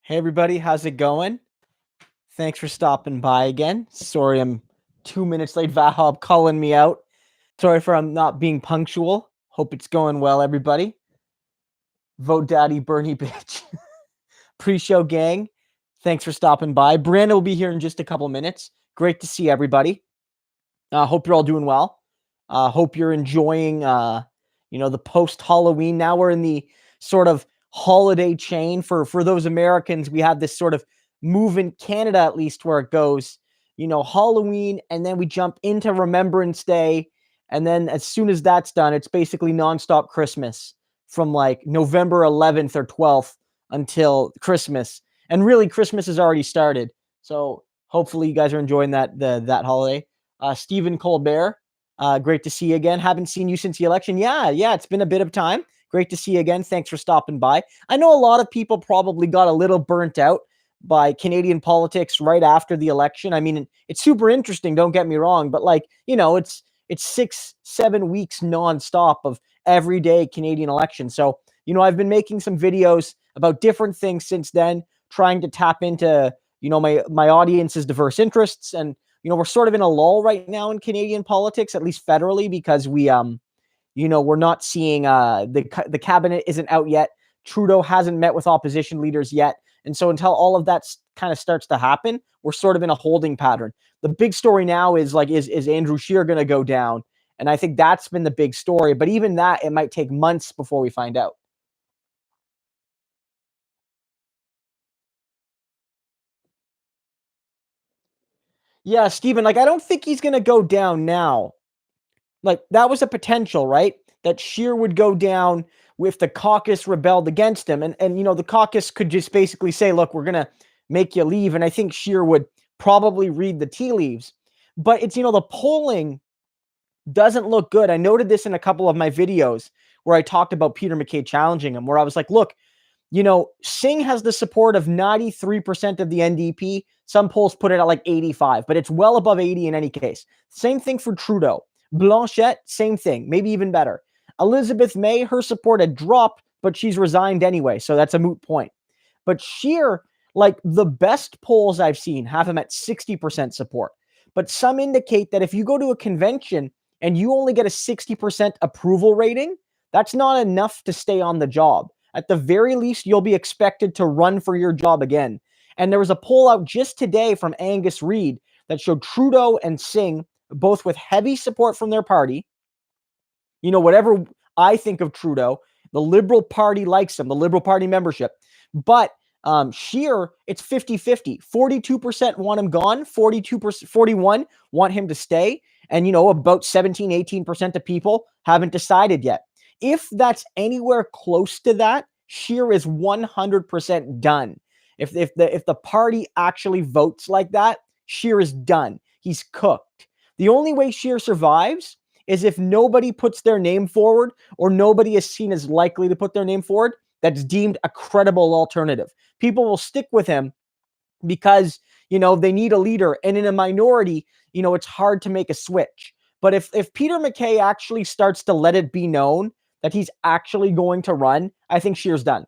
Hey everybody, how's it going? Thanks for stopping by again. Sorry I'm 2 minutes late. Vahab calling me out. Sorry for I'm not being punctual. Hope it's going well, everybody. Vote Daddy Bernie bitch. Pre-show gang. Thanks for stopping by. Brandon will be here in just a couple minutes. Great to see everybody. Hope you're all doing well. Hope you're enjoying the post-Halloween. Now we're in the sort of holiday chain for those Americans. We have this sort of move in Canada, at least, where it goes, Halloween, and then we jump into Remembrance Day. And then as soon as that's done, it's basically nonstop Christmas from like November 11th or 12th until Christmas. And really, Christmas has already started. So hopefully you guys are enjoying that holiday. Stephen Colbert, great to see you again. Haven't seen you since the election. Yeah, it's been a bit of time. Great to see you again. Thanks for stopping by. I know a lot of people probably got a little burnt out by Canadian politics right after the election. I mean, it's super interesting, don't get me wrong, but it's 6-7 weeks nonstop of everyday Canadian election. So, I've been making some videos about different things since then, trying to tap into, my audience's diverse interests. And we're sort of in a lull right now in Canadian politics, at least federally, because we're not seeing the cabinet isn't out yet. Trudeau hasn't met with opposition leaders yet. And so until all of that kind of starts to happen, we're sort of in a holding pattern. The big story now is is Andrew Scheer going to go down? And I think that's been the big story. But even that, it might take months before we find out. Yeah, Stephen, I don't think he's going to go down now. That was a potential, right? That Scheer would go down if the caucus rebelled against him. And the caucus could just basically say, look, we're going to make you leave. And I think Scheer would probably read the tea leaves. But it's, the polling doesn't look good. I noted this in a couple of my videos where I talked about Peter McKay challenging him, where I was like, look, Singh has the support of 93% of the NDP. Some polls put it at like 85, but it's well above 80 in any case. Same thing for Trudeau. Blanchette, same thing, maybe even better. Elizabeth May, her support had dropped, but she's resigned anyway, so that's a moot point. But Scheer, the best polls I've seen have him at 60% support. But some indicate that if you go to a convention and you only get a 60% approval rating, that's not enough to stay on the job. At the very least, you'll be expected to run for your job again. And there was a poll out just today from Angus Reid that showed Trudeau and Singh both with heavy support from their party. Whatever I think of Trudeau, the Liberal Party likes him, the Liberal Party membership. But Scheer, it's 50-50. 42% want him gone, 41 want him to stay. And, about 17-18% of people haven't decided yet. If that's anywhere close to that, Scheer is 100% done. If the party actually votes like that, Scheer is done. He's cooked. The only way Scheer survives is if nobody puts their name forward or nobody is seen as likely to put their name forward that's deemed a credible alternative. People will stick with him because, they need a leader. And in a minority, it's hard to make a switch. But if Peter McKay actually starts to let it be known that he's actually going to run, I think Scheer's done.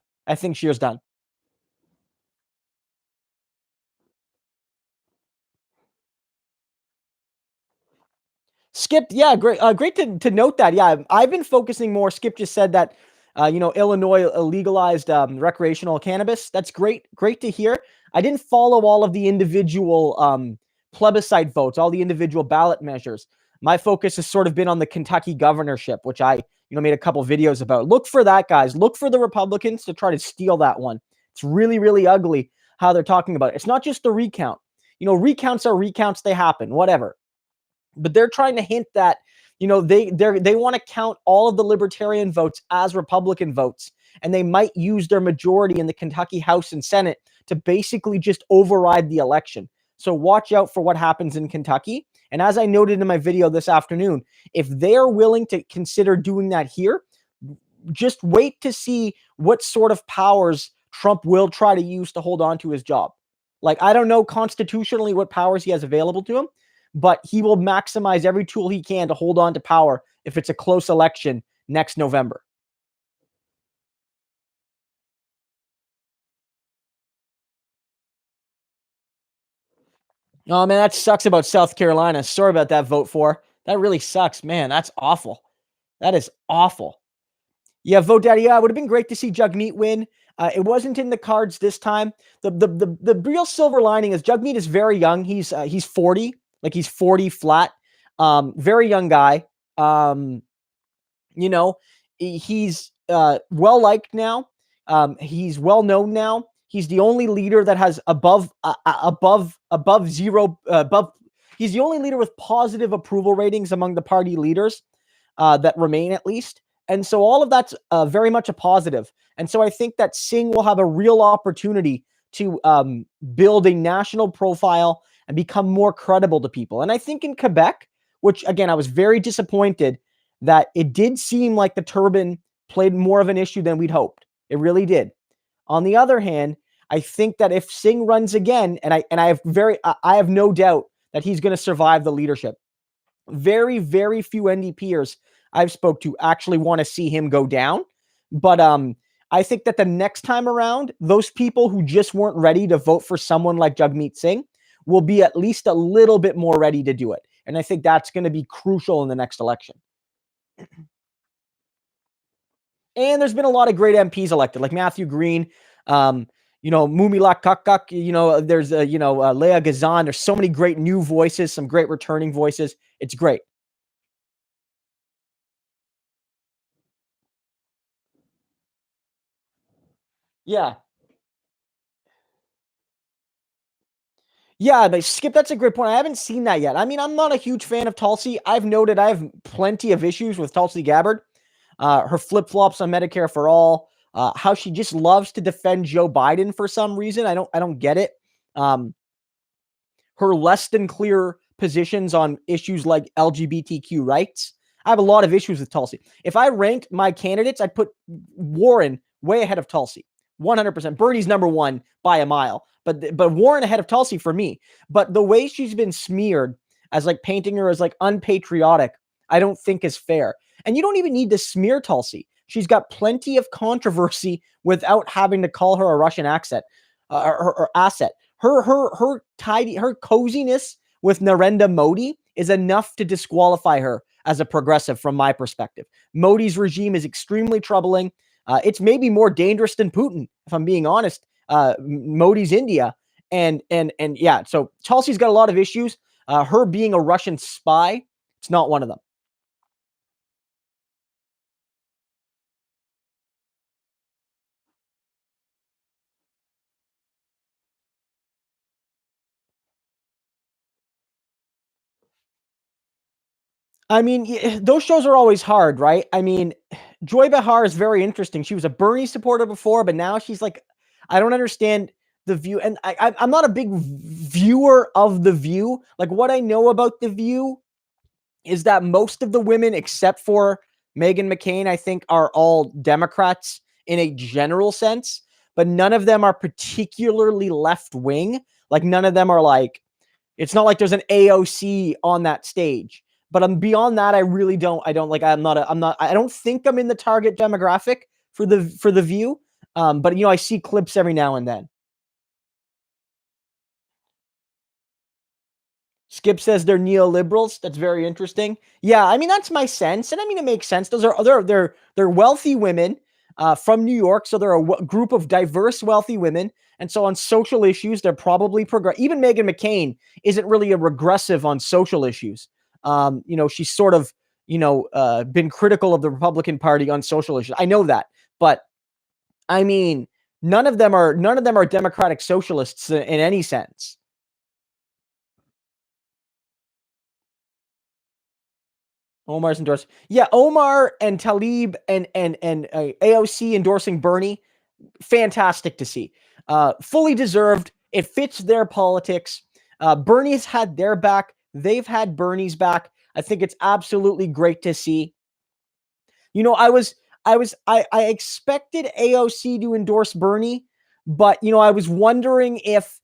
Skip, yeah, great, great to note that. Yeah, I've been focusing more. Skip just said that, Illinois legalized recreational cannabis. That's great to hear. I didn't follow all of the individual plebiscite votes, all the individual ballot measures. My focus has sort of been on the Kentucky governorship, which I, made a couple videos about. Look for that, guys. Look for the Republicans to try to steal that one. It's really, really ugly how they're talking about it. It's not just the recount. Recounts are recounts. They happen, whatever. But they're trying to hint that, they want to count all of the libertarian votes as Republican votes, and they might use their majority in the Kentucky House and Senate to basically just override the election. So watch out for what happens in Kentucky. And as I noted in my video this afternoon, if they're willing to consider doing that here, just wait to see what sort of powers Trump will try to use to hold on to his job. I don't know constitutionally what powers he has available to him, but he will maximize every tool he can to hold on to power if it's a close election next November. Oh man, that sucks about South Carolina. Sorry about that vote for. That really sucks, man. That's awful. That is awful. Yeah, vote daddy. Yeah, it would have been great to see Jagmeet win. It wasn't in the cards this time. The real silver lining is Jagmeet is very young. He's 40, like he's 40 flat. Very young guy. Um, you know, he's well liked now. He's well known now. He's the only leader that has above zero above. He's the only leader with positive approval ratings among the party leaders that remain, at least. And so all of that's very much a positive. And so I think that Singh will have a real opportunity to build a national profile and become more credible to people. And I think in Quebec, which again, I was very disappointed that it did seem like the turban played more of an issue than we'd hoped. It really did. On the other hand, I think that if Singh runs again, and I have no doubt that he's going to survive the leadership. Very, very few NDPers I've spoke to actually want to see him go down. But I think that the next time around, those people who just weren't ready to vote for someone like Jagmeet Singh will be at least a little bit more ready to do it. And I think that's going to be crucial in the next election. And there's been a lot of great MPs elected, like Matthew Green, Mumila Kakak, there's, Leah Gazan. There's so many great new voices, some great returning voices. It's great. Yeah. Yeah, but Skip, that's a great point. I haven't seen that yet. I mean, I'm not a huge fan of Tulsi. I've noted I have plenty of issues with Tulsi Gabbard. Her flip-flops on Medicare for all, how she just loves to defend Joe Biden for some reason. I don't get it. Her less than clear positions on issues like LGBTQ rights. I have a lot of issues with Tulsi. If I ranked my candidates, I'd put Warren way ahead of Tulsi. 100%. Bernie's number one by a mile, but Warren ahead of Tulsi for me. But the way she's been smeared as like painting her as like unpatriotic, I don't think is fair. And you don't even need to smear Tulsi. She's got plenty of controversy without having to call her a Russian accent or asset. Her coziness with Narendra Modi is enough to disqualify her as a progressive from my perspective. Modi's regime is extremely troubling. It's maybe more dangerous than Putin, if I'm being honest. Modi's India. And yeah, so Tulsi's got a lot of issues. Her being a Russian spy, it's not one of them. I mean, those shows are always hard, right? I mean, Joy Behar is very interesting. She was a Bernie supporter before, but now she's like, I don't understand the View. And I'm not a big viewer of the View. Like, what I know about the View is that most of the women, except for Meghan McCain, I think are all Democrats in a general sense, but none of them are particularly left wing. Like, none of them are like, it's not like there's an AOC on that stage. But beyond that, I really don't. I don't think I'm in the target demographic for the View. But I see clips every now and then. Skip says they're neoliberals. That's very interesting. Yeah, I mean that's my sense, and I mean it makes sense. Those are they're wealthy women from New York, so they're a group of diverse wealthy women, and so on social issues they're probably progressive. Even Meghan McCain isn't really a regressive on social issues. She's sort of been critical of the Republican Party on social issues. I know that, but I mean none of them are democratic socialists in any sense. Omar's endorsed. Yeah, Omar and Talib and AOC endorsing Bernie. Fantastic to see. Fully deserved. It fits their politics. Bernie's had their back. They've had Bernie's back. I think it's absolutely great to see. I expected AOC to endorse Bernie, but I was wondering if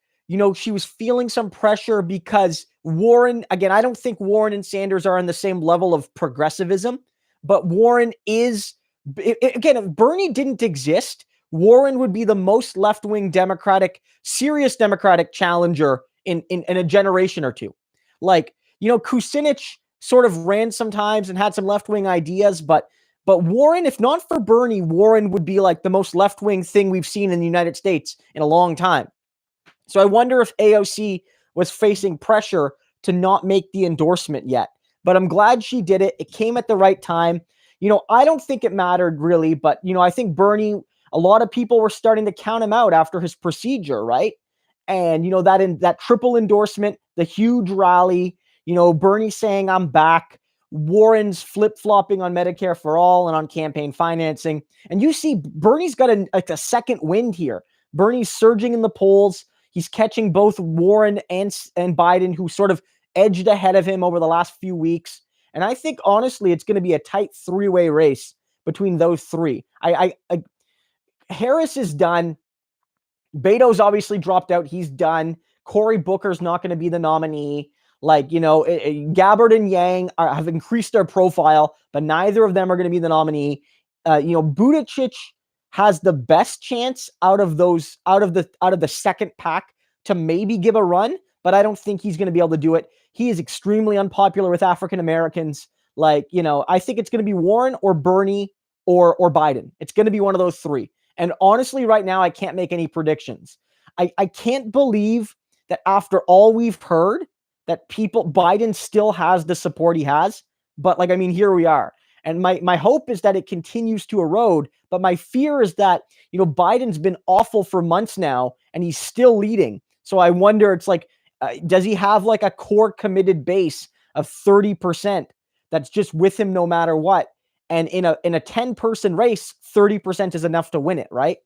she was feeling some pressure because Warren, again, I don't think Warren and Sanders are on the same level of progressivism, but Warren is, again, if Bernie didn't exist, Warren would be the most left-wing Democratic, serious Democratic challenger in a generation or two. Like, Kucinich sort of ran sometimes and had some left-wing ideas, but Warren, if not for Bernie, Warren would be like the most left-wing thing we've seen in the United States in a long time. So I wonder if AOC was facing pressure to not make the endorsement yet. But I'm glad she did it. It came at the right time. I don't think it mattered really, but, I think Bernie, a lot of people were starting to count him out after his procedure, right? And, that triple endorsement, the huge rally, Bernie saying, I'm back. Warren's flip-flopping on Medicare for all and on campaign financing. And you see Bernie's got a second wind here. Bernie's surging in the polls. He's catching both Warren and Biden, who sort of edged ahead of him over the last few weeks. And I think, honestly, it's going to be a tight three-way race between those three. Harris is done. Beto's obviously dropped out. He's done. Cory Booker's not going to be the nominee. Gabbard and Yang have increased their profile, but neither of them are going to be the nominee. Buttigieg has the best chance out of the second pack to maybe give a run, but I don't think he's going to be able to do it. He is extremely unpopular with African Americans. I think it's going to be Warren or Bernie or Biden. It's going to be one of those three. And honestly, right now, I can't make any predictions. I can't believe that after all we've heard, that Biden still has the support he has. But here we are. And my hope is that it continues to erode. But my fear is that, Biden's been awful for months now, and he's still leading. So I wonder, it's does he have a core committed base of 30% that's just with him no matter what? And in a 10-person race, 30% is enough to win it, right?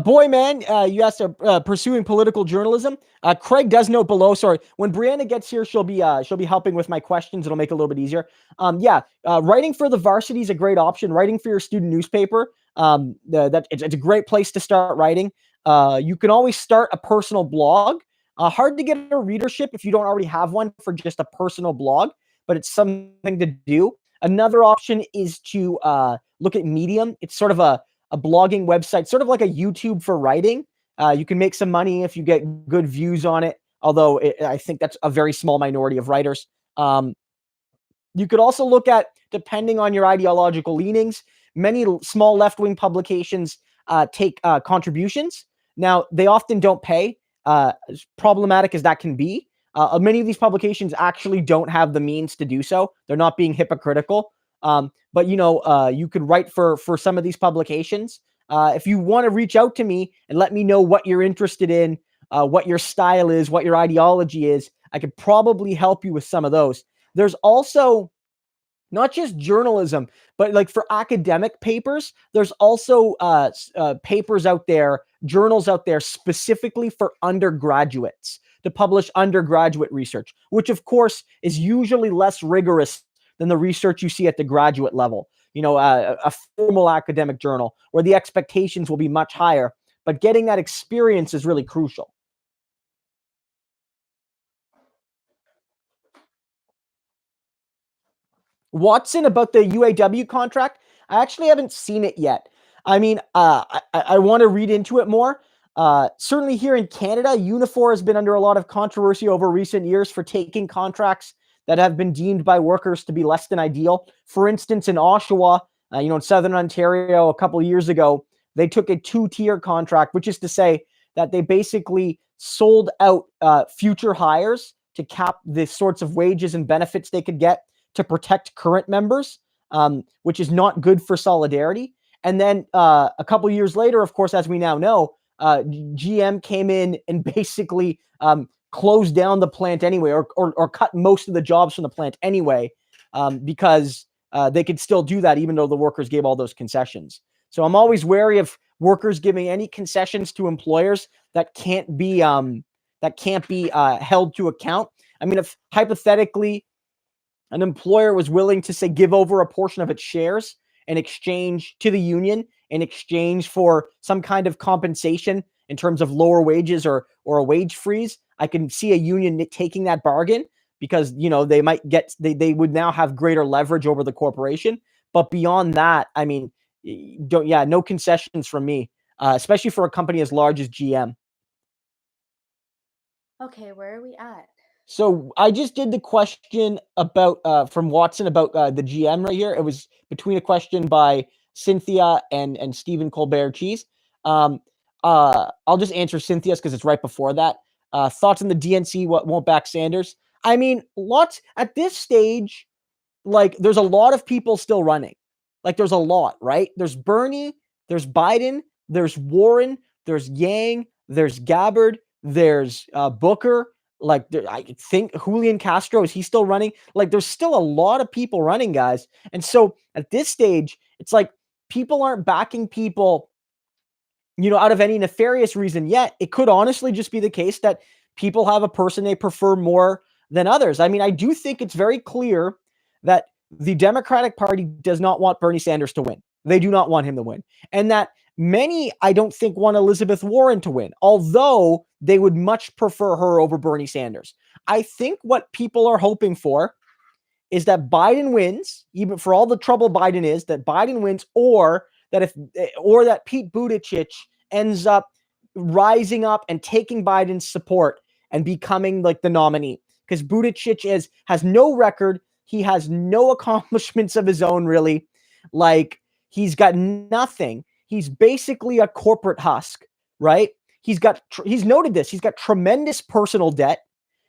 Boy, man, you asked pursuing political journalism. Craig does note below. Sorry, when Brianna gets here, she'll be helping with my questions. It'll make it a little bit easier. Writing for the varsity is a great option. Writing for your student newspaper, it's a great place to start writing. You can always start a personal blog. Hard to get a readership if you don't already have one for just a personal blog, but it's something to do. Another option is to look at Medium. It's sort of a blogging website, sort of like a YouTube for writing. You can make some money if you get good views on it, although I think that's a very small minority of writers. You could also look at, depending on your ideological leanings, many small left-wing publications take contributions. Now, they often don't pay, as problematic as that can be. Many of these publications actually don't have the means to do so. They're not being hypocritical. But you could write for some of these publications. If you want to reach out to me and let me know what you're interested in, what your style is, what your ideology is, I could probably help you with some of those. There's also not just journalism, but for academic papers, there's also papers out there, journals out there specifically for undergraduates to publish undergraduate research, which of course is usually less rigorous than the research you see at the graduate level. A formal academic journal where the expectations will be much higher, but getting that experience is really crucial. Watson, about the UAW contract, I actually haven't seen it yet. I want to read into it more. Certainly here in Canada, Unifor has been under a lot of controversy over recent years for taking contracts that have been deemed by workers to be less than ideal. For instance, in Oshawa, in Southern Ontario, a couple of years ago, they took a 2-tier contract, which is to say that they basically sold out future hires to cap the sorts of wages and benefits they could get to protect current members, which is not good for solidarity. And then a couple of years later, of course, as we now know, GM came in and basically closed down the plant anyway, or cut most of the jobs from the plant anyway, because they could still do that even though the workers gave all those concessions. So I'm always wary of workers giving any concessions to employers that can't be held to account. If hypothetically an employer was willing to, say, give over a portion of its shares in exchange to the union, in exchange for some kind of compensation, in terms of lower wages or a wage freeze. I can see a union taking that bargain because, they might they would now have greater leverage over the corporation. But beyond that, I mean, no concessions from me, especially for a company as large as GM. Okay, where are we at? So I just did the question about from Watson about the GM right here. It was between a question by Cynthia and Stephen Colbert Cheese. I'll just answer Cynthia's because it's right before that. Thoughts on the DNC won't back Sanders? I mean, lots at this stage. Like, there's a lot of people still running. Like, there's a lot, right? There's Bernie, there's Biden, there's Warren, there's Yang, there's Gabbard, there's Booker. Like, I think Julian Castro, is he still running? Like, there's still a lot of people running, guys. And so at this stage, it's like people aren't backing people, out of any nefarious reason yet. It could honestly just be the case that people have a person they prefer more than others. I mean, I do think it's very clear that the Democratic Party does not want Bernie Sanders to win. They do not want him to win. And that many, I don't think, want Elizabeth Warren to win, although they would much prefer her over Bernie Sanders. I think what people are hoping for is that Biden wins, even for all the trouble Biden is, that Biden wins, or that Pete Buttigieg ends up rising up and taking Biden's support and becoming like the nominee. Because Buttigieg has no record. He has no accomplishments of his own, really. Like, he's got nothing. He's basically a corporate husk, right? He's noted this. He's got tremendous personal debt.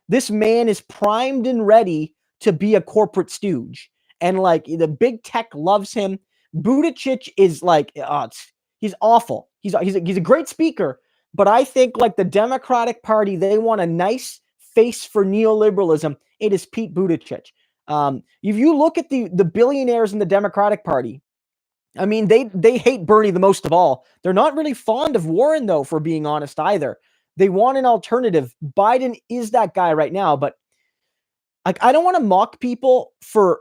This man is primed and ready to be a corporate stooge. And like, the big tech loves him. Buttigieg is like, he's awful. He's a great speaker, but I think like the Democratic Party, they want a nice face for neoliberalism. It is Pete Buttigieg. If you look at the billionaires in the Democratic Party, I mean, they hate Bernie the most of all. They're not really fond of Warren, though, for being honest, either. They want an alternative. Biden is that guy right now, but like, I don't want to mock people for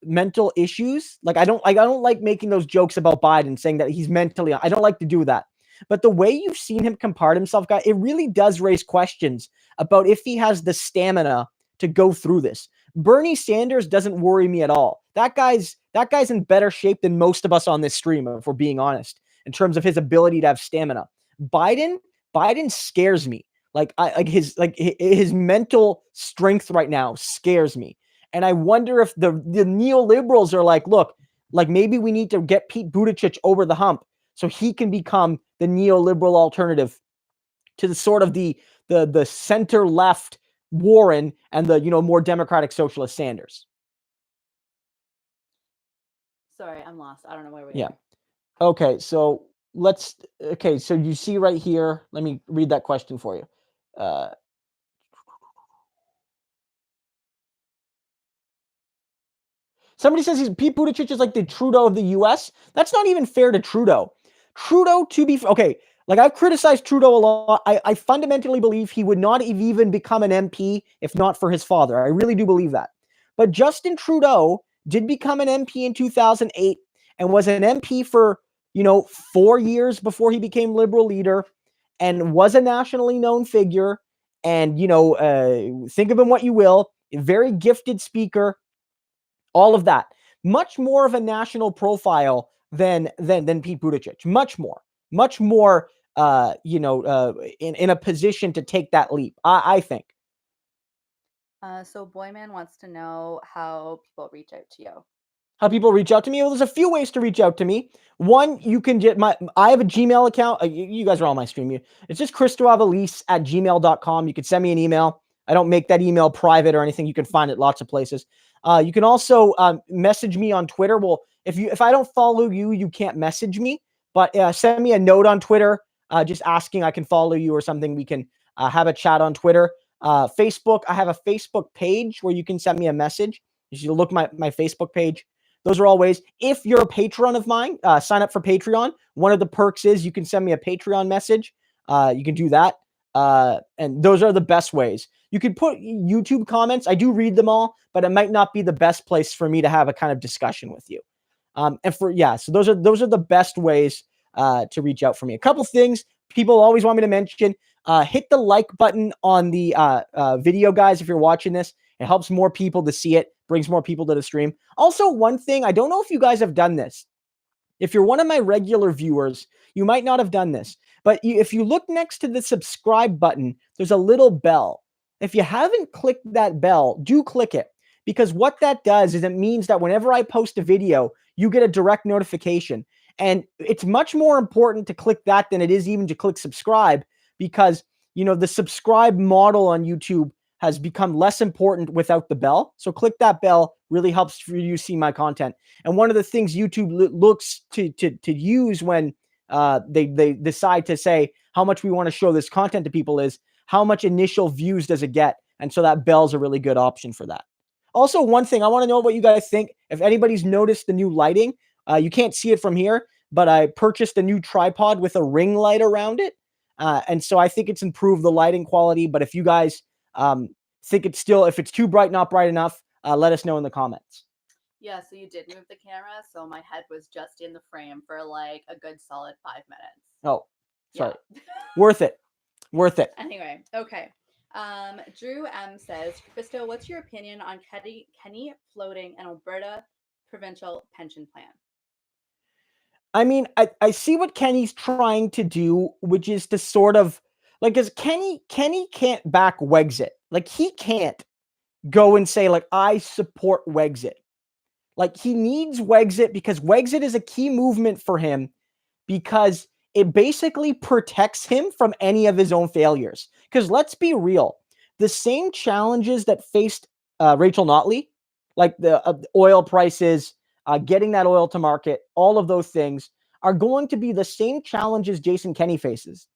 mental issues. Like, I don't like making those jokes about Biden, saying that he's mentally. I don't like to do that. But the way you've seen him compart himself, guy, it really does raise questions about if he has the stamina to go through this. Bernie Sanders doesn't worry me at all. That guy's in better shape than most of us on this stream, if we're being honest, in terms of his ability to have stamina. Biden scares me. His mental strength right now scares me. And I wonder if the neoliberals are like, look, like maybe we need to get Pete Buttigieg over the hump so he can become the neoliberal alternative to the sort of the center left Warren and the, more democratic socialist Sanders. Sorry, I'm lost. I don't know where we are. Okay, so so you see right here, let me read that question for you. Somebody says Pete Buttigieg is like the Trudeau of the U.S. That's not even fair to Trudeau. Okay, like I've criticized Trudeau a lot. I fundamentally believe he would not have even become an MP if not for his father. I really do believe that. But Justin Trudeau did become an MP in 2008 and was an MP for, 4 years before he became Liberal leader and was a nationally known figure. And, think of him what you will, a very gifted speaker, all of that. Much more of a national profile than Pete Buttigieg. Much more in a position to take that leap, I think. So Boyman wants to know how people reach out to you. How people reach out to me? Well, there's a few ways to reach out to me. One, you can get I have a Gmail account. You guys are on my stream. It's just Christo Aivalis at gmail.com. You can send me an email. I don't make that email private or anything. You can find it lots of places. You can also message me on Twitter. Well, if I don't follow you, you can't message me. But send me a note on Twitter, just asking I can follow you or something. We can have a chat on Twitter. Facebook, I have a Facebook page where you can send me a message. You should look my Facebook page. Those are all ways. If you're a patron of mine, sign up for Patreon. One of the perks is you can send me a Patreon message. You can do that. And those are the best ways. You can put YouTube comments. I do read them all, but it might not be the best place for me to have a kind of discussion with you. So those are the best ways to reach out for me. A couple things people always want me to mention, hit the like button on the video, guys, if you're watching this. It helps more people to see it, brings more people to the stream. Also, one thing, I don't know if you guys have done this. If you're one of my regular viewers, you might not have done this, but if you look next to the subscribe button, there's a little bell. If you haven't clicked that bell, do click it, because what that does is it means that whenever I post a video, you get a direct notification. And it's much more important to click that than it is even to click subscribe, because, the subscribe model on YouTube has become less important without the bell. So click that bell, really helps for you to see my content. And one of the things YouTube looks to use when they decide to say how much we want to show this content to people is how much initial views does it get. And so that bell's a really good option for that. Also, one thing, I want to know what you guys think. If anybody's noticed the new lighting, you can't see it from here, but I purchased a new tripod with a ring light around it. And so I think it's improved the lighting quality. But if you guys think it's still, if it's too bright, not bright enough, let us know in the comments. Yeah, so you did move the camera, so my head was just in the frame for like a good solid 5 minutes. Oh, sorry. Yeah. Worth it. Worth it. Anyway, okay. Drew M says, Christo, what's your opinion on Kenny floating an Alberta provincial pension plan? I mean, I see what Kenny's trying to do, which is to sort of, like, because Kenny can't back Wexit. Like, he can't go and say, like, I support Wexit. Like, he needs Wexit because Wexit is a key movement for him, because it basically protects him from any of his own failures. Because let's be real, the same challenges that faced Rachel Notley, like the oil prices, getting that oil to market, all of those things are going to be the same challenges Jason Kenney faces.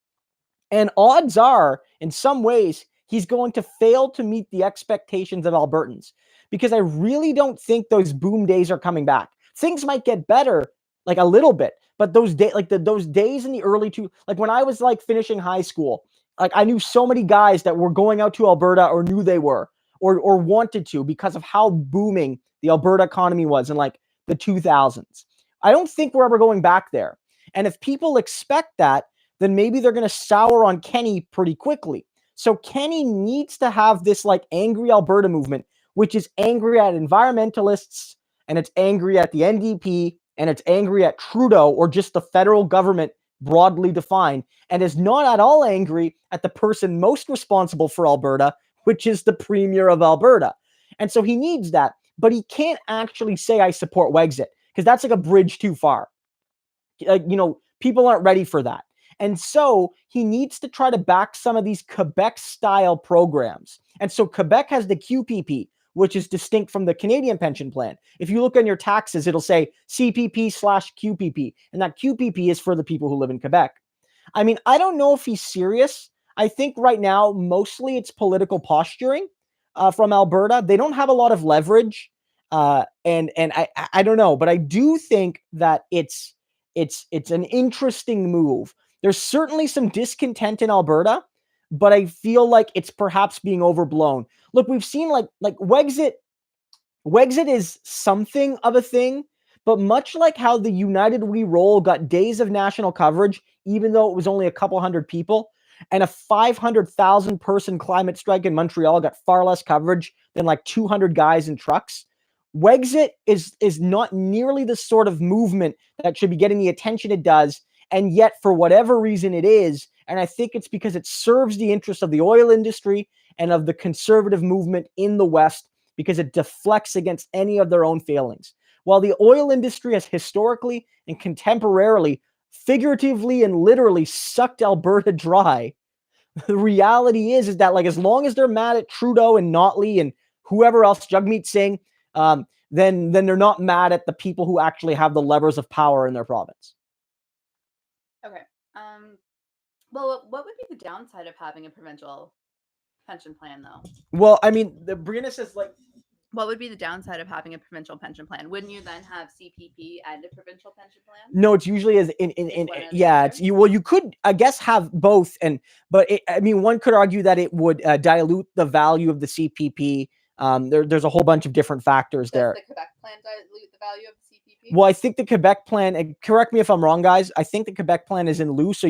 And odds are, in some ways, he's going to fail to meet the expectations of Albertans, because I really don't think those boom days are coming back. Things might get better, like a little bit, but those days, like those days in the early like when I was like finishing high school, like I knew so many guys that were going out to Alberta or knew they were, or wanted to, because of how booming the Alberta economy was in like the 2000s. I don't think we're ever going back there. And if people expect that, then maybe they're going to sour on Kenny pretty quickly. So Kenny needs to have this like angry Alberta movement, which is angry at environmentalists, and it's angry at the NDP, and it's angry at Trudeau, or just the federal government broadly defined, and is not at all angry at the person most responsible for Alberta, which is the Premier of Alberta. And so he needs that, but he can't actually say, I support Wexit, because that's like a bridge too far. Like, people aren't ready for that. And so he needs to try to back some of these Quebec-style programs. And so Quebec has the QPP, which is distinct from the Canadian pension plan. If you look on your taxes, it'll say CPP/QPP, and that QPP is for the people who live in Quebec. I mean, I don't know if he's serious. I think right now, mostly it's political posturing from Alberta. They don't have a lot of leverage, and I don't know, but I do think that it's an interesting move. There's certainly some discontent in Alberta, but I feel like it's perhaps being overblown. Look, we've seen like Wexit is something of a thing, but much like how the United We Roll got days of national coverage, even though it was only a couple hundred people, and a 500,000 person climate strike in Montreal got far less coverage than like 200 guys in trucks. Wexit is not nearly the sort of movement that should be getting the attention it does, and yet for whatever reason it is, and I think it's because it serves the interests of the oil industry and of the conservative movement in the West, because it deflects against any of their own failings. While the oil industry has historically and contemporarily, figuratively and literally sucked Alberta dry, the reality is that like as long as they're mad at Trudeau and Notley and whoever else, Jagmeet Singh, then they're not mad at the people who actually have the levers of power in their province. Okay. Well, what would be the downside of having a provincial pension plan, though? Well, I mean, the Brianna says like, what would be the downside of having a provincial pension plan? Wouldn't you then have CPP and a provincial pension plan? No, it's usually as yeah. It's you. Well, you could, I guess, have both, but I mean, one could argue that it would dilute the value of the CPP. There's a whole bunch of different factors there. Does the Quebec plan dilute the value of the CPP? QPP? Well, I think the Quebec plan, and correct me if I'm wrong, guys, I think the Quebec plan is in lieu, so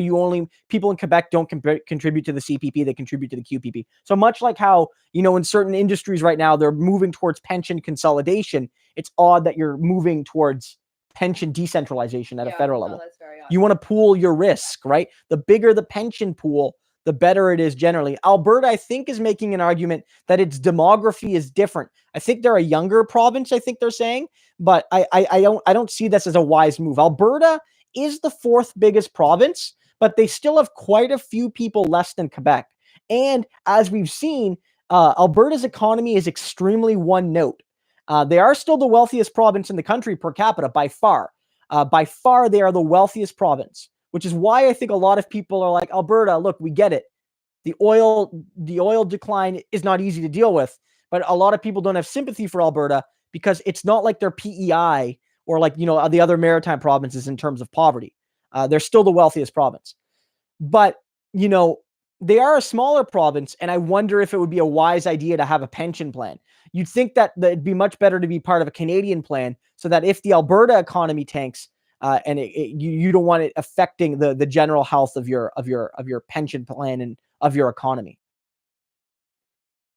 people in Quebec don't contribute to the CPP, they contribute to the QPP. So much like how, in certain industries right now, they're moving towards pension consolidation, it's odd that you're moving towards pension decentralization at a federal level. That's very odd. You want to pool your risk, right? The bigger the pension pool, the better it is generally. Alberta, I think, is making an argument that its demography is different. I think they're a younger province, I think they're saying, but I don't see this as a wise move. Alberta is the fourth biggest province, but they still have quite a few people less than Quebec. And as we've seen, Alberta's economy is extremely one note. They are still the wealthiest province in the country per capita by far. By far, they are the wealthiest province, which is why I think a lot of people are like, Alberta, look, we get it. The oil decline is not easy to deal with, but a lot of people don't have sympathy for Alberta because it's not like they're PEI or like, the other maritime provinces in terms of poverty. They're still the wealthiest province. But, they are a smaller province, and I wonder if it would be a wise idea to have a pension plan. You'd think that it'd be much better to be part of a Canadian plan so that if the Alberta economy tanks, and you don't want it affecting the general health of your pension plan and of your economy.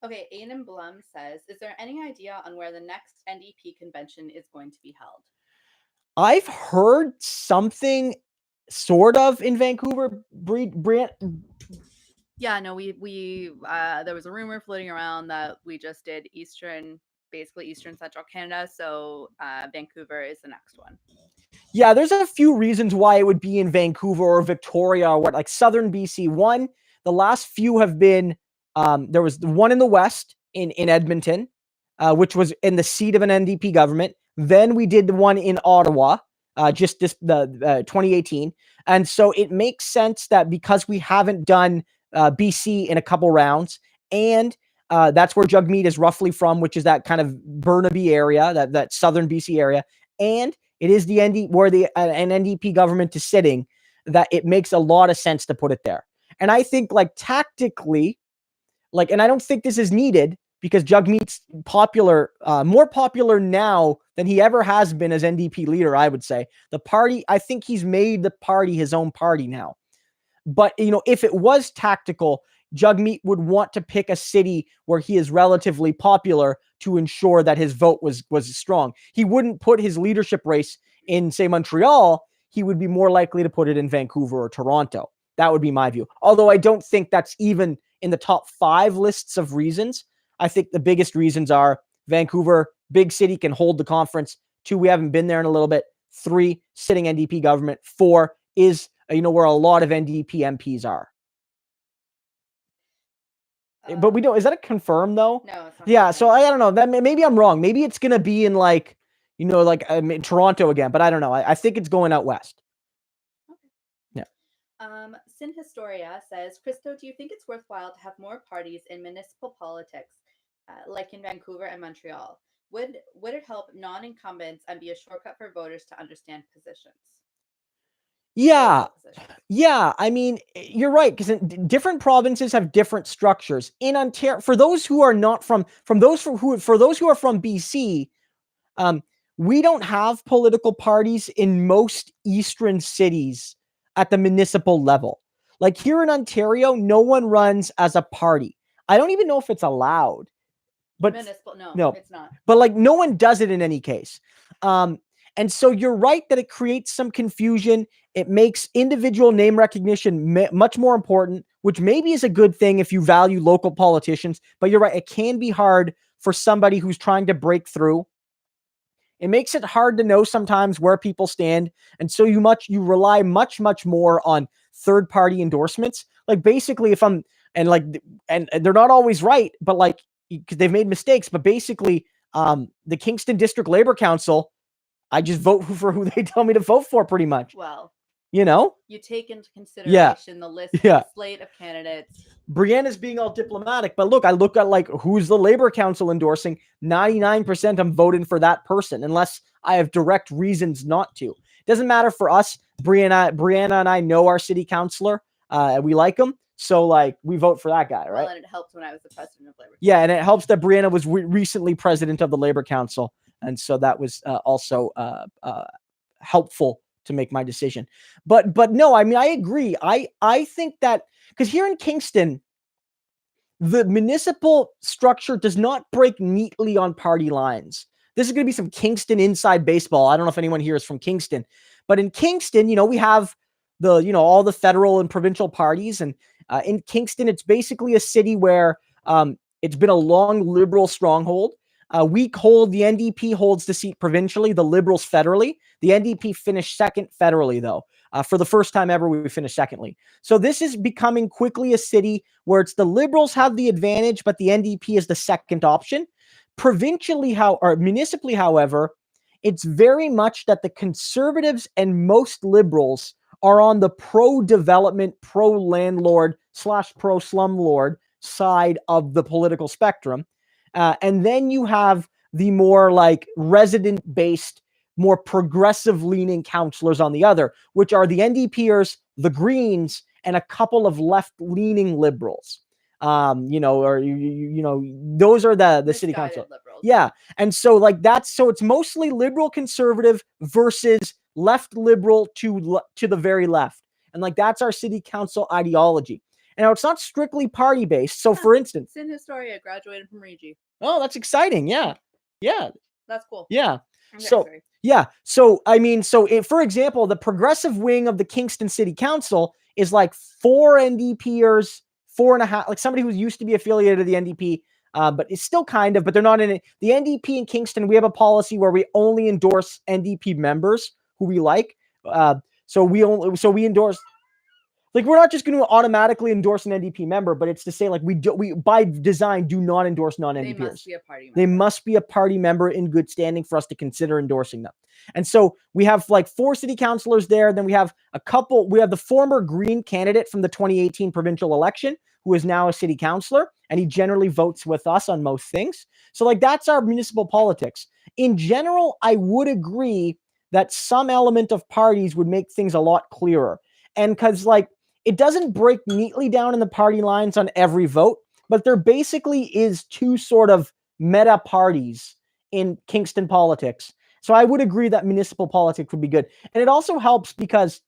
Okay, Aidan Blum says, is there any idea on where the next NDP convention is going to be held? I've heard something sort of in Vancouver. Yeah, no, we there was a rumor floating around that we just did basically Eastern Central Canada, so Vancouver is the next one. Yeah, there's a few reasons why it would be in Vancouver or Victoria or like Southern BC. One, the last few have been, there was one in the West in Edmonton, which was in the seat of an NDP government. Then we did one in Ottawa, just the 2018. And so it makes sense that because we haven't done BC in a couple rounds, and that's where Jagmeet is roughly from, which is that kind of Burnaby area, that Southern BC area, and it is the where an NDP government is sitting, that it makes a lot of sense to put it there. And I think tactically, and I don't think this is needed because Jagmeet's more popular now than he ever has been as NDP leader, I would say. The party, I think he's made the party his own party now. But, if it was tactical, Jagmeet would want to pick a city where he is relatively popular to ensure that his vote was strong. He wouldn't put his leadership race in, say, Montreal. He would be more likely to put it in Vancouver or Toronto. That would be my view. Although I don't think that's even in the top 5 lists of reasons. I think the biggest reasons are Vancouver, big city, can hold the conference. 2, we haven't been there in a little bit. 3, sitting NDP government. 4 is, where a lot of NDP MPs are. But we don't. Is that a confirm though? No, it's not. Yeah. So I don't know. That maybe I'm wrong. Maybe it's gonna be in Toronto again. But I don't know. I think it's going out west. Okay. Yeah. Sin Historia says, Christo, do you think it's worthwhile to have more parties in municipal politics, like in Vancouver and Montreal? Would it help non-incumbents and be a shortcut for voters to understand positions? Yeah. Yeah. I mean, you're right, because different provinces have different structures. In Ontario, for those who are not from those who are from BC, we don't have political parties in most eastern cities at the municipal level. Like here in Ontario, no one runs as a party. I don't even know if it's allowed. But municipal, no, it's not. But no one does it in any case. And so you're right that it creates some confusion. It makes individual name recognition much more important, which maybe is a good thing if you value local politicians. But you're right, it can be hard for somebody who's trying to break through. It makes it hard to know sometimes where people stand. And so you rely much more on third-party endorsements. Basically, and they're not always right, but because they've made mistakes. But basically, the Kingston District Labor Council, I just vote for who they tell me to vote for, pretty much. Well, you take into consideration the list, the slate of candidates. Brianna's being all diplomatic, but look, I look at who's the Labor Council endorsing. 99% I'm voting for that person, unless I have direct reasons not to. It doesn't matter for us. Brianna and I know our city councilor. We like him. So we vote for that guy, right? Well, and it helped when I was the president of Labor Council. Yeah, and it helps that Brianna was recently president of the Labor Council. And so that was also helpful to make my decision. But no, I mean, I agree. I think that because here in Kingston, the municipal structure does not break neatly on party lines. This is going to be some Kingston inside baseball. I don't know if anyone here is from Kingston, but in Kingston, we have all the federal and provincial parties. And in Kingston, it's basically a city where it's been a long Liberal stronghold. The NDP holds the seat provincially, the Liberals federally. The NDP finished second federally, though. For the first time ever, we finished secondly. So this is becoming quickly a city where it's the Liberals have the advantage, but the NDP is the second option. Provincially, municipally, however, it's very much that the Conservatives and most Liberals are on the pro-development, pro-landlord / pro-slumlord side of the political spectrum. And then you have the more like resident-based, more progressive-leaning councillors on the other, which are the NDPers, the Greens, and a couple of left-leaning Liberals. Those are the city council Liberals. Yeah, and so it's mostly Liberal conservative versus left Liberal to the very left, and that's our city council ideology. And now it's not strictly party based. So, for instance, Sin Historia graduated from Regi. Oh, that's exciting! Yeah, That's cool. Yeah. For example, the progressive wing of the Kingston City Council is 4 NDPers, 4.5, like somebody who used to be affiliated to the NDP, but it's still kind of, but they're not in it. The NDP in Kingston, we have a policy where we only endorse NDP members who we like. So we endorse. We're not just going to automatically endorse an NDP member, but it's to say we by design do not endorse non-NDPers. They must be a party member. They must be a party member in good standing for us to consider endorsing them. And so we have 4 city councillors there. Then we have the former Green candidate from the 2018 provincial election, who is now a city councillor, and he generally votes with us on most things. So that's our municipal politics. In general, I would agree that some element of parties would make things a lot clearer. And because it doesn't break neatly down in the party lines on every vote, but there basically is 2 sort of meta parties in Kingston politics. So I would agree that municipal politics would be good. And it also helps because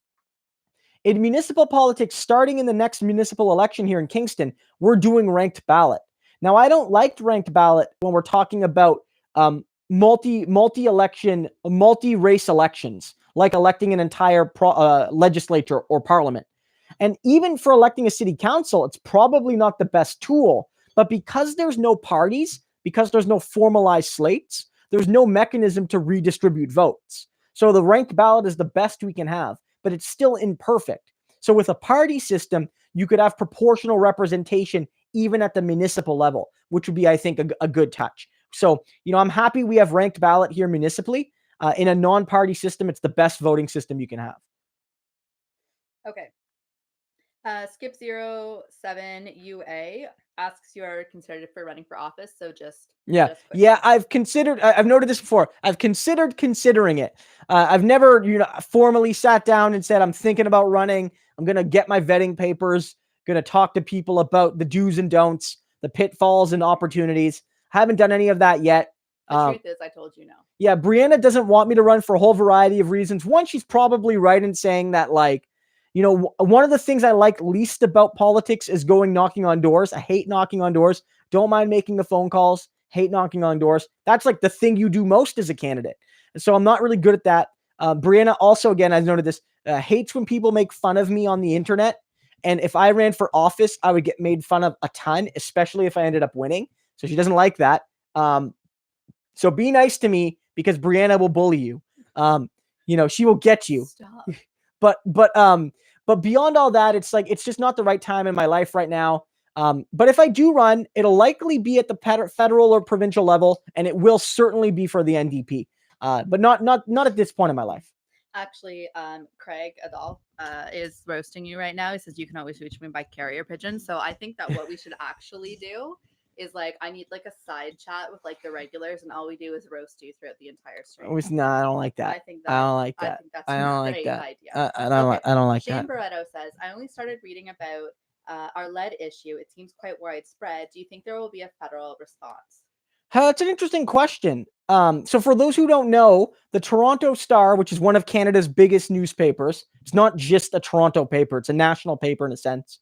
in municipal politics, starting in the next municipal election here in Kingston, we're doing ranked ballot. Now, I don't like ranked ballot when we're talking about multi-election, multi-race elections, like electing an entire legislature or parliament. And even for electing a city council, it's probably not the best tool. But because there's no parties, because there's no formalized slates, there's no mechanism to redistribute votes. So the ranked ballot is the best we can have, but it's still imperfect. So with a party system, you could have proportional representation even at the municipal level, which would be, I think, a good touch. So, I'm happy we have ranked ballot here municipally. In a non-party system, it's the best voting system you can have. Okay. Skip07UA asks you are considered for running for office, so just I've noted this before. I've considered considering it. I've never formally sat down and said I'm thinking about running. I'm gonna get my vetting papers, gonna talk to people about the do's and don'ts, the pitfalls and opportunities. Haven't done any of that yet. The truth is, I told you no. Yeah, Brianna doesn't want me to run for a whole variety of reasons. One, she's probably right in saying that one of the things I like least about politics is going knocking on doors. I hate knocking on doors. Don't mind making the phone calls. Hate knocking on doors. That's the thing you do most as a candidate. And so I'm not really good at that. Brianna also, again, I've noted this, hates when people make fun of me on the internet. And if I ran for office, I would get made fun of a ton, especially if I ended up winning. So she doesn't like that. So be nice to me because Brianna will bully you. She will get you. Stop. But beyond all that, it's just not the right time in my life right now. But if I do run, it'll likely be at the federal or provincial level, and it will certainly be for the NDP. But not at this point in my life. Actually, Craig Adolph is roasting you right now. He says you can always reach me by carrier pigeon. So I think that what we should actually do is I need a side chat with the regulars, and all we do is roast you throughout the entire stream. No, I don't like that. I think that's a great idea. I don't like Shane that. Barretto says, I only started reading about our lead issue. It seems quite widespread. Do you think there will be a federal response? It's an interesting question. So for those who don't know, the Toronto Star, which is one of Canada's biggest newspapers, it's not just a Toronto paper, it's a national paper in a sense,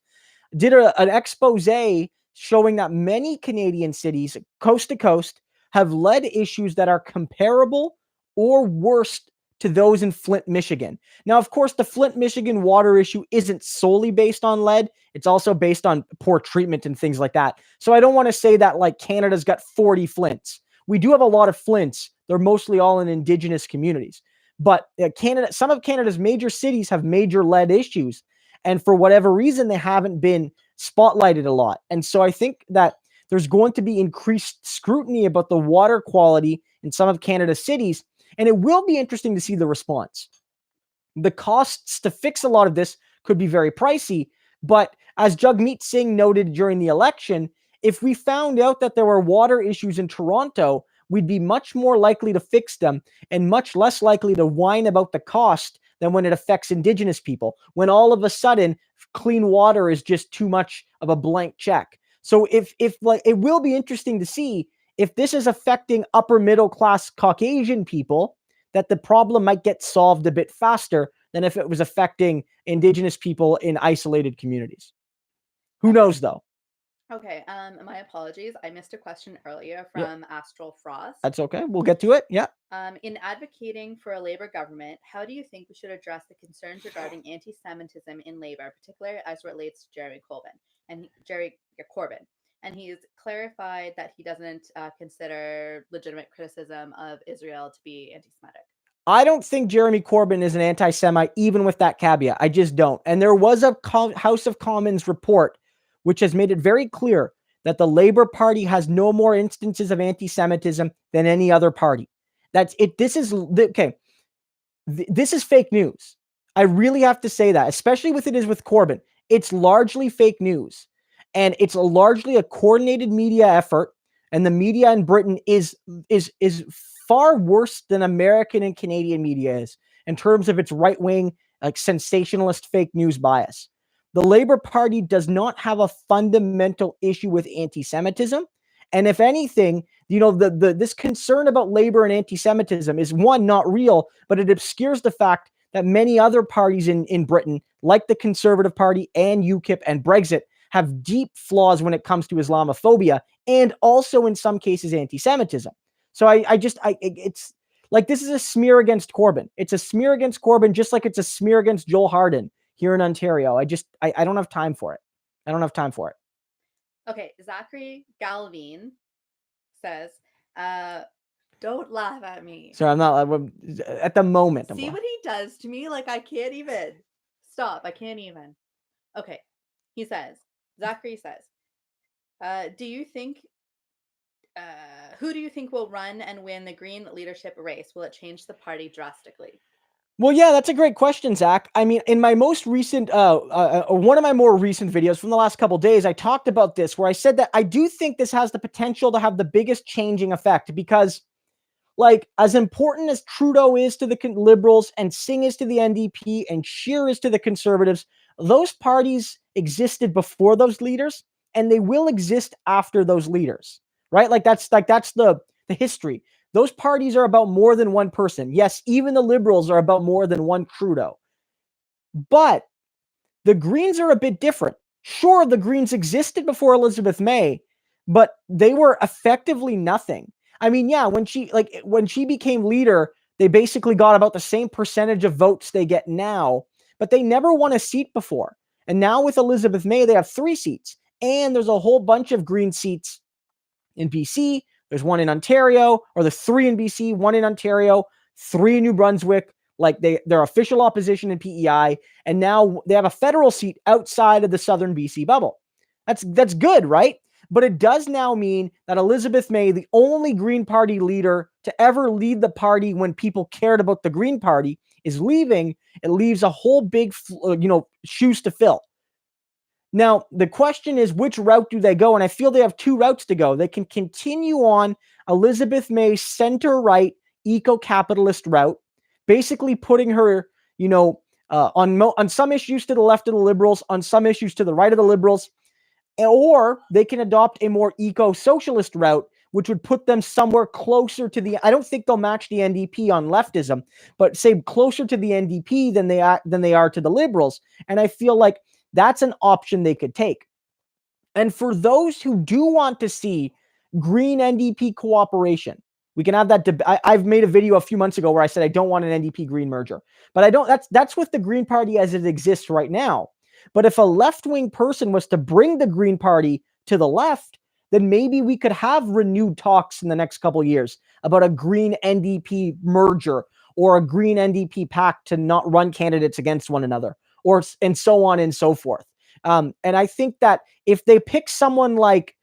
did an expose showing that many Canadian cities, coast to coast, have lead issues that are comparable or worse to those in Flint, Michigan. Now, of course, the Flint, Michigan water issue isn't solely based on lead. It's also based on poor treatment and things like that. So I don't want to say that like Canada's got 40 Flints. We do have a lot of Flints. They're mostly all in Indigenous communities. But Canada, some of Canada's major cities have major lead issues. And for whatever reason, they haven't been spotlighted a lot. And so I think that there's going to be increased scrutiny about the water quality in some of Canada's cities. And it will be interesting to see the response. The costs to fix a lot of this could be very pricey. But as Jagmeet Singh noted during the election, if we found out that there were water issues in Toronto, we'd be much more likely to fix them and much less likely to whine about the cost than when it affects Indigenous people, when all of a sudden clean water is just too much of a blank check. So if like, it will be interesting to see if this is affecting upper middle class Caucasian people, that the problem might get solved a bit faster than if it was affecting Indigenous people in isolated communities. Who knows though? Okay, my apologies. I missed a question earlier from Astral Frost. That's okay. We'll get to it. Yeah. In advocating for a Labour government, how do you think we should address the concerns regarding anti-Semitism in Labour, particularly as it relates to Jeremy Corbyn? And he's clarified that he doesn't consider legitimate criticism of Israel to be anti-Semitic. I don't think Jeremy Corbyn is an anti-Semite, even with that caveat. I just don't. And there was a House of Commons report which has made it very clear that the Labour Party has no more instances of anti-Semitism than any other party. That's it. This is okay. This is fake news. I really have to say that, especially with it is with Corbyn. It's largely fake news, and it's largely a coordinated media effort. And the media in Britain is far worse than American and Canadian media is in terms of its right-wing, like sensationalist fake news bias. The Labour Party does not have a fundamental issue with anti-Semitism. And if anything, you know, this concern about Labour and anti-Semitism is, one, not real, but it obscures the fact that many other parties in Britain, like the Conservative Party and UKIP and Brexit, have deep flaws when it comes to Islamophobia and also in some cases anti-Semitism. So it's like, this is a smear against Corbyn. It's a smear against Corbyn, just like it's a smear against Joel Harden here in Ontario. I don't have time for it. I don't have time for it. Okay, Zachary Galvin says, don't laugh at me. Sorry, I'm not at the moment. See what he does to me? Like, I can't even stop. I can't even. Okay, he says, Zachary says, do you think, who do you think will run and win the Green leadership race? Will it change the party drastically? Well, yeah, that's a great question, Zach. I mean, in my most recent, one of my more recent videos from the last couple of days, I talked about this, where I said that I do think this has the potential to have the biggest changing effect, because, like, as important as Trudeau is to the Liberals and Singh is to the NDP and Scheer is to the Conservatives, those parties existed before those leaders, and they will exist after those leaders, right? That's the history. Those parties are about more than one person. Yes, even the Liberals are about more than one Trudeau. But the Greens are a bit different. Sure, the Greens existed before Elizabeth May, but they were effectively nothing. I mean, yeah, when she became leader, they basically got about the same percentage of votes they get now, but they never won a seat before. And now with Elizabeth May, they have 3 seats. And there's a whole bunch of Green seats in BC. There's 1 in Ontario, or there's 3 in BC, 1 in Ontario, 3 in New Brunswick. Like, they're official opposition in PEI, and now they have a federal seat outside of the southern BC bubble. That's good, right? But it does now mean that Elizabeth May, the only Green Party leader to ever lead the party when people cared about the Green Party, is leaving. It leaves a whole big, shoes to fill. Now, the question is, which route do they go? And I feel they have 2 routes to go. They can continue on Elizabeth May's center-right eco-capitalist route, basically putting her, on some issues to the left of the Liberals, on some issues to the right of the Liberals. Or they can adopt a more eco-socialist route, which would put them somewhere closer to the, I don't think they'll match the NDP on leftism, but say closer to the NDP than they are to the Liberals. And I feel like that's an option they could take. And for those who do want to see Green NDP cooperation, we can have that debate. I've made a video a few months ago where I said I don't want an NDP Green merger, but I don't. That's with the Green Party as it exists right now. But if a left-wing person was to bring the Green Party to the left, then maybe we could have renewed talks in the next couple of years about a Green NDP merger or a Green NDP pact to not run candidates against one another, and so on and so forth. And I think that if they pick someone like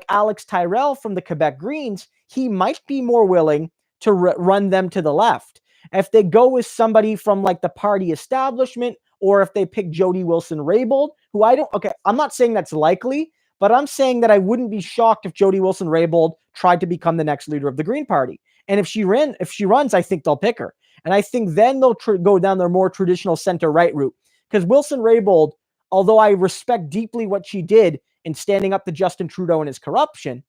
Alex Tyrell from the Quebec Greens, he might be more willing to run them to the left. If they go with somebody from like the party establishment, or if they pick Jody Wilson-Raybould, who I'm not saying that's likely, but I'm saying that I wouldn't be shocked if Jody Wilson-Raybould tried to become the next leader of the Green Party. And if she runs, I think they'll pick her. And I think then they'll go down their more traditional center-right route. Because Wilson-Raybould, although I respect deeply what she did in standing up to Justin Trudeau and his corruption,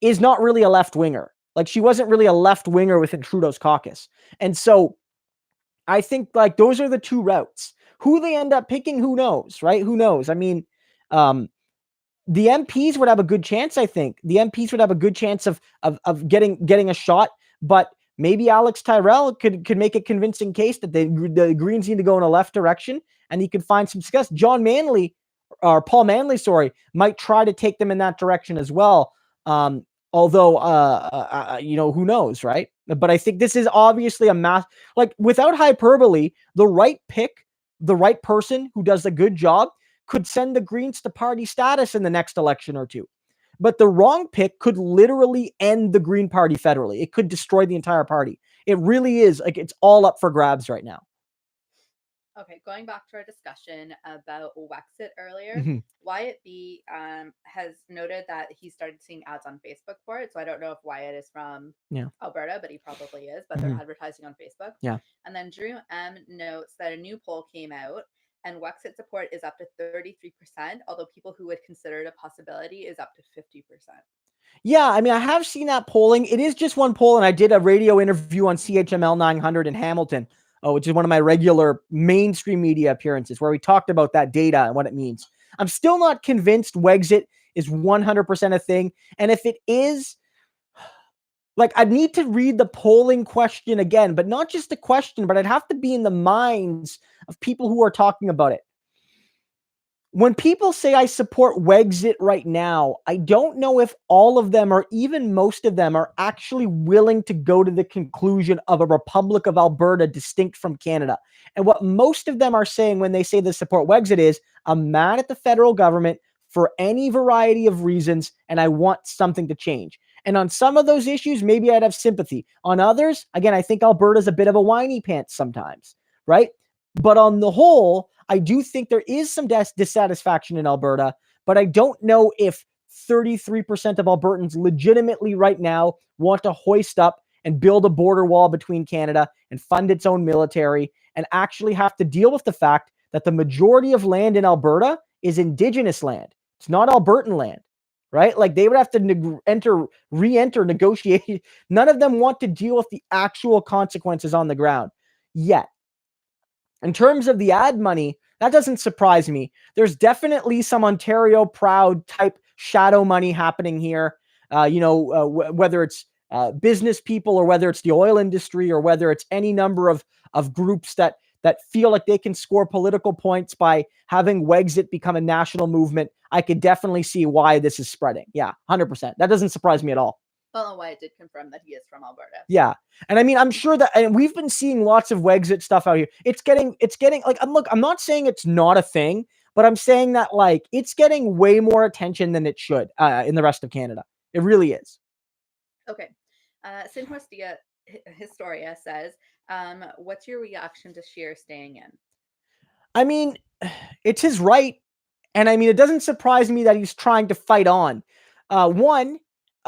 is not really a left-winger. Like, she wasn't really a left-winger within Trudeau's caucus. And so I think like those are the two routes. Who they end up picking, who knows, right? Who knows? I mean, the MPs would have a good chance, I think. The MPs would have a good chance of getting a shot, but maybe Alex Tyrell could make a convincing case that the Greens need to go in a left direction, and he could find some success. Paul Manley, might try to take them in that direction as well. Although, who knows, right? But I think this is obviously a mass, like, without hyperbole, the right pick, the right person who does a good job could send the Greens to party status in the next election or two. But the wrong pick could literally end the Green Party federally. It could destroy the entire party. It really is, like, it's all up for grabs right now. Okay, going back to our discussion about Wexit earlier, Wyatt B has noted that he started seeing ads on Facebook for it. So I don't know if Wyatt is from Alberta, but he probably is. But they're advertising on Facebook. Yeah. And then Drew M notes that a new poll came out, and Wexit support is up to 33%, although people who would consider it a possibility is up to 50%. Yeah, I mean, I have seen that polling. It is just one poll, and I did a radio interview on CHML 900 in Hamilton, which is one of my regular mainstream media appearances, where we talked about that data and what it means. I'm still not convinced Wexit is 100% a thing. And if it is, like, I'd need to read the polling question again, but not just the question, but I'd have to be in the minds of people who are talking about it. When people say I support Wexit right now, I don't know if all of them or even most of them are actually willing to go to the conclusion of a Republic of Alberta distinct from Canada. And what most of them are saying when they say they support Wexit is, I'm mad at the federal government for any variety of reasons, and I want something to change. And on some of those issues, maybe I'd have sympathy. On others, again, I think Alberta's a bit of a whiny pants sometimes, right? But on the whole, I do think there is some dissatisfaction in Alberta, but I don't know if 33% of Albertans legitimately right now want to hoist up and build a border wall between Canada and fund its own military and actually have to deal with the fact that the majority of land in Alberta is Indigenous land. It's not Albertan land, right? Like, they would have to re-enter negotiate. None of them want to deal with the actual consequences on the ground yet. In terms of the ad money, that doesn't surprise me. There's definitely some Ontario proud type shadow money happening here. Whether it's business people or whether it's the oil industry or whether it's any number of groups that feel like they can score political points by having Wexit become a national movement. I could definitely see why this is spreading. Yeah, 100%. That doesn't surprise me at all. Well, why it did confirm that he is from Alberta. Yeah. And I mean, I'm sure that, and we've been seeing lots of Wexit stuff out here. It's getting like, I'm not saying it's not a thing, but I'm saying that, like, it's getting way more attention than it should in the rest of Canada. It really is. Okay. Sin Historia says, what's your reaction to Scheer staying in? I mean, it's his right. And I mean, it doesn't surprise me that he's trying to fight on.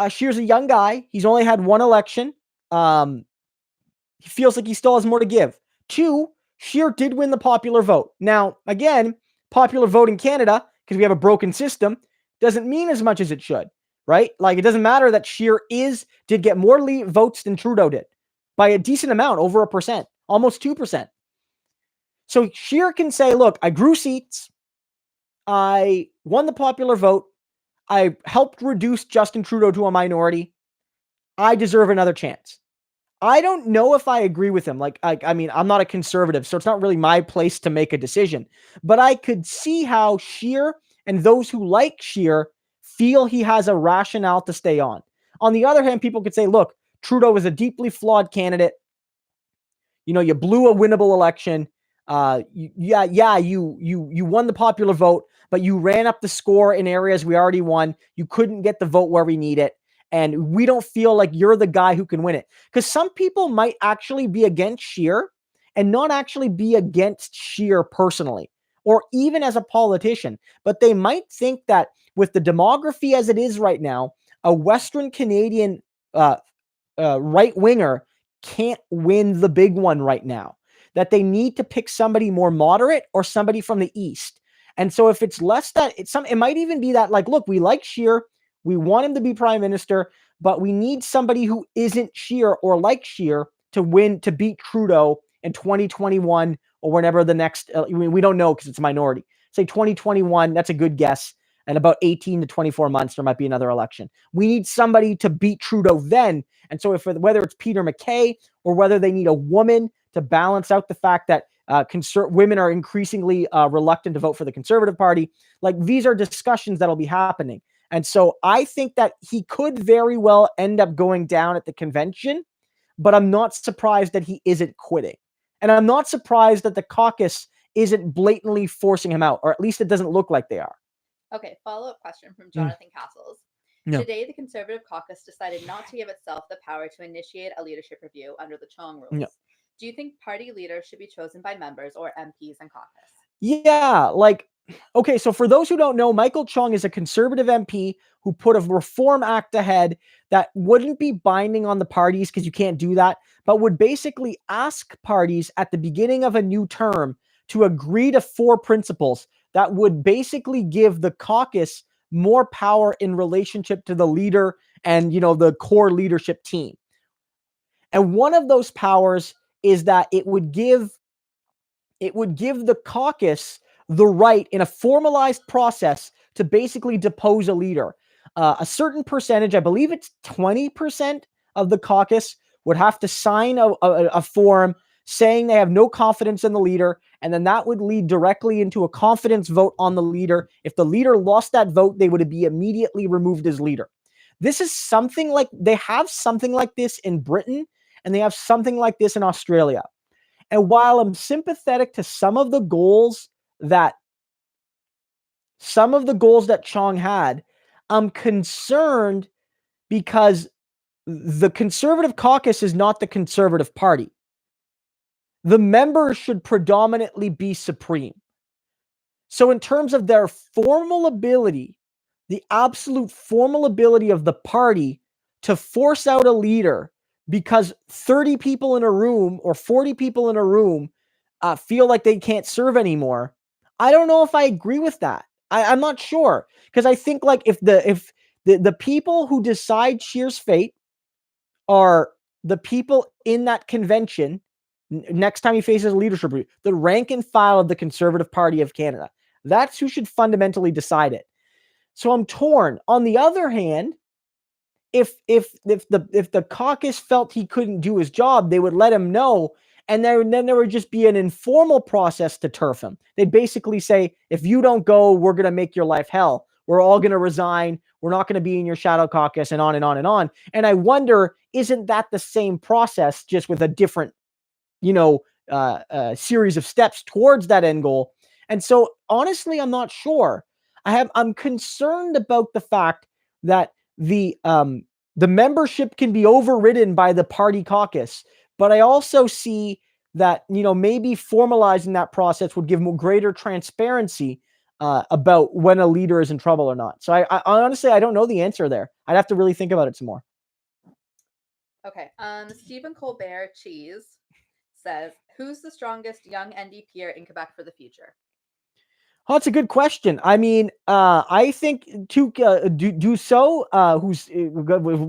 Scheer's a young guy. He's only had one election. He feels like he still has more to give. 2, Scheer did win the popular vote. Now, again, popular vote in Canada, because we have a broken system, doesn't mean as much as it should, right? Like, it doesn't matter that Scheer did get more votes than Trudeau did by a decent amount, over 1%, almost 2%. So Scheer can say, look, I grew seats. I won the popular vote. I helped reduce Justin Trudeau to a minority. I deserve another chance. I don't know if I agree with him. Like, I mean, I'm not a conservative, so it's not really my place to make a decision. But I could see how Scheer and those who like Scheer feel he has a rationale to stay on. On the other hand, people could say, look, Trudeau is a deeply flawed candidate. You know, you blew a winnable election. You won the popular vote, but you ran up the score in areas we already won. You couldn't get the vote where we need it. And we don't feel like you're the guy who can win it. Because some people might actually be against Scheer and not actually be against Scheer personally, or even as a politician. But they might think that with the demography as it is right now, a Western Canadian right winger can't win the big one right now, that they need to pick somebody more moderate or somebody from the East. And so if it's less that, it might even be that, like, look, we like Scheer, we want him to be prime minister, but we need somebody who isn't Scheer or like Scheer to win, to beat Trudeau in 2021 or whenever the next, we don't know because it's a minority. Say 2021, that's a good guess. And about 18 to 24 months, there might be another election. We need somebody to beat Trudeau then. And so whether it's Peter McKay or whether they need a woman to balance out the fact that women are increasingly reluctant to vote for the Conservative Party, like, these are discussions that'll be happening. And so I think that he could very well end up going down at the convention, but I'm not surprised that he isn't quitting. And I'm not surprised that the caucus isn't blatantly forcing him out, or at least it doesn't look like they are. Okay, follow-up question from Jonathan Castles. No. Today, the Conservative caucus decided not to give itself the power to initiate a leadership review under the Chong rules. No. Do you think party leaders should be chosen by members or MPs and caucus? Yeah, like, okay, so for those who don't know, Michael Chong is a Conservative MP who put a Reform Act ahead that wouldn't be binding on the parties, because you can't do that, but would basically ask parties at the beginning of a new term to agree to 4 principles that would basically give the caucus more power in relationship to the leader and, the core leadership team. And one of those powers is that it would give the caucus the right in a formalized process to basically depose a leader. A certain percentage, I believe it's 20% of the caucus, would have to sign a form saying they have no confidence in the leader, and then that would lead directly into a confidence vote on the leader. If the leader lost that vote, they would be immediately removed as leader. This is something like, they have something like this in Britain, and they have something like this in Australia. And while I'm sympathetic to some of the goals that Chong had, I'm concerned because the Conservative caucus is not the Conservative Party. The members should predominantly be supreme. So in terms of their formal ability, the absolute formal ability of the party to force out a leader because 30 people in a room or 40 people in a room feel like they can't serve anymore, I don't know if I agree with that. I'm not sure, because I think, like, if the people who decide Scheer's fate are the people in that convention next time he faces a leadership review, the rank and file of the Conservative Party of Canada, that's who should fundamentally decide it. So I'm torn. On the other hand, if the caucus felt he couldn't do his job, they would let him know, and then there would just be an informal process to turf him. They'd basically say, if you don't go, we're going to make your life hell. We're all going to resign. We're not going to be in your shadow caucus, and on and on and on. And I wonder, isn't that the same process, just with a different, series of steps towards that end goal? And so, honestly, I'm not sure. I'm concerned about the fact that the membership can be overridden by the party caucus, but I also see that, maybe formalizing that process would give more greater transparency about when a leader is in trouble or not. So I honestly, I don't know the answer there. I'd have to really think about it some more. Okay. Stephen Colbert Cheese says, who's the strongest young NDPer in Quebec for the future? Oh, that's a good question. I mean, I think Dussault,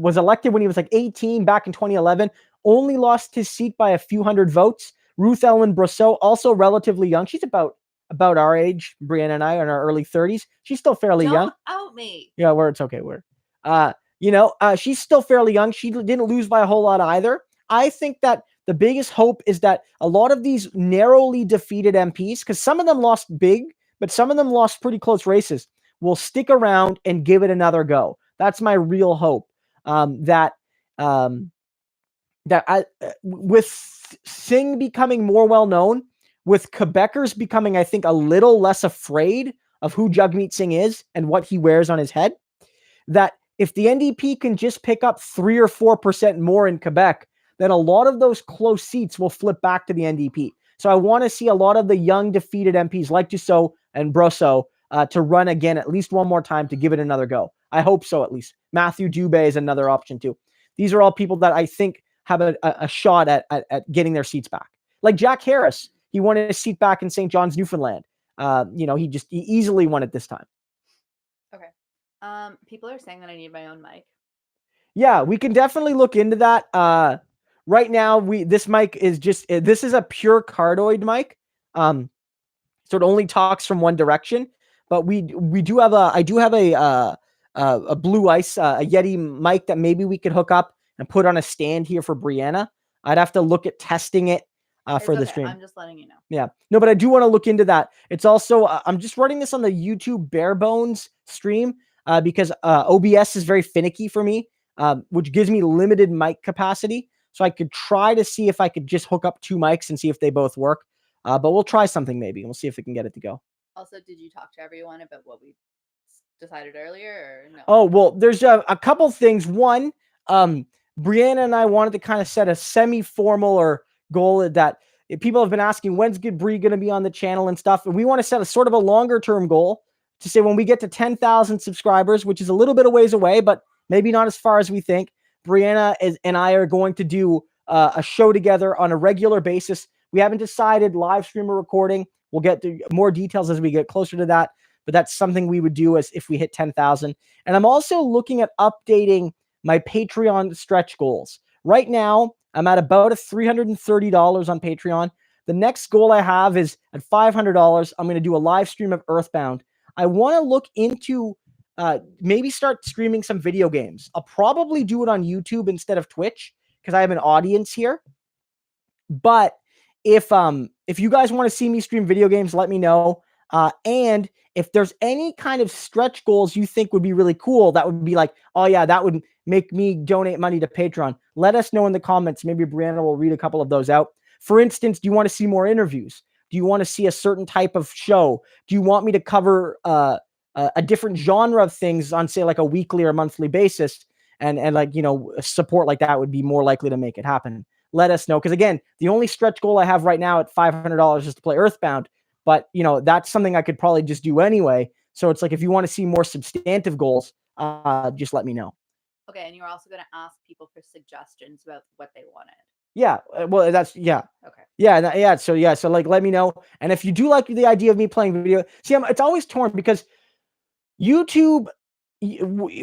was elected when he was like 18 back in 2011, only lost his seat by a few hundred votes. Ruth Ellen Brosseau, also relatively young. She's about our age. Brianna and I are in our early 30s. She's still fairly young. Don't out me. Yeah, it's okay. She's still fairly young. She didn't lose by a whole lot either. I think that the biggest hope is that a lot of these narrowly defeated MPs, because some of them lost big, but some of them lost pretty close races, will stick around and give it another go. That's my real hope. With Singh becoming more well known, with Quebecers becoming, I think, a little less afraid of who Jagmeet Singh is and what he wears on his head, that if the NDP can just pick up 3 or 4% more in Quebec, then a lot of those close seats will flip back to the NDP. So I want to see a lot of the young defeated MPs like Dussault and Brosseau to run again at least one more time to give it another go. I hope so, at least. Matthew Dubé is another option too. These are all people that I think have a shot at getting their seats back. Like Jack Harris, he won his seat back in St. John's, Newfoundland. He easily won it this time. Okay. People are saying that I need my own mic. Yeah, we can definitely look into that. Right now, this mic is this is a pure cardioid mic. So it only talks from one direction. But I do have a Blue Ice, a Yeti mic that maybe we could hook up and put on a stand here for Brianna. I'd have to look at testing it for the stream. I'm just letting you know. Yeah. No, but I do want to look into that. It's also, I'm just running this on the YouTube bare bones stream because OBS is very finicky for me, which gives me limited mic capacity. So I could try to see if I could just hook up 2 mics and see if they both work. But we'll try something maybe. We'll see if we can get it to go. Also, did you talk to everyone about what we decided earlier or no? Oh, well, there's a couple things. One, Brianna and I wanted to kind of set a semi-formal or goal that people have been asking, when's Good Bree going to be on the channel and stuff. And we want to set a sort of a longer term goal to say when we get to 10,000 subscribers, which is a little bit of ways away, but maybe not as far as we think. Brianna and I are going to do a show together on a regular basis. We haven't decided live stream or recording. We'll get to more details as we get closer to that. But that's something we would do as if we hit 10,000. And I'm also looking at updating my Patreon stretch goals. Right now, I'm at about $330 on Patreon. The next goal I have is at $500. I'm going to do a live stream of Earthbound. I want to look into maybe start streaming some video games. I'll probably do it on YouTube instead of Twitch because I have an audience here. But if you guys want to see me stream video games, let me know. And if there's any kind of stretch goals you think would be really cool, that would be like, oh yeah, that would make me donate money to Patreon. Let us know in the comments. Maybe Brianna will read a couple of those out. For instance, do you want to see more interviews? Do you want to see a certain type of show? Do you want me to cover a different genre of things on, say, like a weekly or monthly basis? And like, support like that would be more likely to make it happen. Let us know. Because again, the only stretch goal I have right now at $500 is to play Earthbound. But, that's something I could probably just do anyway. So it's like, if you want to see more substantive goals, just let me know. Okay. And you're also going to ask people for suggestions about what they wanted. Yeah. Well, yeah. Okay. Yeah. So like, let me know. And if you do like the idea of me playing video, see, it's always torn because YouTube,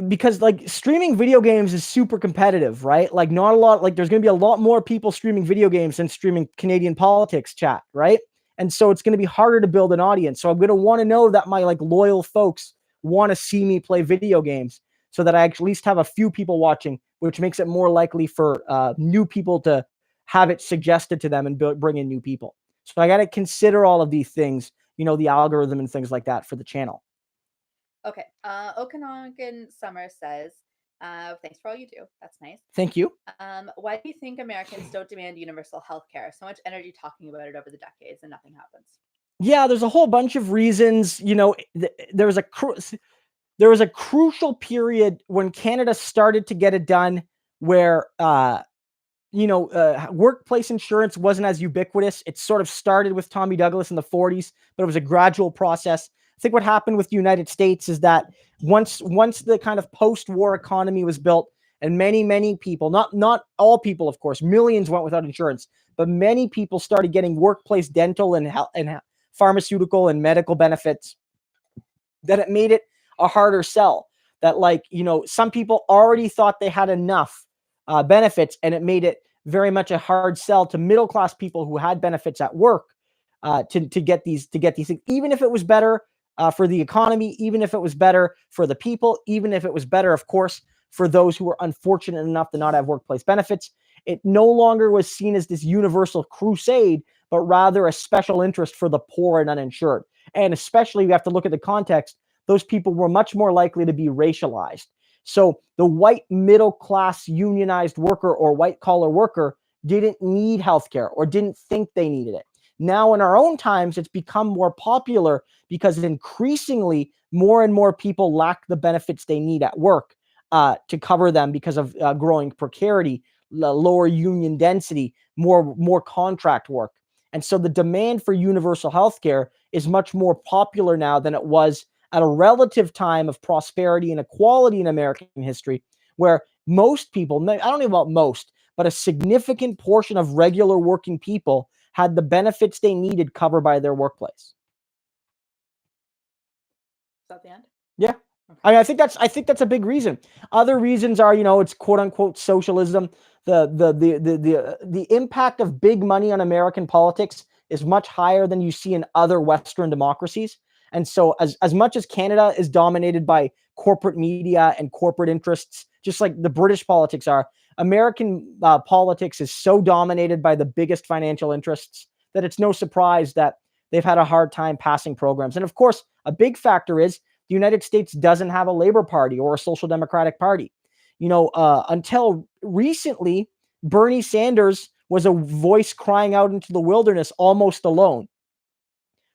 because like streaming video games is super competitive, right? Like not a lot, like there's going to be a lot more people streaming video games than streaming Canadian politics chat, right? And so it's going to be harder to build an audience. So I'm going to want to know that my like loyal folks want to see me play video games so that I at least have a few people watching, which makes it more likely for new people to have it suggested to them and bring in new people. So I got to consider all of these things, the algorithm and things like that for the channel. Okay. Okanagan Summer says, thanks for all you do. That's nice. Thank you. Why do you think Americans don't demand universal health care? So much energy talking about it over the decades and nothing happens. Yeah, there's a whole bunch of reasons. There was a crucial period when Canada started to get it done where, workplace insurance wasn't as ubiquitous. It sort of started with Tommy Douglas in the 40s, but it was a gradual process. I think what happened with the United States is that once the kind of post-war economy was built, and many people, not all people, of course, millions went without insurance, but many people started getting workplace dental and pharmaceutical and medical benefits, that it made it a harder sell. That, like, some people already thought they had enough benefits, and it made it very much a hard sell to middle class people who had benefits at work to get these things, even if it was better for the economy, even if it was better for the people, even if it was better, of course, for those who were unfortunate enough to not have workplace benefits. It no longer was seen as this universal crusade, but rather a special interest for the poor and uninsured. And especially, we have to look at the context. Those people were much more likely to be racialized. So the white middle class unionized worker or white collar worker didn't need healthcare or didn't think they needed it. Now, in our own times, it's become more popular because increasingly more and more people lack the benefits they need at work to cover them because of growing precarity, lower union density, more contract work. And so the demand for universal healthcare is much more popular now than it was at a relative time of prosperity and equality in American history, where most people, I don't know about most, but a significant portion of regular working people had the benefits they needed covered by their workplace. Is that the end? Yeah. Okay. I think that's a big reason. Other reasons are, it's quote unquote socialism. The impact of big money on American politics is much higher than you see in other Western democracies. And so as much as Canada is dominated by corporate media and corporate interests, just like the British politics are, American politics is so dominated by the biggest financial interests that it's no surprise that they've had a hard time passing programs. And of course, a big factor is the United States doesn't have a Labor Party or a Social Democratic Party. Until recently, Bernie Sanders was a voice crying out into the wilderness almost alone.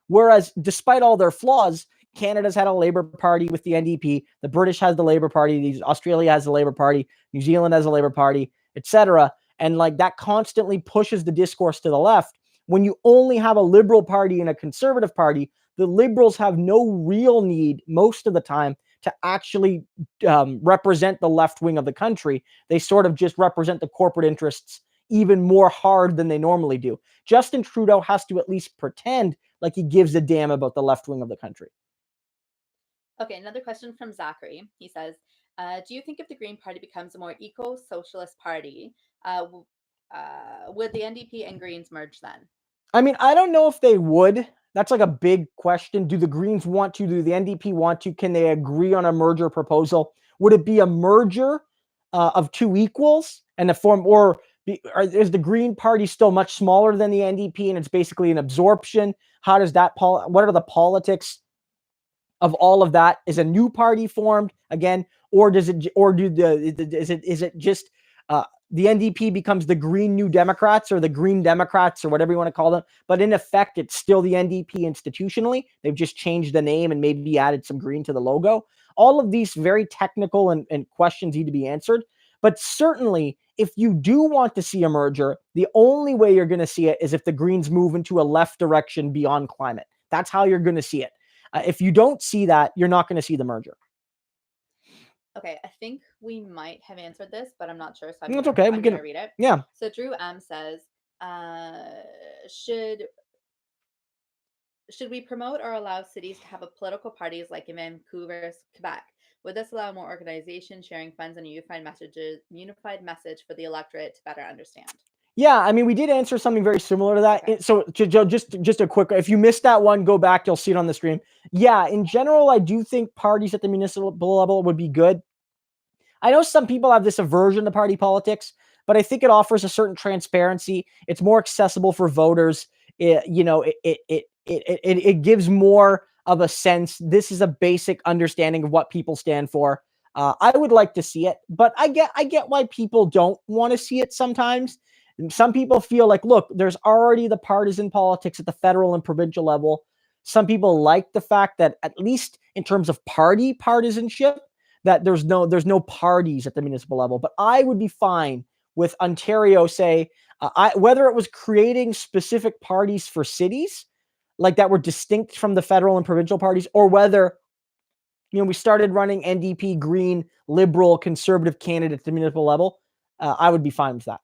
Whereas, despite all their flaws, Canada's had a Labour Party with the NDP. The British has the Labour Party. Australia has the Labour Party. New Zealand has a Labour Party, etc. And like that constantly pushes the discourse to the left. When you only have a Liberal Party and a Conservative Party, the Liberals have no real need most of the time to actually represent the left wing of the country. They sort of just represent the corporate interests even more hard than they normally do. Justin Trudeau has to at least pretend like he gives a damn about the left wing of the country. Okay, another question from Zachary. He says, do you think if the Green Party becomes a more eco-socialist party, would the NDP and Greens merge then? I mean, I don't know if they would. That's like a big question. Do the Greens want to? Do the NDP want to? Can they agree on a merger proposal? Would it be a merger of two equals and a form, or is the Green Party still much smaller than the NDP and it's basically an absorption? How does that, what are the politics of all of that? Is a new party formed again, or does it, or is it just the NDP becomes the Green New Democrats or the Green Democrats or whatever you want to call them? But in effect, it's still the NDP institutionally. They've just changed the name and maybe added some green to the logo. All of these very technical and questions need to be answered. But certainly, if you do want to see a merger, the only way you're going to see it is if the Greens move into a left direction beyond climate. That's how you're going to see it. If you don't see that, you're not going to see the merger. Okay, I think we might have answered this, but I'm not sure. So I'm That's okay. I'm going to read it. Yeah. So Drew M says, should we promote or allow cities to have a political parties like in Vancouver, Quebec? Would this allow more organization, sharing funds, and a unified message for the electorate to better understand? Yeah, I mean, we did answer something very similar to that. Okay. So just a quick, if you missed that one, go back, you'll see it on the stream. Yeah, in general, I do think parties at the municipal level would be good. I know some people have this aversion to party politics, but I think it offers a certain transparency. It's more accessible for voters. It gives more of a sense. This is a basic understanding of what people stand for. I would like to see it, but I get why people don't want to see it sometimes. Some people feel like, look, there's already the partisan politics at the federal and provincial level. Some people like the fact that, at least in terms of party partisanship, that there's no parties at the municipal level. But I would be fine with Ontario, say, whether it was creating specific parties for cities, like that were distinct from the federal and provincial parties, or whether we started running NDP, Green, Liberal, Conservative candidates at the municipal level. I would be fine with that.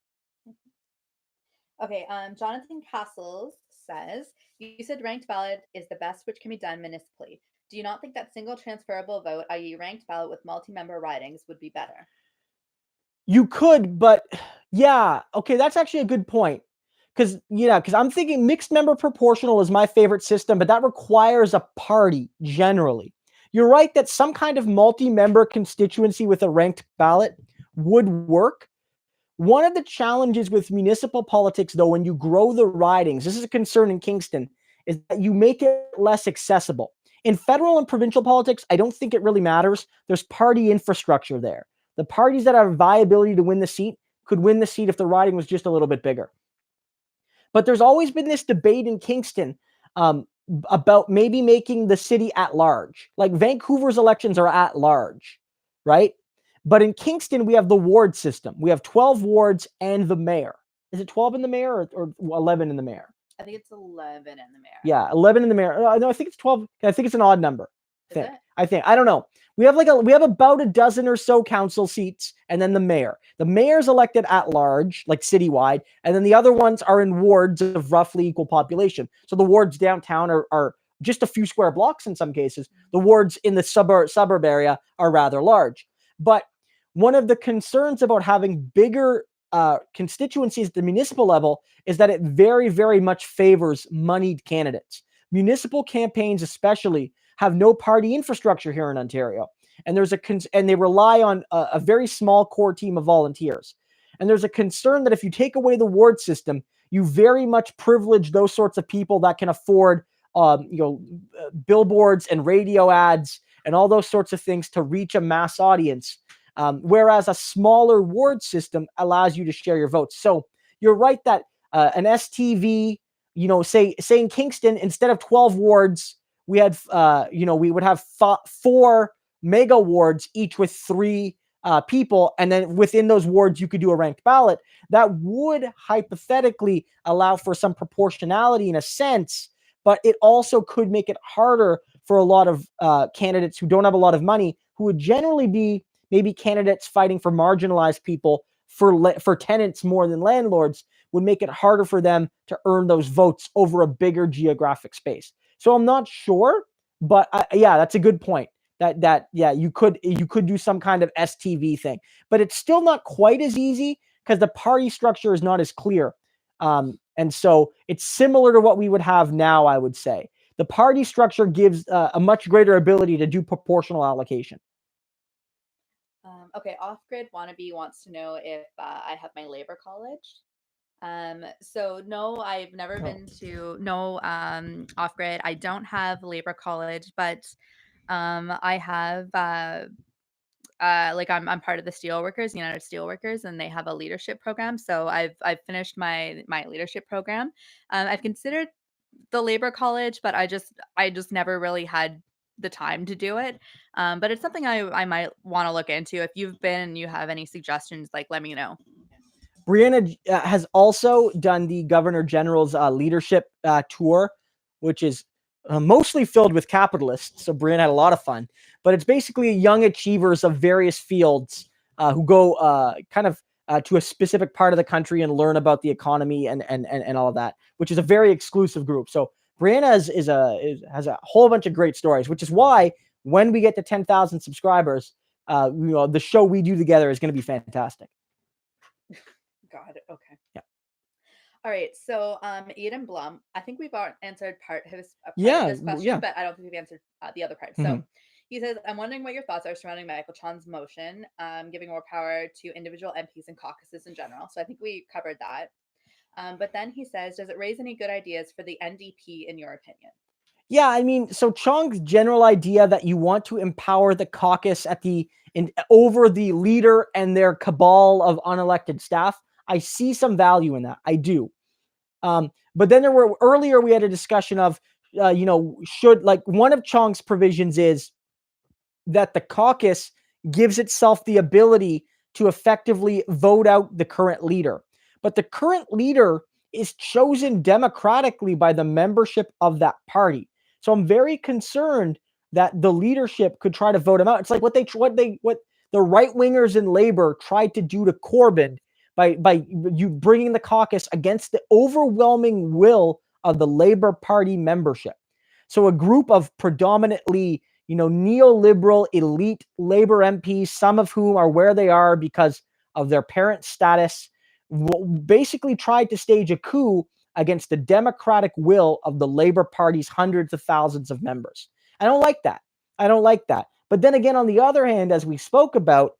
Okay, Jonathan Castles says, You said ranked ballot is the best which can be done municipally. Do you not think that single transferable vote, i.e., ranked ballot with multi-member ridings, would be better? You could, but yeah, okay, that's actually a good point. Because I'm thinking mixed member proportional is my favorite system, but that requires a party generally. You're right that some kind of multi-member constituency with a ranked ballot would work. One of the challenges with municipal politics, though, when you grow the ridings, this is a concern in Kingston, is that you make it less accessible. In federal and provincial politics, I don't think it really matters. There's party infrastructure there. The parties that have viability to win the seat could win the seat if the riding was just a little bit bigger. But there's always been this debate in Kingston about maybe making the city at large. Like Vancouver's elections are at large, right? But in Kingston, we have the ward system. We have 12 wards and the mayor. Is it 12 in the mayor or 11 in the mayor? I think it's 11 in the mayor. Yeah, 11 in the mayor. No, I think it's 12. I think it's an odd number. Is it? I think. I don't know. We have about a dozen or so council seats, and then the mayor. The mayor's elected at large, like citywide, and then the other ones are in wards of roughly equal population. So the wards downtown are just a few square blocks in some cases. The wards in the suburb area are rather large. But one of the concerns about having bigger constituencies at the municipal level is that it very, very much favors moneyed candidates. Municipal campaigns, especially, have no party infrastructure here in Ontario, and they rely on a very small core team of volunteers. And there's a concern that if you take away the ward system, you very much privilege those sorts of people that can afford, billboards and radio ads and all those sorts of things to reach a mass audience. Whereas a smaller ward system allows you to share your votes. So you're right that an STV, say in Kingston, instead of 12 wards, we had, we would have 4 mega wards, each with 3 people. And then within those wards, you could do a ranked ballot. That would hypothetically allow for some proportionality in a sense, but it also could make it harder for a lot of candidates who don't have a lot of money, who would generally be maybe candidates fighting for marginalized people, for tenants more than landlords, would make it harder for them to earn those votes over a bigger geographic space. So I'm not sure, but yeah, that's a good point. You could do some kind of STV thing, but it's still not quite as easy because the party structure is not as clear. And so it's similar to what we would have now, I would say. The party structure gives a much greater ability to do proportional allocation. Okay, Off-Grid Wannabe wants to know if I have my labor college. So no, I've never been to Off-Grid. I don't have labor college, but I have I'm part of the Steelworkers, United Steelworkers, and they have a leadership program. So I've finished my leadership program. I've considered the labor college, but I just never really had the time to do it. But it's something I might want to look into. If you've been and you have any suggestions, let me know. Brianna has also done the Governor General's leadership tour, which is mostly filled with capitalists. So Brianna had a lot of fun. But it's basically young achievers of various fields who go to a specific part of the country and learn about the economy and all of that, which is a very exclusive group. So Brianna has a whole bunch of great stories, which is why when we get to 10,000 subscribers, the show we do together is going to be fantastic. God, okay. Yeah. All right, so Eden Blum, I think we've answered part of this question, but I don't think we've answered the other part. So he says, I'm wondering what your thoughts are surrounding Michael Chon's motion, giving more power to individual MPs and caucuses in general. So I think we covered that. But then he says, does it raise any good ideas for the NDP in your opinion? Yeah, I mean, so Chong's general idea that you want to empower the caucus over the leader and their cabal of unelected staff, I see some value in that. I do. But then earlier we had a discussion of, one of Chong's provisions is that the caucus gives itself the ability to effectively vote out the current leader. But the current leader is chosen democratically by the membership of that party. So I'm very concerned that the leadership could try to vote him out. It's like what the right wingers in Labor tried to do to Corbyn by you bringing the caucus against the overwhelming will of the Labour Party membership. So a group of predominantly, neoliberal elite Labour MPs, some of whom are where they are because of their parent status, basically tried to stage a coup against the democratic will of the Labour Party's hundreds of thousands of members. I don't like that. But then again, on the other hand, as we spoke about,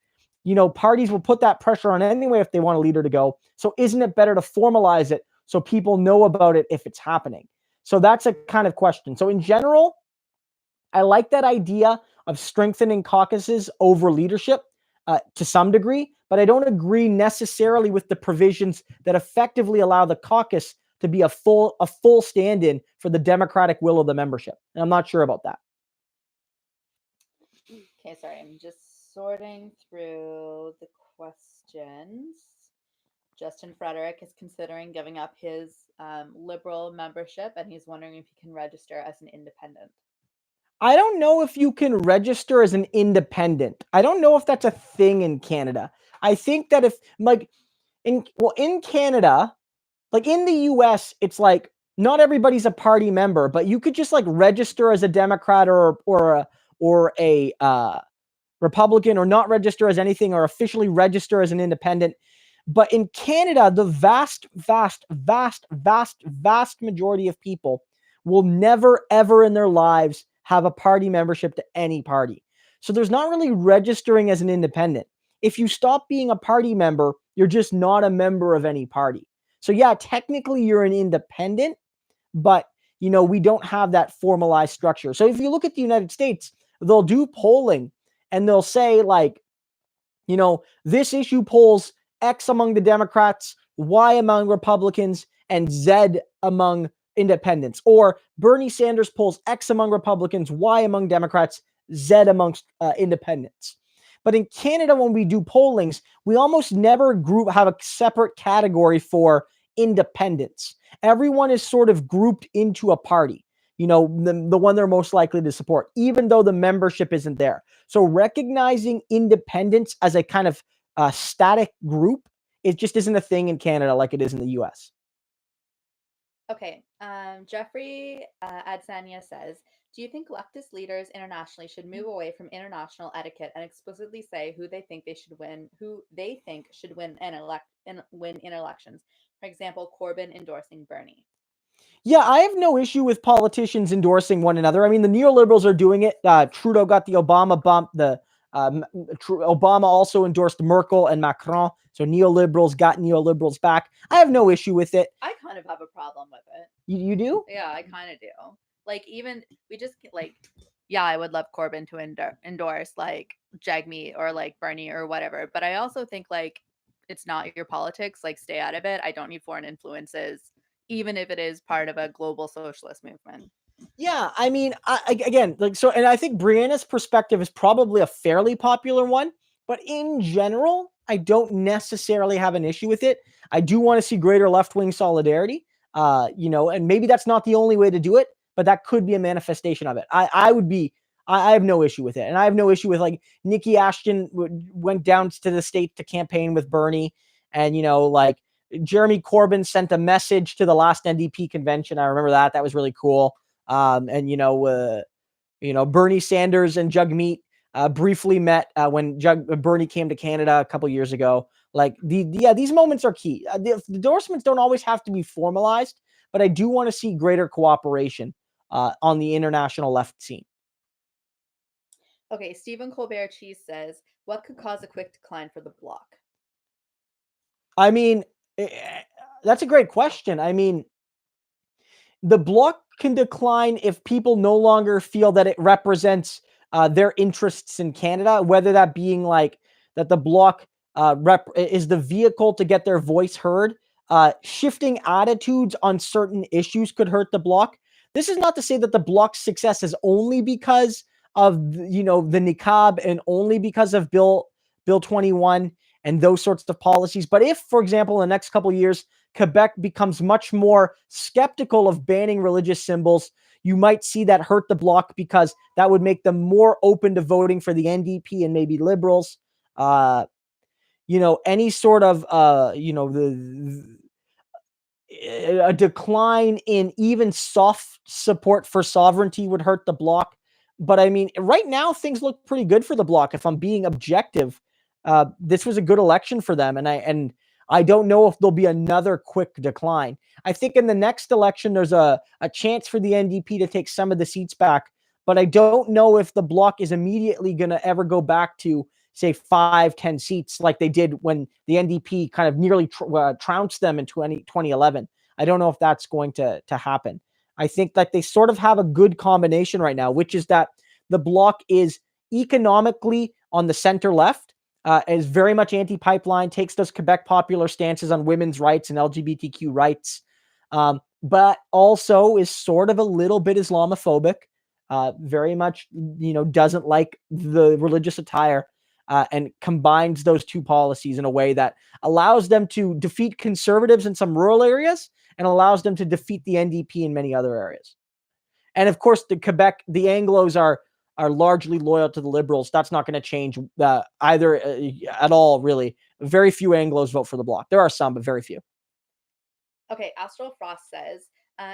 parties will put that pressure on anyway if they want a leader to go. So isn't it better to formalize it so people know about it if it's happening? So that's a kind of question. So in general, I like that idea of strengthening caucuses over leadership to some degree, but I don't agree necessarily with the provisions that effectively allow the caucus to be a full stand-in for the democratic will of the membership. And I'm not sure about that. Okay, sorry, I'm just sorting through the questions. Justin Frederick is considering giving up his Liberal membership, and he's wondering if he can register as an independent. I don't know if you can register as an independent. I don't know if that's a thing in Canada. I think that if, in Canada, like in the US, it's like not everybody's a party member, but you could just like register as a Democrat or a Republican, or not register as anything, or officially register as an independent. But in Canada, the vast majority of people will never, ever in their lives have a party membership to any party. So there's not really registering as an independent. If you stop being a party member, you're just not a member of any party. So yeah, technically you're an independent, but we don't have that formalized structure. So if you look at the United States, they'll do polling and they'll say like, this issue polls X among the Democrats, Y among Republicans, and Z among independents. Or Bernie Sanders polls X among Republicans, Y among Democrats, Z amongst independents. But in Canada, when we do pollings, we almost never have a separate category for independents. Everyone is sort of grouped into a party, the one they're most likely to support, even though the membership isn't there. So recognizing independents as a kind of static group, it just isn't a thing in Canada like it is in the US. Okay. Jeffrey Adsania says, do you think leftist leaders internationally should move away from international etiquette and explicitly say who they think should win in elections? For example, Corbyn endorsing Bernie. Yeah, I have no issue with politicians endorsing one another. I mean, the neoliberals are doing it. Trudeau got the Obama bump. Obama also endorsed Merkel and Macron. So neoliberals got neoliberals back. I have no issue with it. I kind of have a problem with it. You do? Yeah, I kind of do. Like, even we just like, yeah, I would love Corbyn to endorse like Jagmeet or like Bernie or whatever. But I also think like it's not your politics. Like, stay out of it. I don't need foreign influences, even if it is part of a global socialist movement. Yeah, I mean, and I think Brianna's perspective is probably a fairly popular one, but in general, I don't necessarily have an issue with it. I do want to see greater left-wing solidarity, and maybe that's not the only way to do it, but that could be a manifestation of it. I have no issue with it. And I have no issue with like Nikki Ashton went down to the States to campaign with Bernie, and, like Jeremy Corbyn sent a message to the last NDP convention. I remember that. That was really cool. And Bernie Sanders and Jagmeet briefly met when Bernie came to Canada a couple years ago. Like these moments are key. The endorsements don't always have to be formalized, but I do want to see greater cooperation on the international left scene. Okay, Stephen Colbert Cheese says, what could cause a quick decline for the Bloc? I mean, that's a great question. I mean, the Bloc can decline if people no longer feel that it represents their interests in Canada, whether that being like that the Bloc is the vehicle to get their voice heard. Shifting attitudes on certain issues could hurt the Bloc. This is not to say that the Bloc's success is only because of the niqab and only because of Bill 21 and those sorts of policies. But if, for example, in the next couple of years, Quebec becomes much more skeptical of banning religious symbols, you might see that hurt the Bloc because that would make them more open to voting for the NDP and maybe Liberals. Any sort of, a decline in even soft support for sovereignty would hurt the Bloc. But I mean, right now things look pretty good for the Bloc. If I'm being objective, this was a good election for them, and I don't know if there'll be another quick decline. I think in the next election there's a chance for the NDP to take some of the seats back, but I don't know if the Bloc is immediately going to ever go back to, say, 5-10 seats like they did when the NDP kind of nearly trounced them in 2011. I don't know if that's going to happen. I think that they sort of have a good combination right now, which is that the Bloc is economically on the center left, is very much anti-pipeline, takes those Quebec popular stances on women's rights and LGBTQ rights, but also is sort of a little bit Islamophobic, very much, doesn't like the religious attire, and combines those two policies in a way that allows them to defeat conservatives in some rural areas and allows them to defeat the NDP in many other areas. And of course, the Anglos are largely loyal to the Liberals. That's not going to change either at all, really. Very few Anglos vote for the Bloc. There are some, but very few. Okay, Astral Frost says,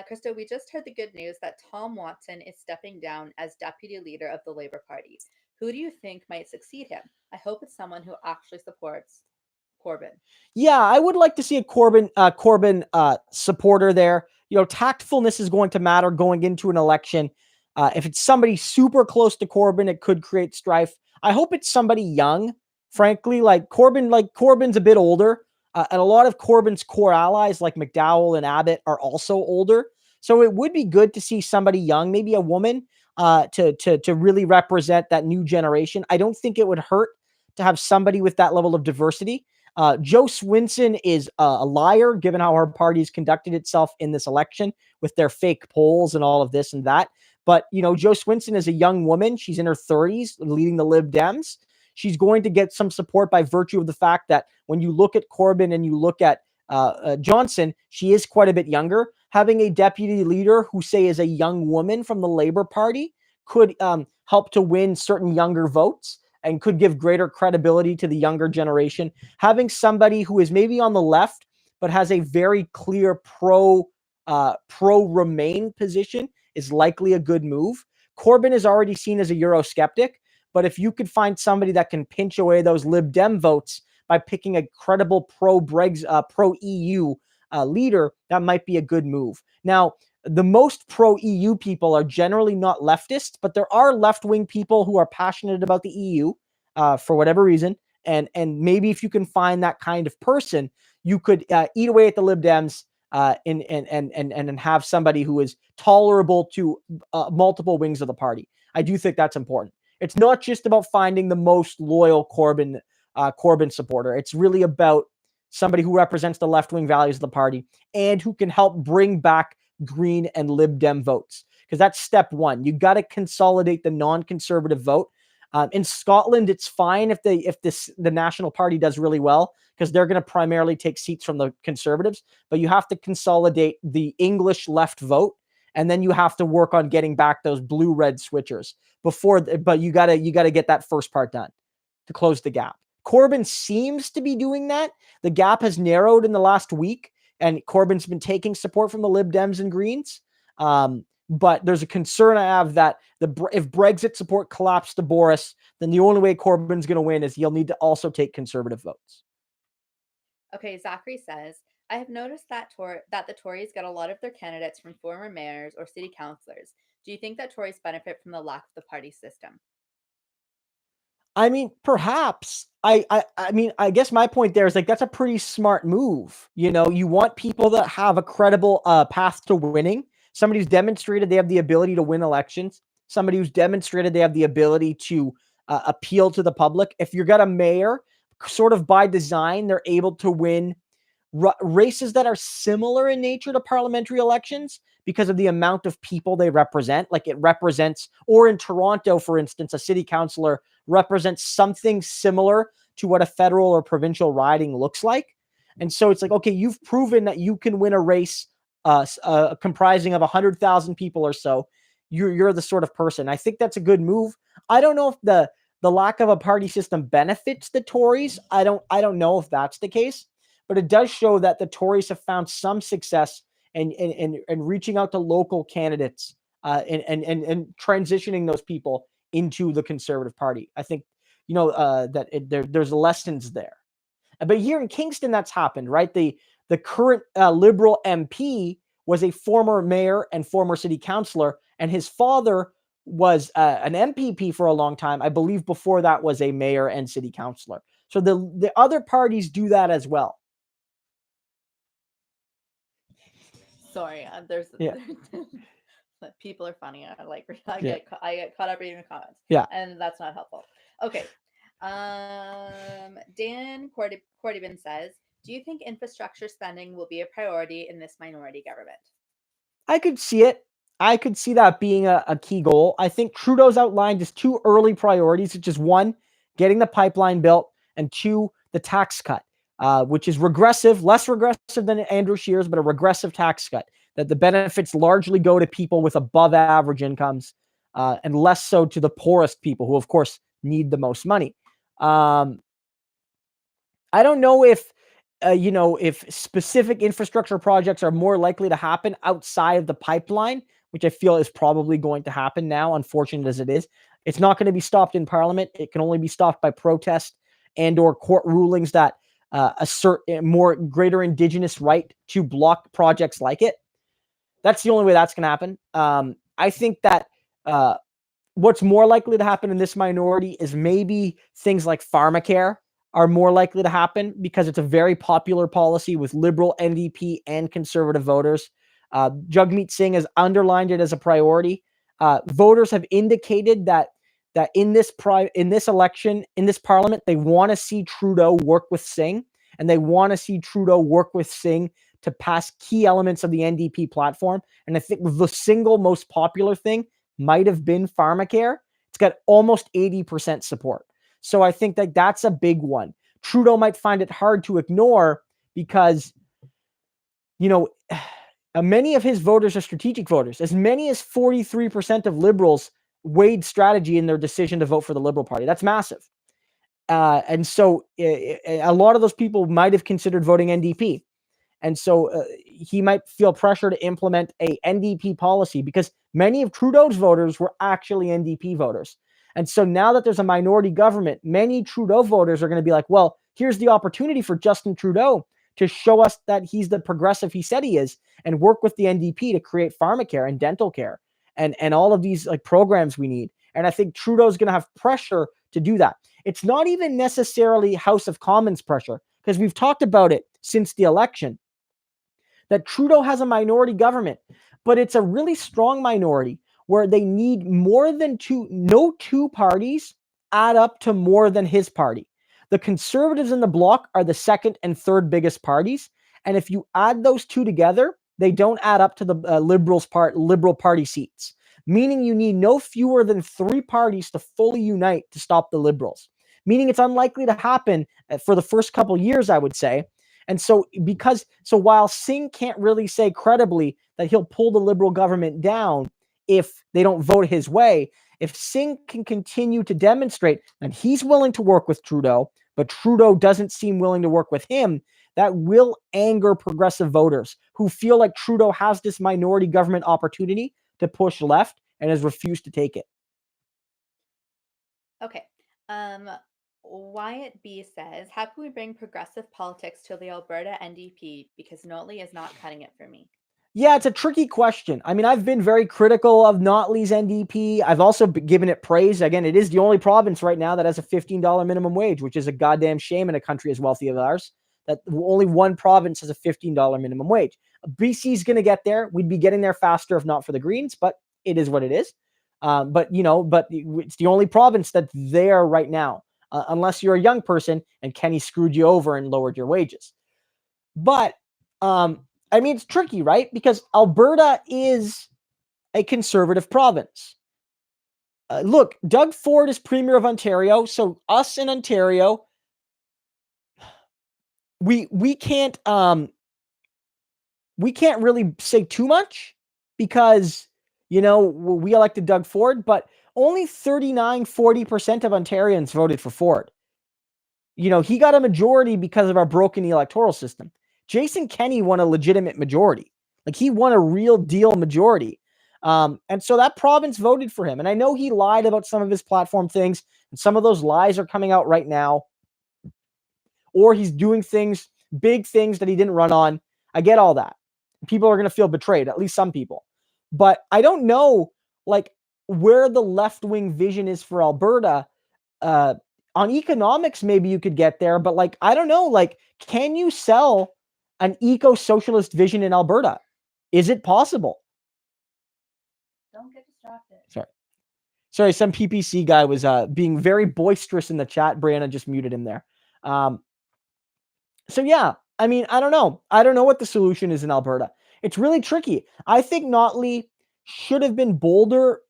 Christo, we just heard the good news that Tom Watson is stepping down as deputy leader of the Labour Party. Who do you think might succeed him? I hope it's someone who actually supports Corbyn. Yeah, I would like to see a Corbyn supporter there. Tactfulness is going to matter going into an election. If it's somebody super close to Corbyn, it could create strife. I hope it's somebody young, frankly. Like Corbyn's a bit older, and a lot of Corbyn's core allies, like McDowell and Abbott, are also older. So it would be good to see somebody young, maybe a woman, to really represent that new generation. I don't think it would hurt to have somebody with that level of diversity. Joe Swinson is a liar, given how our party's conducted itself in this election with their fake polls and all of this and that. But, Joe Swinson is a young woman. She's in her 30s, leading the Lib Dems. She's going to get some support by virtue of the fact that when you look at Corbyn and you look at Johnson, she is quite a bit younger. Having a deputy leader who, say, is a young woman from the Labour Party could help to win certain younger votes and could give greater credibility to the younger generation. Having somebody who is maybe on the left, but has a very clear pro-Remain position is likely a good move. Corbyn is already seen as a Eurosceptic, but if you could find somebody that can pinch away those Lib Dem votes by picking a credible pro-EU leader, that might be a good move. Now, the most pro-EU people are generally not leftists, but there are left-wing people who are passionate about the EU for whatever reason. And maybe if you can find that kind of person, you could eat away at the Lib Dems and have somebody who is tolerable to multiple wings of the party. I do think that's important. It's not just about finding the most loyal Corbyn supporter. It's really about somebody who represents the left-wing values of the party and who can help bring back Green and Lib Dem votes, because that's step one. You got to consolidate the non-conservative vote. In Scotland, it's fine if the National Party does really well, because they're going to primarily take seats from the Conservatives. But you have to consolidate the English left vote, and then you have to work on getting back those blue-red switchers before. But you gotta get that first part done to close the gap. Corbyn seems to be doing that. The gap has narrowed in the last week, and Corbyn's been taking support from the Lib Dems and Greens. But there's a concern I have that if Brexit support collapsed to Boris, then the only way Corbyn's going to win is he'll need to also take conservative votes. Okay, Zachary says, I have noticed that the Tories get a lot of their candidates from former mayors or city councillors. Do you think that Tories benefit from the lack of the party system? I mean, perhaps. I mean, I guess my point there is that's a pretty smart move. You want people that have a credible path to winning. Somebody who's demonstrated they have the ability to win elections. Somebody who's demonstrated they have the ability to appeal to the public. If you've got a mayor, sort of by design, they're able to win races that are similar in nature to parliamentary elections because of the amount of people they represent. Like it represents, or in Toronto, for instance, a city councillor represents something similar to what a federal or provincial riding looks like. And so it's okay, you've proven that you can win a race comprising of 100,000 people or so. You're the sort of person. I think that's a good move. I don't know if the lack of a party system benefits the Tories. I don't know if that's the case. but it does show that the Tories have found some success in reaching out to local candidates and transitioning those people into the Conservative Party. I think, that there's lessons there. But here in Kingston, that's happened, right? The current Liberal MP was a former mayor and former city councillor, and his father was an MPP for a long time. I believe before that was a mayor and city councillor. So the other parties do that as well. Sorry, people are funny. I get caught up reading the comments. Yeah, and that's not helpful. Okay. Dan Cordybin says, do you think infrastructure spending will be a priority in this minority government? I could see it. I could see that being a key goal. I think Trudeau's outlined just two early priorities, which is one, getting the pipeline built, and two, the tax cut, which is regressive, less regressive than Andrew Scheer's, but a regressive tax cut, that the benefits largely go to people with above average incomes and less so to the poorest people who, of course, need the most money. I don't know if if specific infrastructure projects are more likely to happen outside of the pipeline, which I feel is probably going to happen now, unfortunate as it is. It's not going to be stopped in Parliament. It can only be stopped by protest and or court rulings that assert a more greater Indigenous right to block projects like it. That's the only way that's going to happen. I think that what's more likely to happen in this minority is maybe things like pharmacare are more likely to happen because it's a very popular policy with Liberal, NDP, and Conservative voters. Jagmeet Singh has underlined it as a priority. Voters have indicated that in this election, in this Parliament, they want to see Trudeau work with Singh, and they want to see Trudeau work with Singh to pass key elements of the NDP platform. And I think the single most popular thing might have been pharmacare. It's got almost 80% support. So I think that that's a big one. Trudeau might find it hard to ignore because, many of his voters are strategic voters. As many as 43% of Liberals weighed strategy in their decision to vote for the Liberal Party. That's massive. And so a lot of those people might have considered voting NDP. And so he might feel pressure to implement a NDP policy because many of Trudeau's voters were actually NDP voters. And so now that there's a minority government, many Trudeau voters are going to be like, well, here's the opportunity for Justin Trudeau to show us that he's the progressive he said he is and work with the NDP to create pharmacare and dental care and all of these programs we need. And I think Trudeau's going to have pressure to do that. It's not even necessarily House of Commons pressure because we've talked about it since the election, that Trudeau has a minority government, but it's a really strong minority where they need more than no two parties add up to more than his party. The Conservatives in the Bloc are the second and third biggest parties. And if you add those two together, they don't add up to the Liberal Party seats, meaning you need no fewer than three parties to fully unite to stop the Liberals, meaning it's unlikely to happen for the first couple years, I would say. And so while Singh can't really say credibly that he'll pull the Liberal government down if they don't vote his way, if Singh can continue to demonstrate that he's willing to work with Trudeau, but Trudeau doesn't seem willing to work with him, that will anger progressive voters who feel like Trudeau has this minority government opportunity to push left and has refused to take it. Okay. Wyatt B says, how can we bring progressive politics to the Alberta NDP? Because Notley is not cutting it for me. Yeah, it's a tricky question. I mean, I've been very critical of Notley's NDP. I've also given it praise. Again, it is the only province right now that has a $15 minimum wage, which is a goddamn shame in a country as wealthy as ours, that only one province has a $15 minimum wage. BC's going to get there. We'd be getting there faster if not for the Greens, but it is what it is. But it's the only province that's there right now, unless you're a young person and Kenny screwed you over and lowered your wages. But, I mean, it's tricky, right? Because Alberta is a conservative province. Look, Doug Ford is Premier of Ontario, so us in Ontario, we can't really say too much because we elected Doug Ford, but only 40% of Ontarians voted for Ford. he got a majority because of our broken electoral system. Jason Kenney won a legitimate majority. Like, he won a real deal majority. And so that province voted for him. And I know he lied about some of his platform things, and some of those lies are coming out right now. Or he's doing big things that he didn't run on. I get all that. People are going to feel betrayed, at least some people. But I don't know, like, where the left-wing vision is for Alberta. On economics, maybe you could get there, but, like, I don't know, like, can you sell an eco-socialist vision in Alberta? Is it possible? Don't get distracted. Sorry, some PPC guy was being very boisterous in the chat. Brianna just muted him there. So yeah, I mean, I don't know. I don't know what the solution is in Alberta. It's really tricky. I think Notley should have been bolder,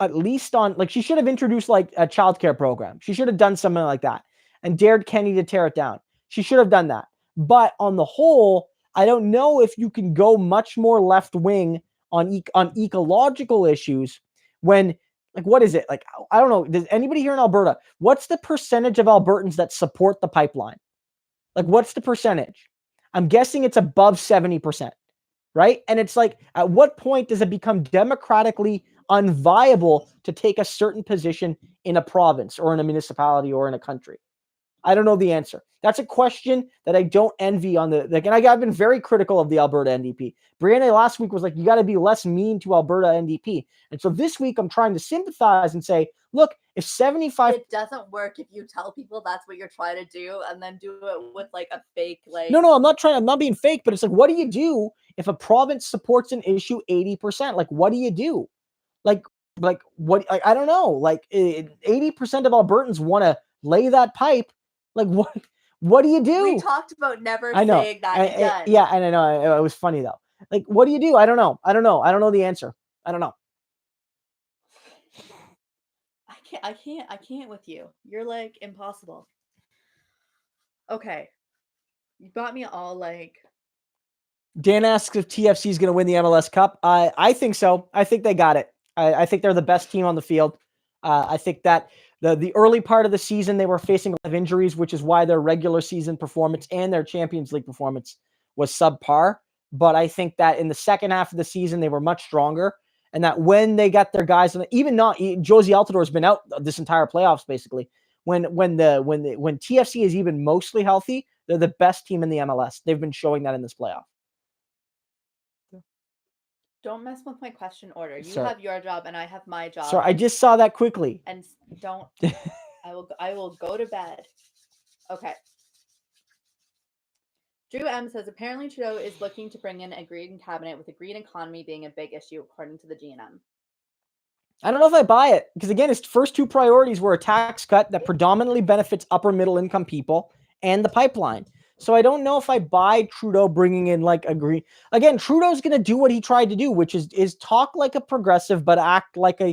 at least on, like, she should have introduced, like, a childcare program. She should have done something like that and dared Kenney to tear it down. She should have done that. But on the whole, I don't know if you can go much more left wing on ecological issues when, like, what is it? Like, I don't know. Does anybody here in Alberta, what's the percentage of Albertans that support the pipeline? Like, what's the percentage? I'm guessing it's above 70%, right? And it's like, at what point does it become democratically unviable to take a certain position in a province or in a municipality or in a country? I don't know the answer. That's a question that I don't envy on the, like, and I've been very critical of the Alberta NDP. Brianna last week was like, you got to be less mean to Alberta NDP. And so this week I'm trying to sympathize and say, look, if 75... It doesn't work if you tell people that's what you're trying to do and then do it with, like, a fake, like... No, I'm not being fake, but it's like, what do you do if a province supports an issue 80%? Like, what do you do? Like what? I don't know. Like, 80% of Albertans want to lay that pipe. Like, what do you do? We talked about never saying that again. Yeah, and I know it was funny though. Like, what do you do? I don't know. I don't know the answer. I don't know. I can't with you. You're, like, impossible. Okay. You got me all, like... Dan asks if TFC is going to win the MLS Cup. I think so. I think they got it. I think they're the best team on the field. I think that the early part of the season, they were facing a lot of injuries, which is why their regular season performance and their Champions League performance was subpar. But I think that in the second half of the season, they were much stronger. And that when they got their guys, and even not Josie Altidore has been out this entire playoffs, basically. When TFC is even mostly healthy, they're the best team in the MLS. They've been showing that in this playoff. Don't mess with my question order. You have your job and I have my job. Sorry, I just saw that quickly. And don't... I will go to bed. Okay. Drew M says, apparently Trudeau is looking to bring in a green cabinet, with the green economy being a big issue, according to the GNM. I don't know if I buy it, because again, his first two priorities were a tax cut that predominantly benefits upper middle income people and the pipeline. So I don't know if I buy Trudeau bringing in, like, a green... Again, Trudeau's going to do what he tried to do, which is talk like a progressive, but act like a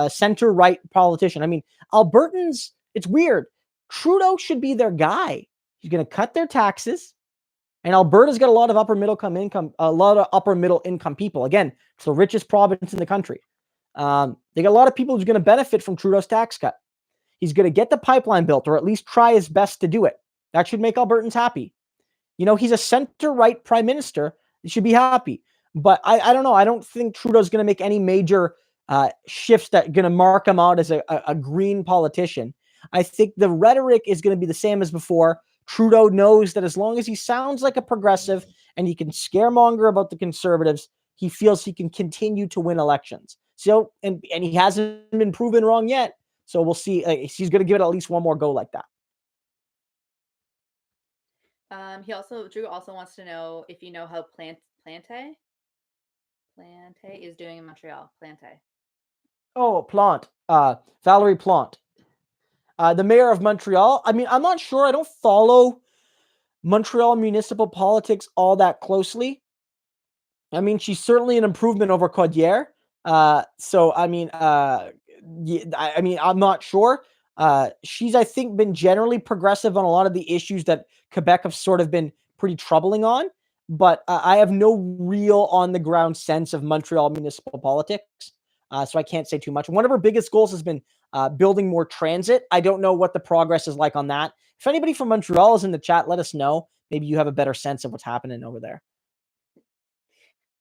center-right politician. I mean, Albertans, it's weird. Trudeau should be their guy. He's going to cut their taxes, and Alberta's got a lot of upper middle income people. Again, it's the richest province in the country. They got a lot of people who's going to benefit from Trudeau's tax cut. He's going to get the pipeline built, or at least try his best to do it. That should make Albertans happy. He's a center-right prime minister. He should be happy. But I don't know. I don't think Trudeau's going to make any major shifts that are going to mark him out as a green politician. I think the rhetoric is going to be the same as before. Trudeau knows that as long as he sounds like a progressive and he can scaremonger about the Conservatives, he feels he can continue to win elections. So, and he hasn't been proven wrong yet. So we'll see. He's going to give it at least one more go like that. Drew also wants to know if you know how Plante is doing in Montreal. Plante. Oh, Plante. Valerie Plante. The mayor of Montreal. I mean, I'm not sure. I don't follow Montreal municipal politics all that closely. I mean, she's certainly an improvement over Caudière. So, I mean, I'm not sure. She's, I think, been generally progressive on a lot of the issues that Quebec have sort of been pretty troubling on. But I have no real on-the-ground sense of Montreal municipal politics. so I can't say too much. One of her biggest goals has been building more transit. I don't know what the progress is like on that. If anybody from Montreal is in the chat, let us know. Maybe you have a better sense of what's happening over there.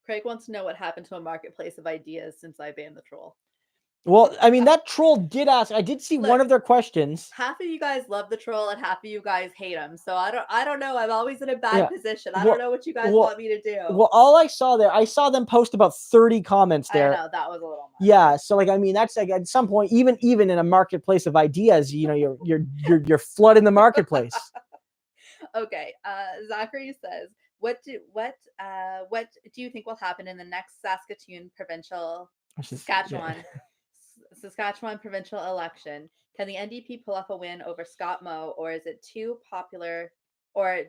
Craig wants to know what happened to a marketplace of ideas since I banned the troll. Well, I mean, that troll did ask. I did see one of their questions. Half of you guys love the troll and half of you guys hate him. So I don't know. I'm always in a bad position. I don't know what you guys want me to do. Well, all I saw there, I saw them post about 30 comments there. I know, that was a little much. Yeah, so like, I mean, that's like at some point, even in a marketplace of ideas, you know, you're flooding the marketplace. Okay, Zachary says, what do you think will happen in the next Saskatoon Saskatchewan provincial election? Can the NDP pull off a win over Scott Moe, or is it too popular for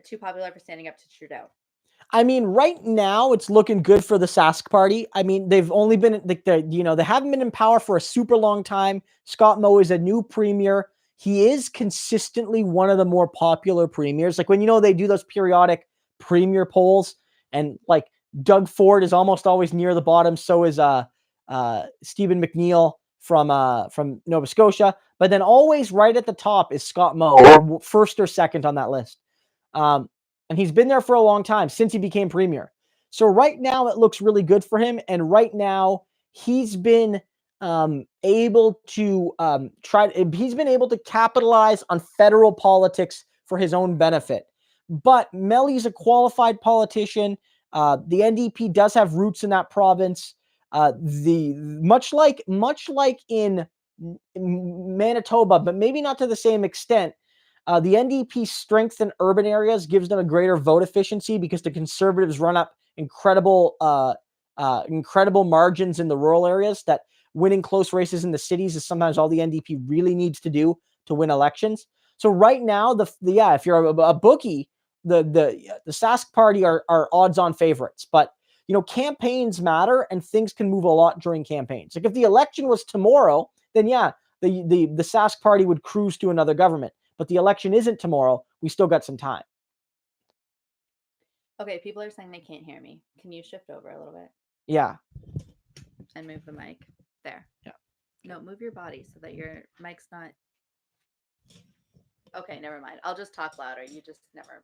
standing up to Trudeau? I mean, right now it's looking good for the Sask party. I mean, they've only been like they haven't been in power for a super long time. Scott Moe is a new premier. He is consistently one of the more popular premiers. Like when they do those periodic premier polls, and like Doug Ford is almost always near the bottom. So is Stephen McNeil from Nova Scotia. But then always right at the top is Scott Moe, first or second on that list. And he's been there for a long time, since he became premier. So right now it looks really good for him. And right now he's been able to he's been able to capitalize on federal politics for his own benefit. But Melly's a qualified politician. The NDP does have roots in that province. Much like in Manitoba, but maybe not to the same extent. The NDP's strength in urban areas gives them a greater vote efficiency because the Conservatives run up incredible margins in the rural areas. That winning close races in the cities is sometimes all the NDP really needs to do to win elections. So right now, if you're a bookie, the Sask party are odds-on favorites. But campaigns matter and things can move a lot during campaigns. Like if the election was tomorrow, then the Sask party would cruise to another government. But the election isn't tomorrow. We still got some time. Okay, people are saying they can't hear me. Can you shift over a little bit? Yeah. And move the mic. There. Yeah. No, move your body so that your mic's not. Okay, never mind. I'll just talk louder. You just never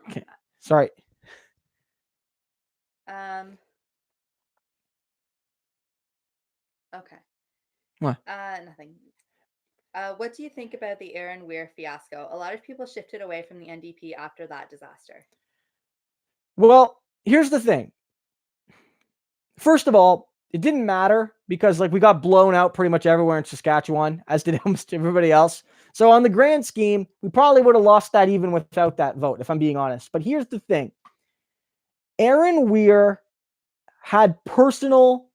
mind that. Sorry. Okay. What? Nothing. What do you think about the Aaron Weir fiasco? A lot of people shifted away from the NDP after that disaster. Well, here's the thing. First of all, it didn't matter because we got blown out pretty much everywhere in Saskatchewan, as did almost everybody else. So on the grand scheme, we probably would have lost that even without that vote, if I'm being honest. But here's the thing. Aaron Weir had personal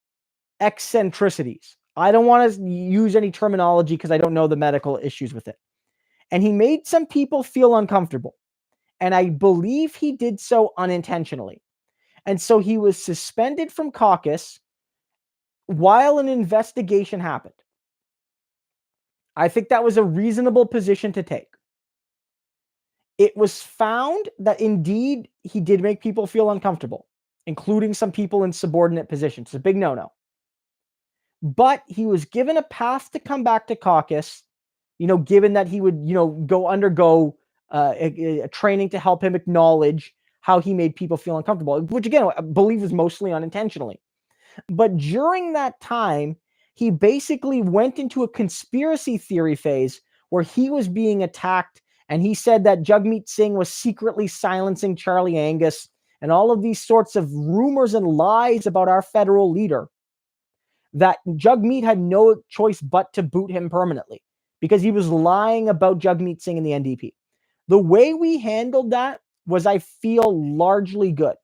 eccentricities. I don't want to use any terminology because I don't know the medical issues with it. And he made some people feel uncomfortable. And I believe he did so unintentionally. And so he was suspended from caucus while an investigation happened. I think that was a reasonable position to take. It was found that indeed he did make people feel uncomfortable, including some people in subordinate positions. It's a big no-no. But he was given a path to come back to caucus, given that he would, go undergo a training to help him acknowledge how he made people feel uncomfortable, which again, I believe was mostly unintentionally. But during that time, he basically went into a conspiracy theory phase where he was being attacked. And he said that Jagmeet Singh was secretly silencing Charlie Angus and all of these sorts of rumors and lies about our federal leader, that Jagmeet had no choice but to boot him permanently because he was lying about Jagmeet Singh and the NDP. The way we handled that was, I feel, largely good.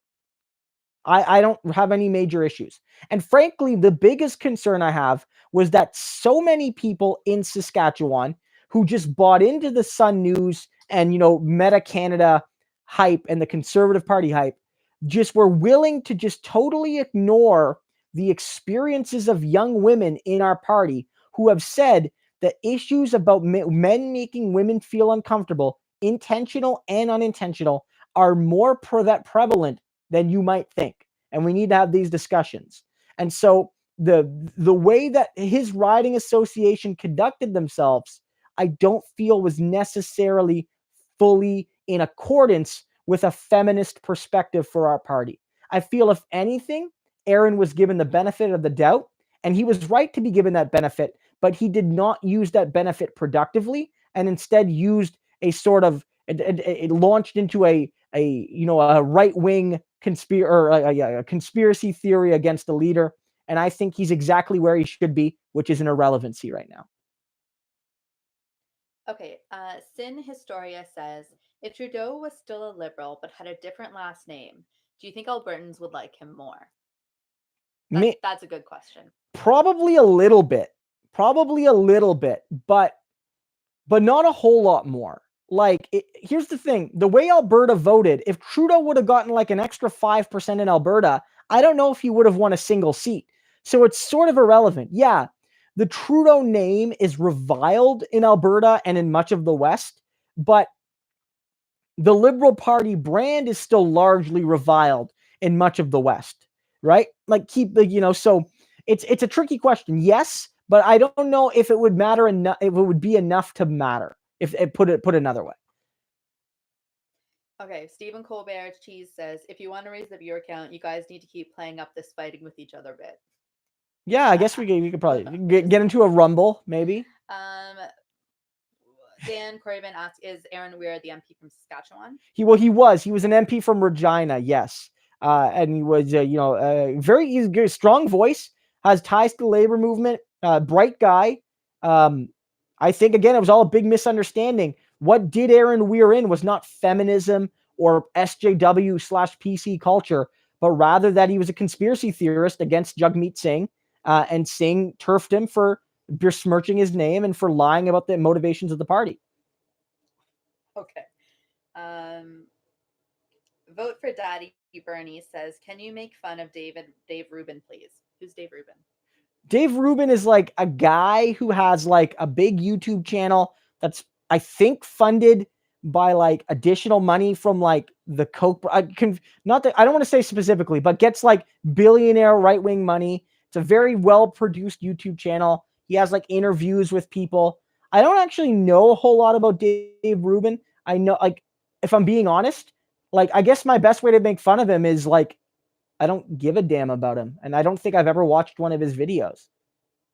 I don't have any major issues. And frankly, the biggest concern I have was that so many people in Saskatchewan who just bought into the Sun News and, Meta Canada hype and the Conservative Party hype just were willing to just totally ignore the experiences of young women in our party who have said that issues about men making women feel uncomfortable, intentional and unintentional, are more prevalent than you might think. And we need to have these discussions. And so the way that his riding association conducted themselves, I don't feel was necessarily fully in accordance with a feminist perspective for our party. I feel if anything, Aaron was given the benefit of the doubt, and he was right to be given that benefit, but he did not use that benefit productively, and instead used a sort of it launched into a right-wing conspiracy theory against a leader. And I think he's exactly where he should be, which is an irrelevancy right now. Okay, Sin Historia says, if Trudeau was still a Liberal but had a different last name, do you think Albertans would like him more? That's a good question. Probably a little bit, but not a whole lot more. Like, here's the thing. The way Alberta voted, if Trudeau would have gotten like an extra 5% in Alberta, I don't know if he would have won a single seat. So it's sort of irrelevant. Yeah, the Trudeau name is reviled in Alberta and in much of the West, but the Liberal Party brand is still largely reviled in much of the West, right? Like, so it's a tricky question. Yes, but I don't know if it would matter enough, if it would be enough to matter, if it put another way. Okay, Stephen Colbert Cheese says, if you want to raise the viewer count, you guys need to keep playing up this fighting with each other bit. Yeah, I guess we could probably get into a rumble, maybe. Dan Corbyn asks, is Aaron Weir the MP from Saskatchewan? He was an MP from Regina, yes. And he was, he's a strong voice, has ties to the labor movement, bright guy. I think, again, it was all a big misunderstanding. What did Aaron Weir in was not feminism or SJW/PC culture, but rather that he was a conspiracy theorist against Jagmeet Singh, and Singh turfed him for besmirching his name and for lying about the motivations of the party. Okay. Vote for Daddy Bernie says, can you make fun of Dave Rubin, please? Who's Dave Rubin? Dave Rubin is like a guy who has like a big YouTube channel that's, I think, funded by like additional money from like the Koch. Not that I don't want to say specifically, but gets like billionaire right-wing money. It's a very well-produced YouTube channel. He has like interviews with people. I don't actually know a whole lot about Dave Rubin. I know, like, if I'm being honest, like, I guess my best way to make fun of him is like, I don't give a damn about him, and I don't think I've ever watched one of his videos.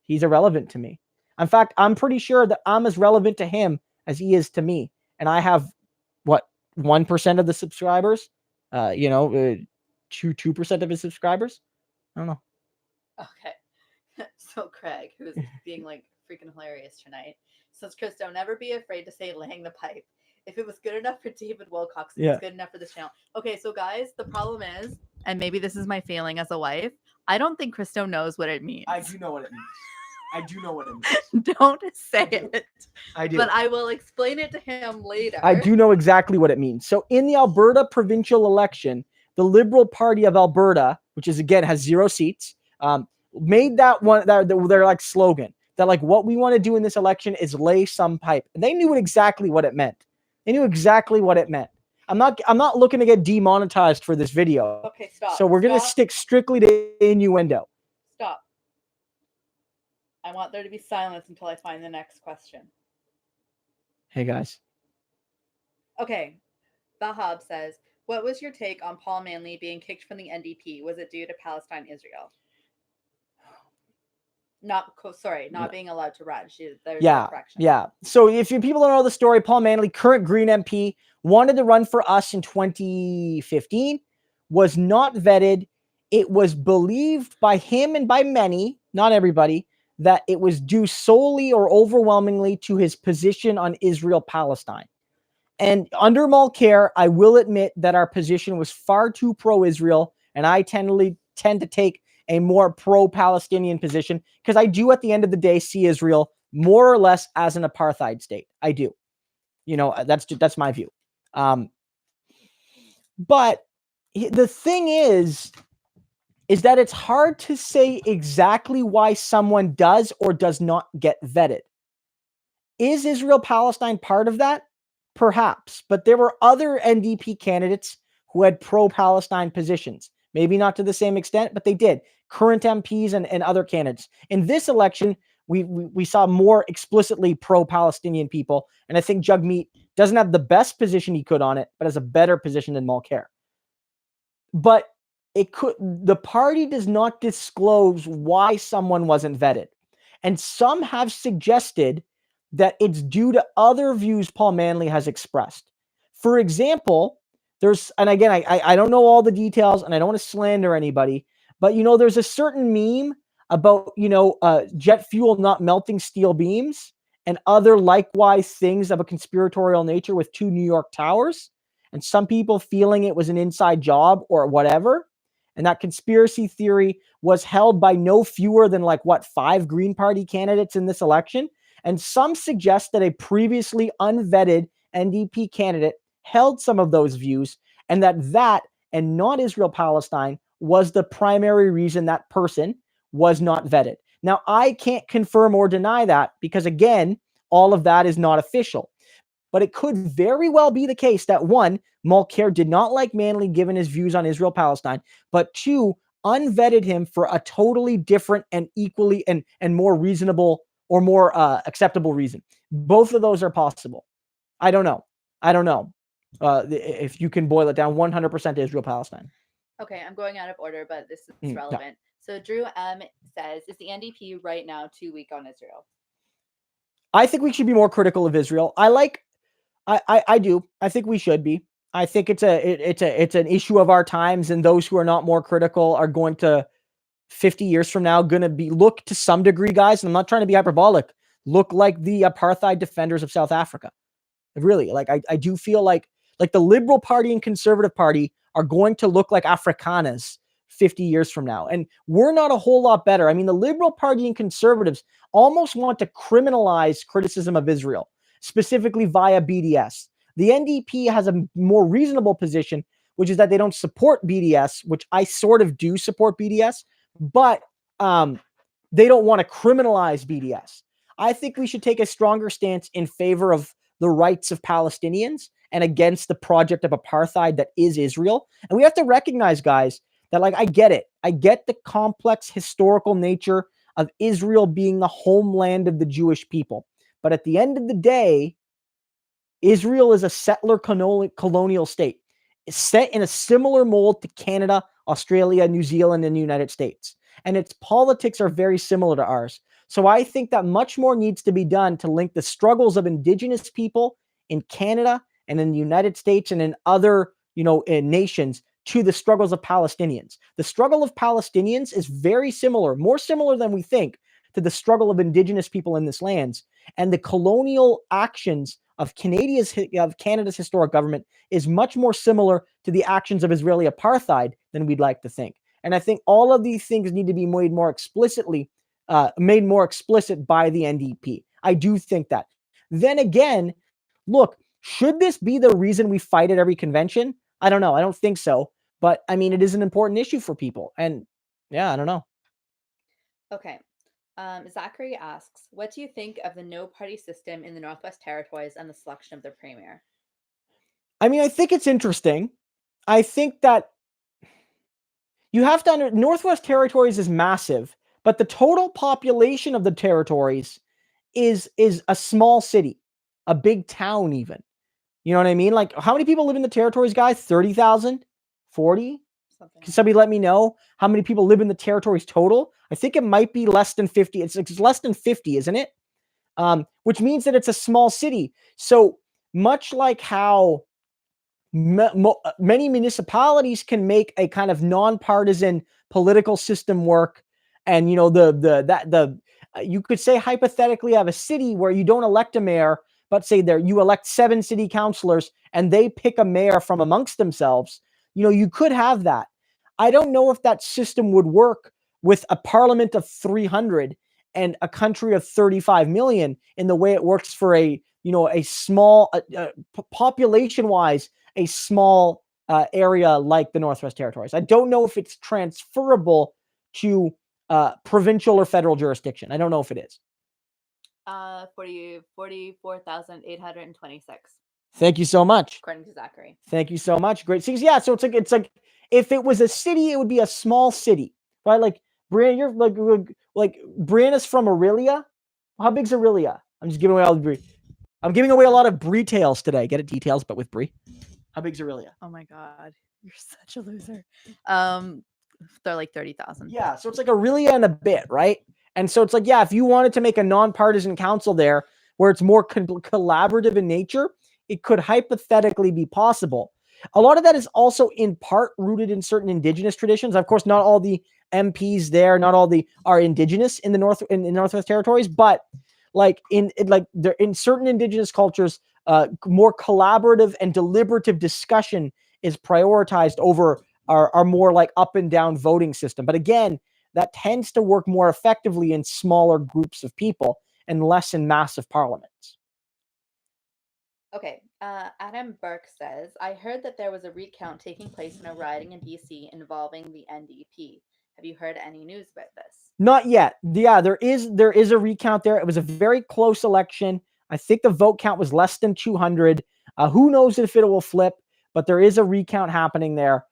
He's irrelevant to me. In fact, I'm pretty sure that I'm as relevant to him as he is to me, and I have, what, 1% of the subscribers? 2% of his subscribers? I don't know. Okay. So Craig, who's being like freaking hilarious tonight, says, Christo, never be afraid to say laying the pipe. If it was good enough for David Wilcox, it's good enough for this channel. Okay, so guys, the problem is, and maybe this is my failing as a wife, I don't think Christo knows what it means. I do know what it means. Don't say it. I do. But I will explain it to him later. I do know exactly what it means. So in the Alberta provincial election, the Liberal Party of Alberta, which is, again, has 0 seats, made that one, their like slogan, that like, what we want to do in this election is lay some pipe. And they knew exactly what it meant. I'm not looking to get demonetized for this video. Okay, stop. So we're going to stick strictly to innuendo. Stop. I want there to be silence until I find the next question. Hey, guys. Okay. Bahab says, what was your take on Paul Manley being kicked from the NDP? Was it due to Palestine, Israel? Not being allowed to run. Yeah. So if people don't know the story, Paul Manley, current Green MP, wanted to run for us in 2015, was not vetted. It was believed by him and by many, not everybody, that it was due solely or overwhelmingly to his position on Israel-Palestine. And under Mulcair, I will admit that our position was far too pro-Israel, and I tend to take a more pro-Palestinian position, because I do, at the end of the day, see Israel more or less as an apartheid state. I do. That's my view. But the thing is that it's hard to say exactly why someone does or does not get vetted. Is Israel-Palestine part of that? Perhaps. But there were other NDP candidates who had pro-Palestine positions. Maybe not to the same extent, but they did. Current MPs and other candidates. In this election, we saw more explicitly pro-Palestinian people, and I think Jagmeet doesn't have the best position he could on it, but has a better position than Mulcair. But the party does not disclose why someone wasn't vetted. And some have suggested that it's due to other views Paul Manley has expressed. For example, and again, I don't know all the details and I don't want to slander anybody, but, there's a certain meme about, jet fuel not melting steel beams and other likewise things of a conspiratorial nature with 2 New York towers, and some people feeling it was an inside job or whatever. And that conspiracy theory was held by no fewer than 5 Green Party candidates in this election. And some suggest that a previously unvetted NDP candidate held some of those views, and that and not Israel-Palestine was the primary reason that person was not vetted. Now, I can't confirm or deny that because, again, all of that is not official. But it could very well be the case that, one, Mulcair did not like Manley given his views on Israel-Palestine, but two, unvetted him for a totally different and equally and more reasonable or more acceptable reason. Both of those are possible. I don't know. If you can boil it down 100% to Israel-Palestine. Okay, I'm going out of order, but this is relevant. So Drew M says, is the NDP right now too weak on Israel? I think we should be more critical of Israel. I do. I think we should be. I think it's an issue of our times, and those who are not more critical are going to 50 years from now going to look to some degree, guys, and I'm not trying to be hyperbolic, look like the apartheid defenders of South Africa. Really, I do feel like the Liberal Party and Conservative Party are going to look like Afrikaners 50 years from now. And we're not a whole lot better. I mean, the Liberal Party and Conservatives almost want to criminalize criticism of Israel, specifically via BDS. The NDP has a more reasonable position, which is that they don't support BDS, which I sort of do support BDS, but they don't want to criminalize BDS. I think we should take a stronger stance in favor of the rights of Palestinians and against the project of apartheid that is Israel. And we have to recognize, guys, that I get it. I get the complex historical nature of Israel being the homeland of the Jewish people. But at the end of the day, Israel is a settler colonial state. It's set in a similar mold to Canada, Australia, New Zealand, and the United States. And its politics are very similar to ours. So I think that much more needs to be done to link the struggles of Indigenous people in Canada and in the United States and in other, in nations to the struggles of Palestinians. The struggle of Palestinians is very similar, more similar than we think, to the struggle of Indigenous people in this lands. And the colonial actions of Canada's historic government is much more similar to the actions of Israeli apartheid than we'd like to think. And I think all of these things need to be made more explicit by the NDP. I do think that. Then again, look, should this be the reason we fight at every convention? I don't know. I don't think so. But I mean, it is an important issue for people. And yeah, I don't know. Okay. Zachary asks, what do you think of the no-party system in the Northwest Territories and the selection of their premier? I mean, I think it's interesting. I think that you have to Northwest Territories is massive, but the total population of the territories is a small city, a big town even. You know what I mean? How many people live in the territories, guys? 30,000? 40? Can somebody let me know how many people live in the territories total? I think it might be less than 50. It's less than 50, isn't it? Which means that it's a small city. So much like how many municipalities can make a kind of nonpartisan political system work, and you could say hypothetically have a city where you don't elect a mayor, but say you elect 7 city councilors and they pick a mayor from amongst themselves. You could have that. I don't know if that system would work with a parliament of 300 and a country of 35 million in the way it works for a small population-wise, a small area like the Northwest Territories. I don't know if it's transferable to provincial or federal jurisdiction. I don't know if it is. 44,826. Thank you so much. According to Zachary. Thank you so much. Great things. Yeah. So it's like if it was a city, it would be a small city, right? Like Brianna, you're like Brianna's from Aurelia. How big's Aurelia? I'm just giving away all the Brie. I'm giving away a lot of Brie tales today. Get it details, but with Brie. How big's Aurelia? Oh my god, you're such a loser. They're like 30,000. Yeah. So it's like Aurelia and a bit, right? And so it's like, yeah, if you wanted to make a nonpartisan council there where it's more collaborative in nature, it could hypothetically be possible. A lot of that is also in part rooted in certain indigenous traditions. Of course, not all the MPs there, not all the are indigenous in the Northwest Territories, but like in certain indigenous cultures, more collaborative and deliberative discussion is prioritized over our more like up and down voting system. But again, that tends to work more effectively in smaller groups of people and less in massive parliaments. Okay, Adam Burke says, I heard that there was a recount taking place in a riding in BC involving the NDP. Have you heard any news about this? Not yet. Yeah, there is a recount there. It was a very close election. I think the vote count was less than 200. Who knows if it will flip, but there is a recount happening there.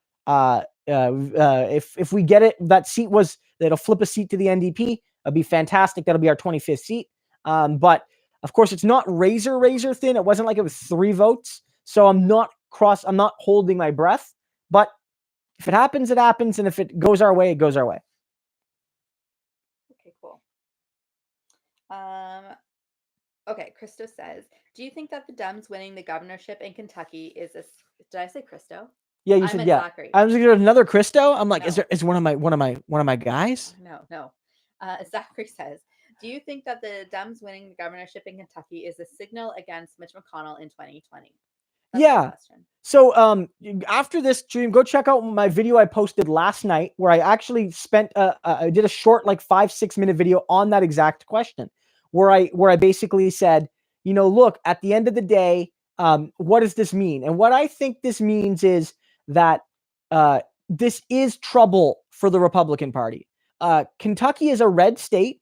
If we get it, that'll flip a seat to the NDP. It'll be fantastic. That'll be our 25th seat. But of course, it's not razor thin. It wasn't like it was 3 votes. So I'm not holding my breath. But if it happens, it happens. And if it goes our way, it goes our way. Okay, cool. Okay, Christo says, do you think that the Dems winning the governorship in Kentucky is a... Did I say Christo? Yeah, you said yeah. Zachary. I was like, another Christo. I'm like, no. Is one of my guys? No. Zachary says, do you think that the Dems winning the governorship in Kentucky is a signal against Mitch McConnell in 2020? That's yeah. So after this stream, go check out my video I posted last night where I actually spent I did a short like 5-6 minute video on that exact question where I basically said, look, at the end of the day, what does this mean? And what I think this means is that this is trouble for the Republican Party. Kentucky is a red state.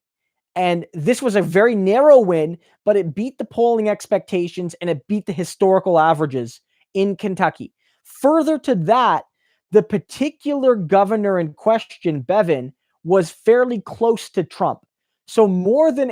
And this was a very narrow win, but it beat the polling expectations and it beat the historical averages in Kentucky. Further to that, the particular governor in question, Bevin, was fairly close to Trump. So more than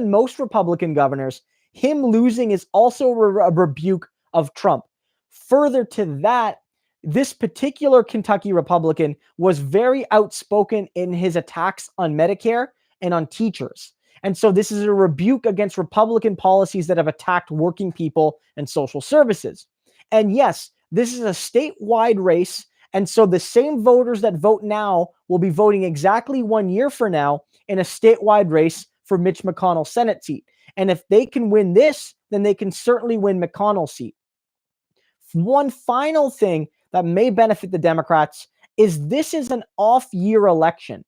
most Republican governors, him losing is also a rebuke of Trump. Further to that, this particular Kentucky Republican was very outspoken in his attacks on Medicare and on teachers. And so this is a rebuke against Republican policies that have attacked working people and social services. And yes, this is a statewide race. And so the same voters that vote now will be voting exactly 1 year from now in a statewide race for Mitch McConnell's Senate seat. And if they can win this, then they can certainly win McConnell's seat. One final thing that may benefit the Democrats is this is an off-year election.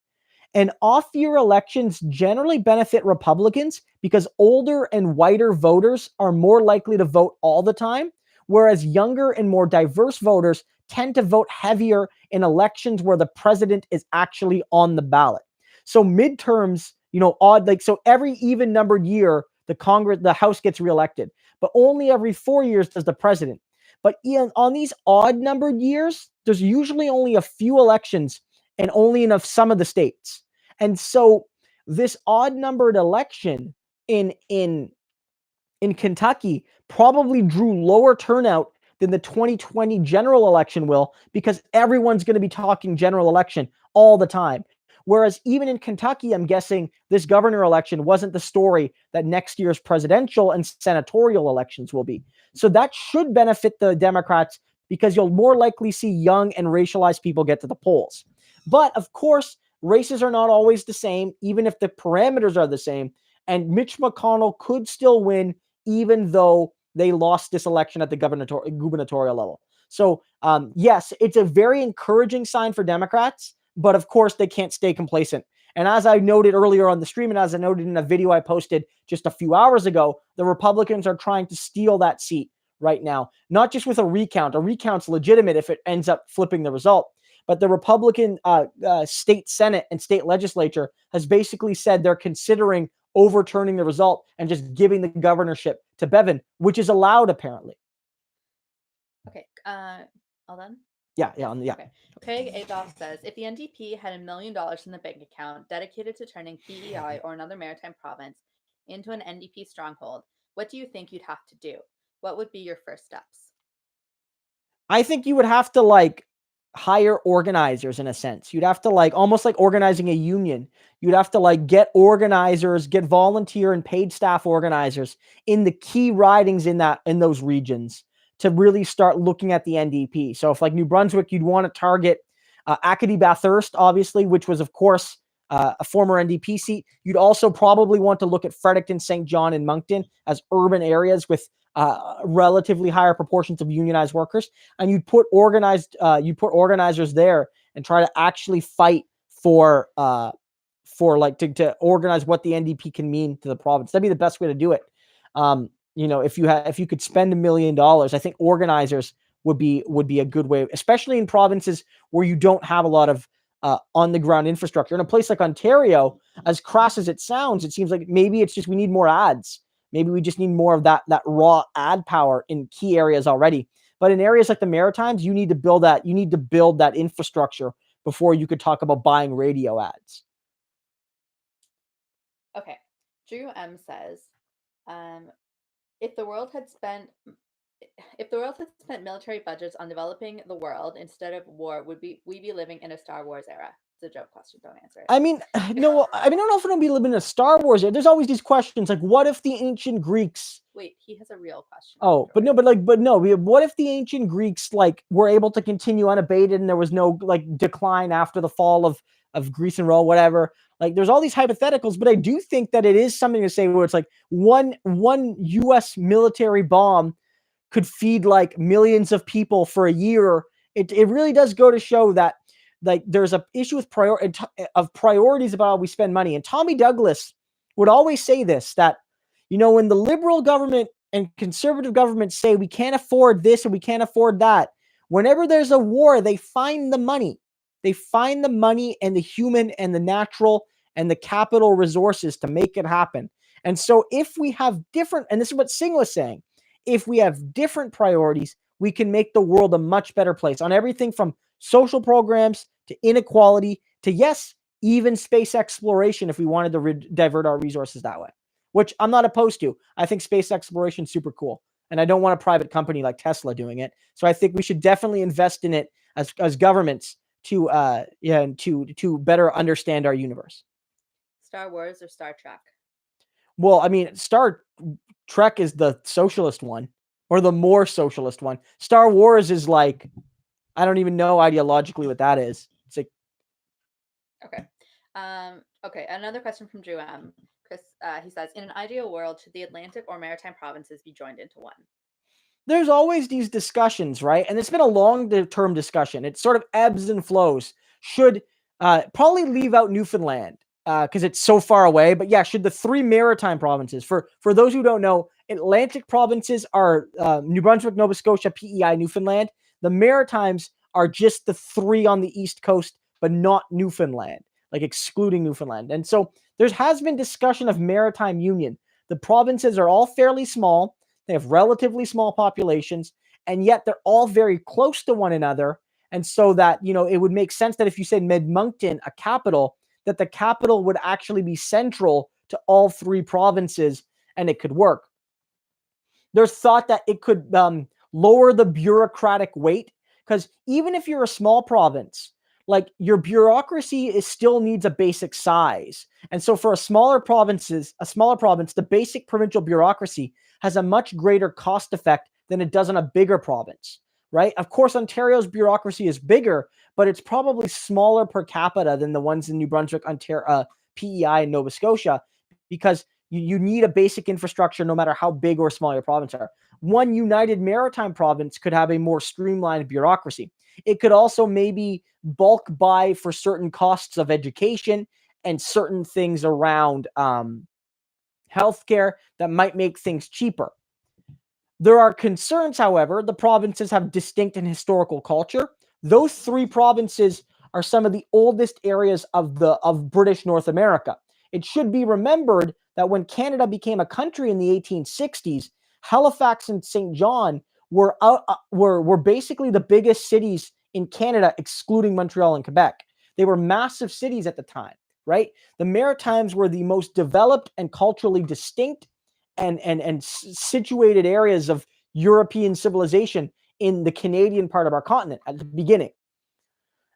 And off-year elections generally benefit Republicans because older and whiter voters are more likely to vote all the time, whereas younger and more diverse voters tend to vote heavier in elections where the president is actually on the ballot. So midterms, so every even-numbered year, the House gets reelected, but only every 4 years does the president. But on these odd-numbered years, there's usually only a few elections and only in some of the states. And so this odd-numbered election in Kentucky probably drew lower turnout than the 2020 general election will because everyone's going to be talking general election all the time. Whereas even in Kentucky, I'm guessing this governor election wasn't the story that next year's presidential and senatorial elections will be. So that should benefit the Democrats because you'll more likely see young and racialized people get to the polls. But of course, races are not always the same, even if the parameters are the same. And Mitch McConnell could still win, even though they lost this election at the gubernatorial level. So, yes, it's a very encouraging sign for Democrats, but of course, they can't stay complacent. And as I noted earlier on the stream, and as I noted in a video I posted just a few hours ago, the Republicans are trying to steal that seat right now, not just with a recount. A recount's legitimate if it ends up flipping the result. But the Republican state Senate and state legislature has basically said they're considering overturning the result and just giving the governorship to Bevan, which is allowed apparently. Okay. All done? Yeah. Okay. Craig Adolph says, if the NDP had $1 million in the bank account dedicated to turning PEI or another maritime province into an NDP stronghold, what do you think you'd have to do? What would be your first steps? I think you would have to hire organizers in a sense. You'd have to almost like organizing a union. You'd have to get organizers, get volunteer and paid staff organizers in the key ridings in those regions to really start looking at the NDP. So if New Brunswick, you'd want to target Acadie Bathurst, obviously, which was of course a former NDP seat. You'd also probably want to look at Fredericton, St. John, and Moncton as urban areas with relatively higher proportions of unionized workers, and you'd put organizers there and try to actually fight for to organize what the NDP can mean to the province. That'd be the best way to do it. If you could spend $1 million, I think organizers would be a good way, especially in provinces where you don't have a lot of on the ground infrastructure. In a place like Ontario, as crass as it sounds, it seems like maybe it's just we need more ads. Maybe we just need more of that raw ad power in key areas already. But in areas like the Maritimes, you need to build that. You need to build that infrastructure before you could talk about buying radio ads. Okay. Drew M says, if the world had spent military budgets on developing the world instead of war, would we be living in a Star Wars era? It's a joke question. Don't answer it. I mean, no. I don't know if it'll be living in a Star Wars era. There's always these questions like, what if the ancient Greeks? Wait, he has a real question. Oh, but no. What if the ancient Greeks were able to continue unabated and there was no decline after the fall of Greece and Rome, whatever? There's all these hypotheticals, but I do think that it is something to say where it's one U.S. military bomb could feed millions of people for a year. It really does go to show that there's an issue with priorities about how we spend money. And Tommy Douglas would always say this, that when the liberal government and conservative governments say we can't afford this and we can't afford that, whenever there's a war, they find the money. They find the money and the human and the natural and the capital resources to make it happen. And so if we have different, and this is what Singh was saying, if we have different priorities, we can make the world a much better place on everything from social programs to inequality to, yes, even space exploration if we wanted to divert our resources that way, which I'm not opposed to. I think space exploration is super cool. And I don't want a private company like Tesla doing it. So I think we should definitely invest in it as governments to better understand our universe. Star Wars or Star Trek? Well, I mean, Star Trek is the socialist one, or the more socialist one. Star Wars is I don't even know ideologically what that is. It's okay. Okay. Another question from Drew M. Chris, he says, in an ideal world, should the Atlantic or Maritime provinces be joined into one? There's always these discussions, right? And it's been a long-term discussion. It sort of ebbs and flows. Should probably leave out Newfoundland because it's so far away. But yeah, should the 3 Maritime provinces, for those who don't know, Atlantic provinces are New Brunswick, Nova Scotia, PEI, Newfoundland. The Maritimes are just the 3 on the East Coast, but not Newfoundland, excluding Newfoundland. And so there has been discussion of maritime union. The provinces are all fairly small. They have relatively small populations, and yet they're all very close to one another. And so that, it would make sense that if you said Moncton, a capital, that the capital would actually be central to all 3 provinces, and it could work. There's thought that it could lower the bureaucratic weight, because even if you're a small province, your bureaucracy still needs a basic size. And so for a smaller province, the basic provincial bureaucracy has a much greater cost effect than it does on a bigger province, right? Of course, Ontario's bureaucracy is bigger, but it's probably smaller per capita than the ones in New Brunswick, Ontario, PEI, and Nova Scotia, because you need a basic infrastructure no matter how big or small your province are. One united maritime province could have a more streamlined bureaucracy. It could also maybe bulk buy for certain costs of education and certain things around healthcare that might make things cheaper. There are concerns, however. The provinces have distinct and historical culture. Those 3 provinces are some of the oldest areas of British North America. It should be remembered that when Canada became a country in the 1860s, Halifax and St. John were basically the biggest cities in Canada, excluding Montreal and Quebec. They were massive cities at the time, right? The Maritimes were the most developed and culturally distinct and situated areas of European civilization in the Canadian part of our continent at the beginning.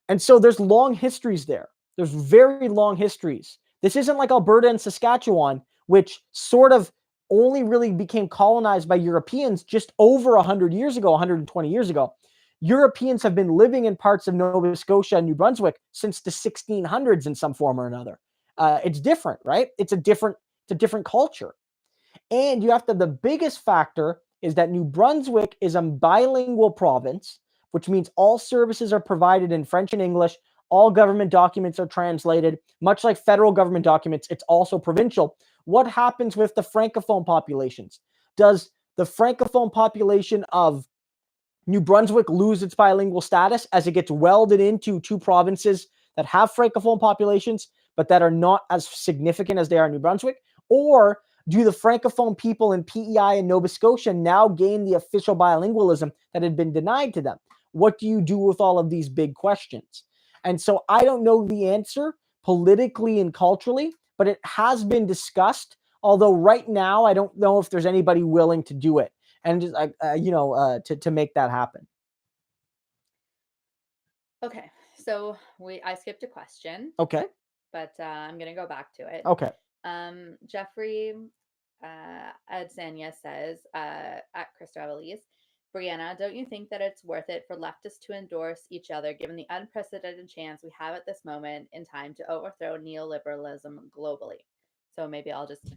And so there's long histories there. There's very long histories. This isn't like Alberta and Saskatchewan, which sort of only really became colonized by Europeans just over 100 years ago, 120 years ago. Europeans have been living in parts of Nova Scotia and New Brunswick since the 1600s in some form or another. It's different, right? It's a different culture. And you have to, the biggest factor is that New Brunswick is a bilingual province, which means all services are provided in French and English. All government documents are translated. Much like federal government documents, it's also provincial. What happens with the Francophone populations? Does the Francophone population of New Brunswick lose its bilingual status as it gets welded into two provinces that have Francophone populations, but that are not as significant as they are in New Brunswick? Or do the Francophone people in PEI and Nova Scotia now gain the official bilingualism that had been denied to them? What do you do with all of these big questions? And so I don't know the answer politically and culturally, but it has been discussed. Although right now, I don't know if there's anybody willing to do it and just, to make that happen. Okay, so I skipped a question. Okay. But I'm gonna go back to it. Okay. Jeffrey Adsanya says at Christo Aivalis, Brianna, don't you think that it's worth it for leftists to endorse each other given the unprecedented chance we have at this moment in time to overthrow neoliberalism globally? So maybe I'll just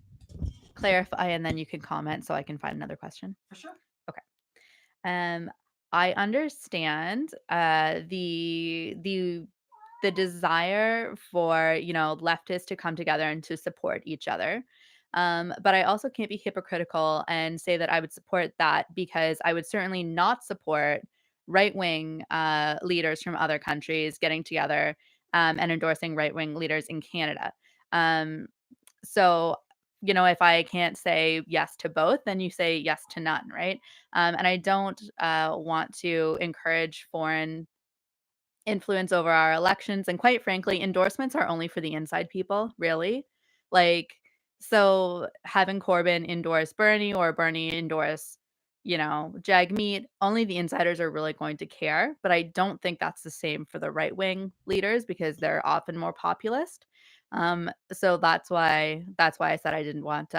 clarify and then you can comment so I can find another question. For sure. Okay. I understand the desire for, leftists to come together and to support each other. But I also can't be hypocritical and say that I would support that because I would certainly not support right-wing leaders from other countries getting together and endorsing right-wing leaders in Canada. So, if I can't say yes to both, then you say yes to none, right? And I don't want to encourage foreign influence over our elections. And quite frankly, endorsements are only for the inside people, really. So having Corbyn endorse Bernie or Bernie endorse, Jagmeet, only the insiders are really going to care. But I don't think that's the same for the right-wing leaders because they're often more populist. So that's why I said I didn't want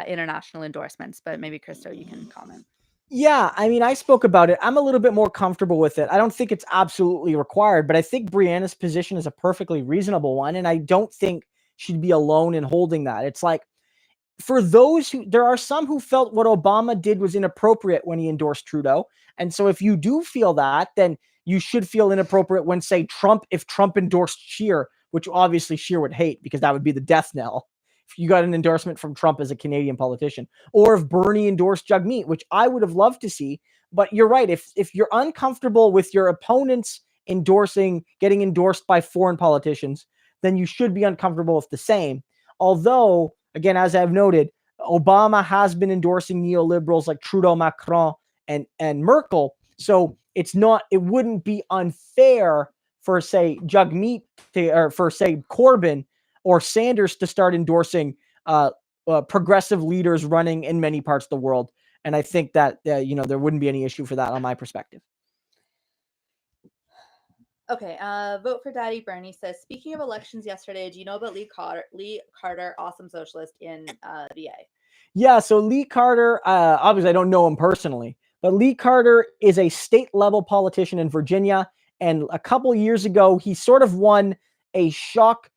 international endorsements. But maybe Christo, you can comment. Yeah, I mean, I spoke about it. I'm a little bit more comfortable with it. I don't think it's absolutely required, but I think Brianna's position is a perfectly reasonable one, and I don't think she'd be alone in holding that. It's like, for those there are some who felt what Obama did was inappropriate when he endorsed Trudeau. And so if you do feel that, then you should feel inappropriate when, say, if Trump endorsed Scheer, which obviously Scheer would hate because that would be the death knell if you got an endorsement from Trump as a Canadian politician, or if Bernie endorsed Jagmeet, which I would have loved to see. But you're right. If you're uncomfortable with your opponents getting endorsed by foreign politicians, then you should be uncomfortable with the same. Although, again, as I've noted, Obama has been endorsing neoliberals like Trudeau, Macron, and Merkel. So it wouldn't be unfair for, say, Jagmeet or for, say, Corbyn or Sanders to start endorsing progressive leaders running in many parts of the world. And I think that, there wouldn't be any issue for that on my perspective. Okay, Vote for Daddy Bernie says, speaking of elections yesterday, do you know about Lee Carter, awesome socialist in VA? Yeah, so Lee Carter, obviously I don't know him personally, but Lee Carter is a state-level politician in Virginia. And a couple years ago, he sort of won a shock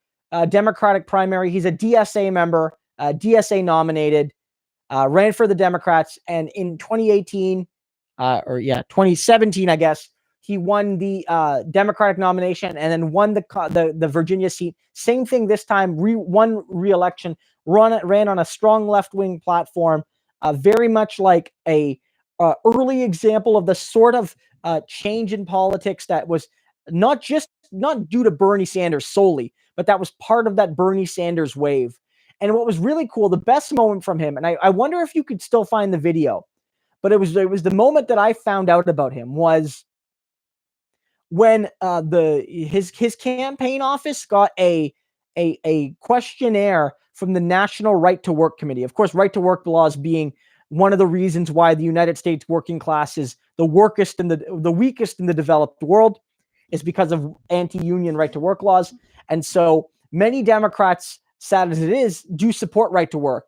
Democratic primary. He's a DSA member, DSA nominated, ran for the Democrats. And in 2017, I guess, he won the Democratic nomination and then won the Virginia seat. Same thing this time, won re-election, ran on a strong left-wing platform, very much like a early example of the sort of change in politics that was not due to Bernie Sanders solely, but that was part of that Bernie Sanders wave. And what was really cool, the best moment from him, and I wonder if you could still find the video, but it was the moment that I found out about him was when his campaign office got a questionnaire from the National Right to Work Committee. Of course, right to work laws being one of the reasons why the United States working class is the weakest in the developed world, is because of anti-union right to work laws. And so many Democrats, sad as it is, do support right to work,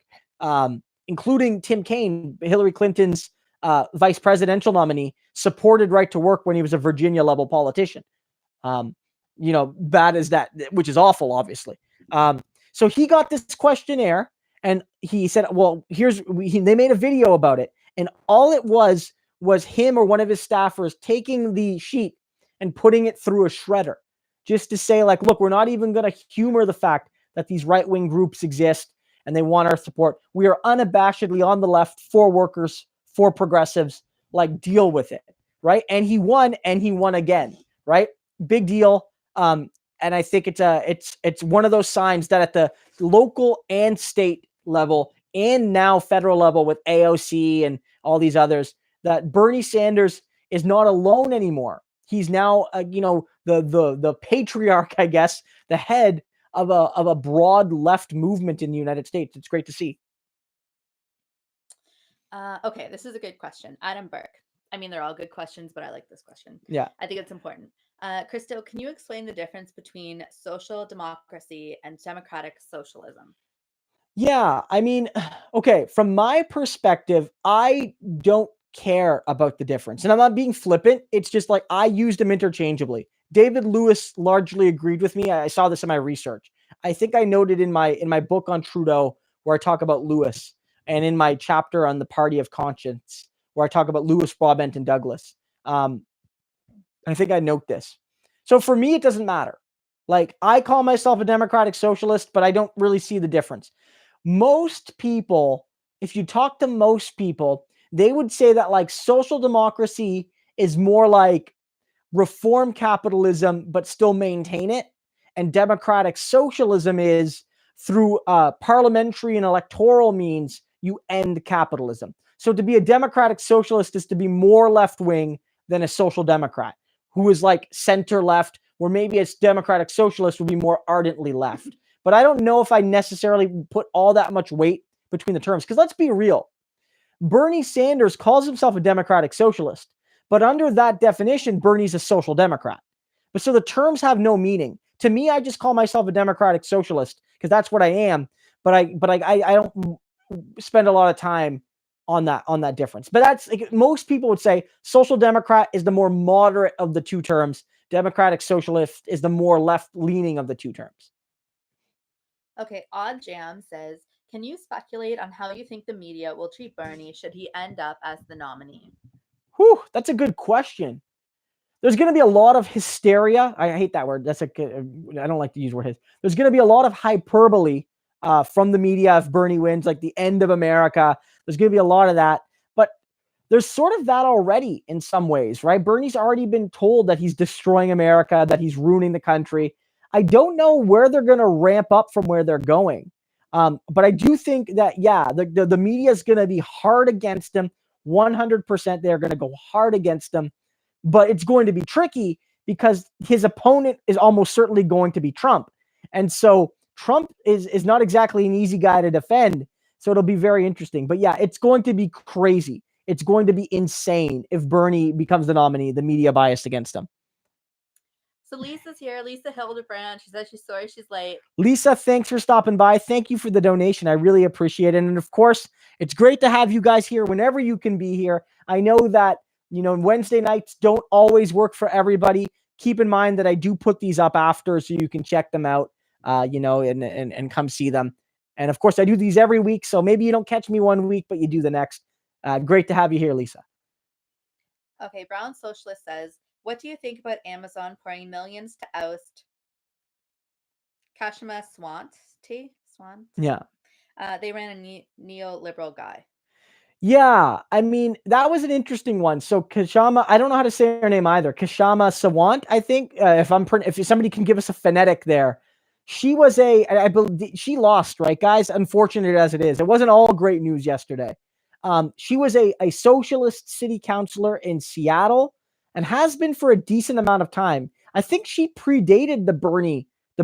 including Tim Kaine, Hillary Clinton's vice presidential nominee, supported right to work when he was a Virginia level politician. Bad as that, which is awful, obviously. So he got this questionnaire and he said, well, they made a video about it. And all it was him or one of his staffers taking the sheet and putting it through a shredder just to say, like, look, we're not even going to humor the fact that these right-wing groups exist and they want our support. We are unabashedly on the left for workers, for progressives, like, deal with it, right? And he won again, right? Big deal. And I think it's one of those signs that at the local and state level and now federal level with AOC and all these others, that Bernie Sanders is not alone anymore. He's now, the patriarch, I guess, the head of a broad left movement in the United States. It's great to see. Okay, this is a good question. Adam Burke. I mean, they're all good questions, but I like this question. Yeah. I think it's important. Christo, can you explain the difference between social democracy and democratic socialism? Yeah, I mean, okay, from my perspective, I don't care about the difference. And I'm not being flippant. It's just like I used them interchangeably. David Lewis largely agreed with me. I saw this in my research. I think I noted in my book on Trudeau where I talk about Lewis, and in my chapter on the Party of Conscience where I talk about Lewis, Broadbent, and Douglas. I think I note this. So for me, it doesn't matter. Like, I call myself a democratic socialist, but I don't really see the difference. Most people, if you talk to most people, they would say that, like, social democracy is more like reform capitalism, but still maintain it. And democratic socialism is through parliamentary and electoral means, you end capitalism. So to be a democratic socialist is to be more left-wing than a social democrat who is like center-left, where maybe a democratic socialist would be more ardently left. But I don't know if I necessarily put all that much weight between the terms. Because let's be real. Bernie Sanders calls himself a democratic socialist. But under that definition, Bernie's a social democrat. But so the terms have no meaning. To me, I just call myself a democratic socialist because that's what I am. But I don't spend a lot of time on that difference. But that's, like, most people would say social democrat is the more moderate of the two terms. Democratic socialist is the more left-leaning of the two terms. Okay, Odd Jam says, can you speculate on how you think the media will treat Bernie should he end up as the nominee? Whew, that's a good question. There's going to be a lot of hysteria. I hate that word. I don't like to use the word. There's going to be a lot of hyperbole from the media if Bernie wins, like the end of America. There's going to be a lot of that. But there's sort of that already in some ways, right? Bernie's already been told that he's destroying America, that he's ruining the country. I don't know where they're going to ramp up from where they're going. But I do think that, yeah, the media is going to be hard against him. 100% they're going to go hard against him. But it's going to be tricky because his opponent is almost certainly going to be Trump. And so Trump is not exactly an easy guy to defend. So it'll be very interesting. But yeah, it's going to be crazy. It's going to be insane if Bernie becomes the nominee, the media biased against him. So Lisa's here. Lisa Hildebrand. She says she's sorry she's late. Lisa, thanks for stopping by. Thank you for the donation. I really appreciate it. And of course, it's great to have you guys here whenever you can be here. I know that, Wednesday nights don't always work for everybody. Keep in mind that I do put these up after so you can check them out, and come see them. And of course, I do these every week. So maybe you don't catch me one week, but you do the next. Great to have you here, Lisa. Okay, Brown Socialist says, what do you think about Amazon pouring millions to oust Kashima Swant? Yeah. They ran a neoliberal guy. Yeah, I mean, that was an interesting one. So Kashama, I don't know how to say her name either. Kashama Sawant, I think. If somebody can give us a phonetic there, She was I believe she lost, right, guys? Unfortunate as it is. It wasn't all great news yesterday. She was a socialist city councilor in Seattle and has been for a decent amount of time. I think she predated the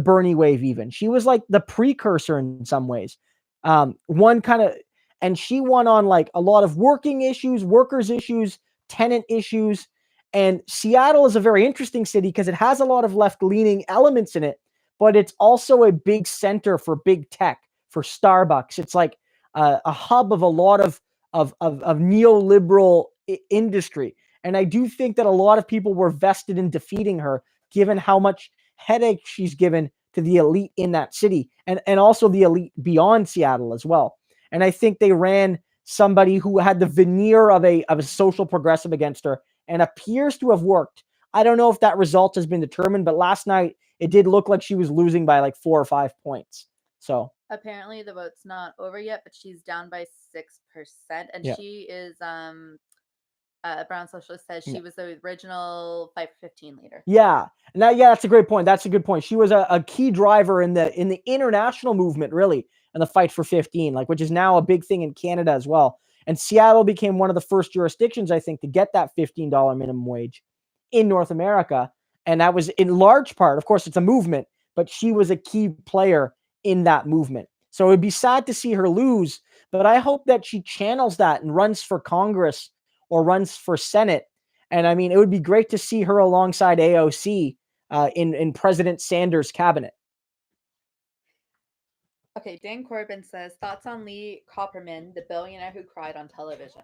Bernie wave even. She was like the precursor in some ways. One kind of, and she won on like a lot of workers' issues, tenant issues. And Seattle is a very interesting city because it has a lot of left-leaning elements in it, but it's also a big center for big tech, for Starbucks. It's like a hub of a lot of neoliberal industry. And I do think that a lot of people were vested in defeating her, given how much headache she's given to the elite in that city and also the elite beyond Seattle as well. And I think they ran somebody who had the veneer of a social progressive against her and appears to have worked. I don't know if that result has been determined, but last night it did look like she was losing by like 4 or 5 points. So apparently the vote's not over yet, but she's down by 6%, and yeah. she is Brown Socialist says she Yeah. was the original Fight for 15 leader. Yeah. And that's a great point. That's a good point. She was a key driver in the international movement, really, and the fight for 15, like, which is now a big thing in Canada as well. And Seattle became one of the first jurisdictions, I think, to get that $15 minimum wage in North America. And that was in large part, of course, it's a movement, but she was a key player in that movement. So it'd be sad to see her lose, but I hope that she channels that and runs for Congress or runs for Senate. And I mean, it would be great to see her alongside AOC in President Sanders' cabinet. Okay, Dan Corbyn says, thoughts on Lee Copperman, the billionaire who cried on television.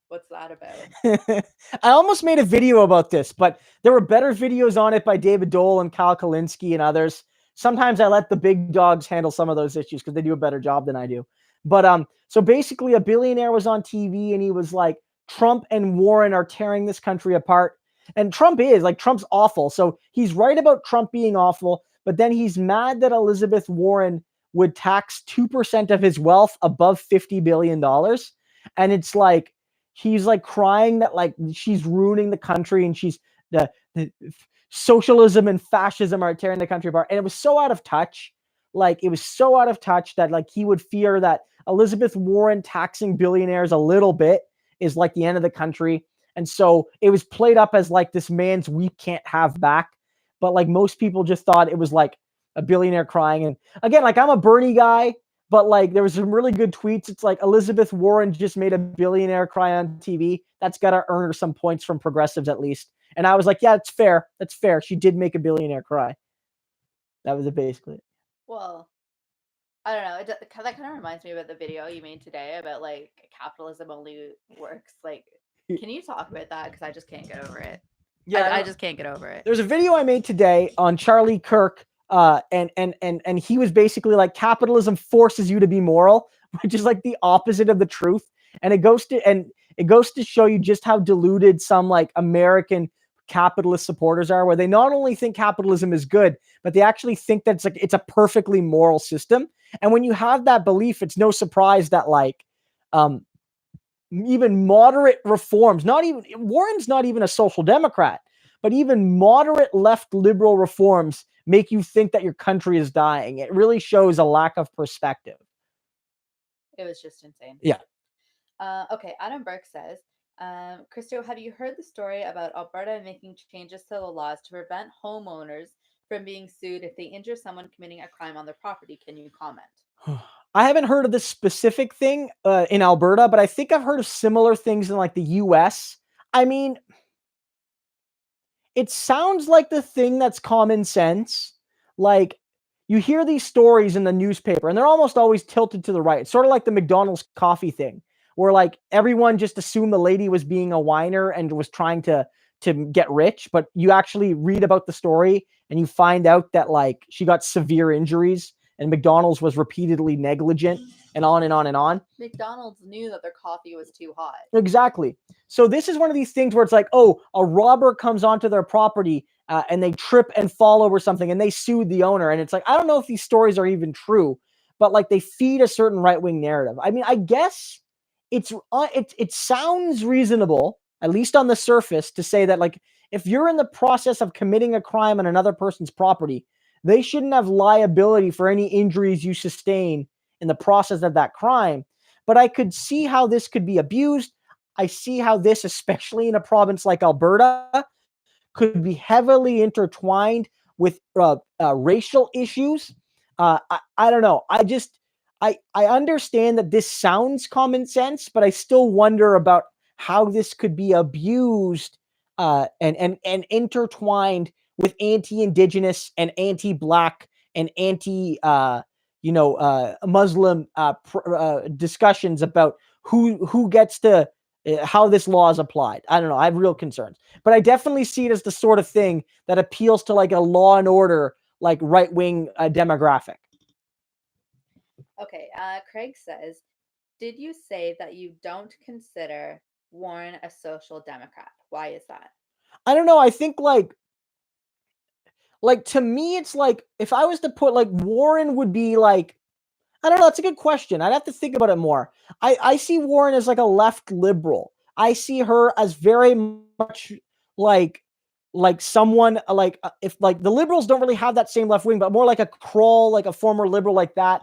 What's that about? I almost made a video about this, but there were better videos on it by David Dole and Kyle Kalinske and others. Sometimes I let the big dogs handle some of those issues because they do a better job than I do. But so basically a billionaire was on TV and he was like, Trump and Warren are tearing this country apart. And Trump's awful. So he's right about Trump being awful, but then he's mad that Elizabeth Warren would tax 2% of his wealth above $50 billion. And it's like, he's like crying that like she's ruining the country and she's the socialism and fascism are tearing the country apart. And it was so out of touch. Like it was so out of touch that like he would fear that Elizabeth Warren taxing billionaires a little bit is like the end of the country. And so it was played up as like this man's we can't have back. But like most people just thought it was like a billionaire crying. And again, like I'm a Bernie guy, but like there was some really good tweets. It's like Elizabeth Warren just made a billionaire cry on TV. That's got to earn her some points from progressives at least. And I was like, yeah, it's fair. That's fair. She did make a billionaire cry. That was it basically. Well, I don't know. That kind of reminds me about the video you made today about like capitalism only works. Like, can you talk about that? Because I just can't get over it. Yeah, I just can't get over it. There's a video I made today on Charlie Kirk, and he was basically like, capitalism forces you to be moral, which is like the opposite of the truth. And it goes to show you just how deluded some like American capitalist supporters are, where they not only think capitalism is good, but they actually think that it's a perfectly moral system. And when you have that belief, it's no surprise that like even moderate reforms, Warren's not even a social democrat, but even moderate left liberal reforms make you think that your country is dying. It really shows a lack of perspective. It was just insane. Yeah. Okay, Adam Burke says, Christo, have you heard the story about Alberta making changes to the laws to prevent homeowners from being sued if they injure someone committing a crime on their property? Can you comment? I haven't heard of this specific thing in Alberta, but I think I've heard of similar things in like the US. I mean, it sounds like the thing that's common sense. Like you hear these stories in the newspaper and they're almost always tilted to the right. It's sort of like the McDonald's coffee thing where like everyone just assumed the lady was being a whiner and was trying to get rich, but you actually read about the story and you find out that like she got severe injuries and McDonald's was repeatedly negligent and on and on and on. McDonald's knew that their coffee was too hot. Exactly. So this is one of these things where it's like, oh, a robber comes onto their property and they trip and fall over something and they sued the owner. And it's like, I don't know if these stories are even true, but like they feed a certain right-wing narrative. I mean, I guess it sounds reasonable, at least on the surface, to say that like if you're in the process of committing a crime on another person's property, They shouldn't have liability for any injuries you sustain in the process of that crime. But I could see how this could be abused. I see how this, especially in a province like Alberta, could be heavily intertwined with racial issues. I don't know. I understand that this sounds common sense, but I still wonder about how this could be abused and intertwined with anti-Indigenous and anti-Black and Muslim discussions about who gets to how this law is applied. I don't know. I have real concerns, but I definitely see it as the sort of thing that appeals to like a Law and Order, like right-wing demographic. Okay, Craig says, did you say that you don't consider Warren a social democrat? Why is that? I don't know. I think like to me, it's like if I was to put like Warren would be like, I don't know. That's a good question. I'd have to think about it more. I see Warren as like a left liberal. I see her as very much like someone like if like the liberals don't really have that same left wing, but more like a Kroll, like a former liberal like that,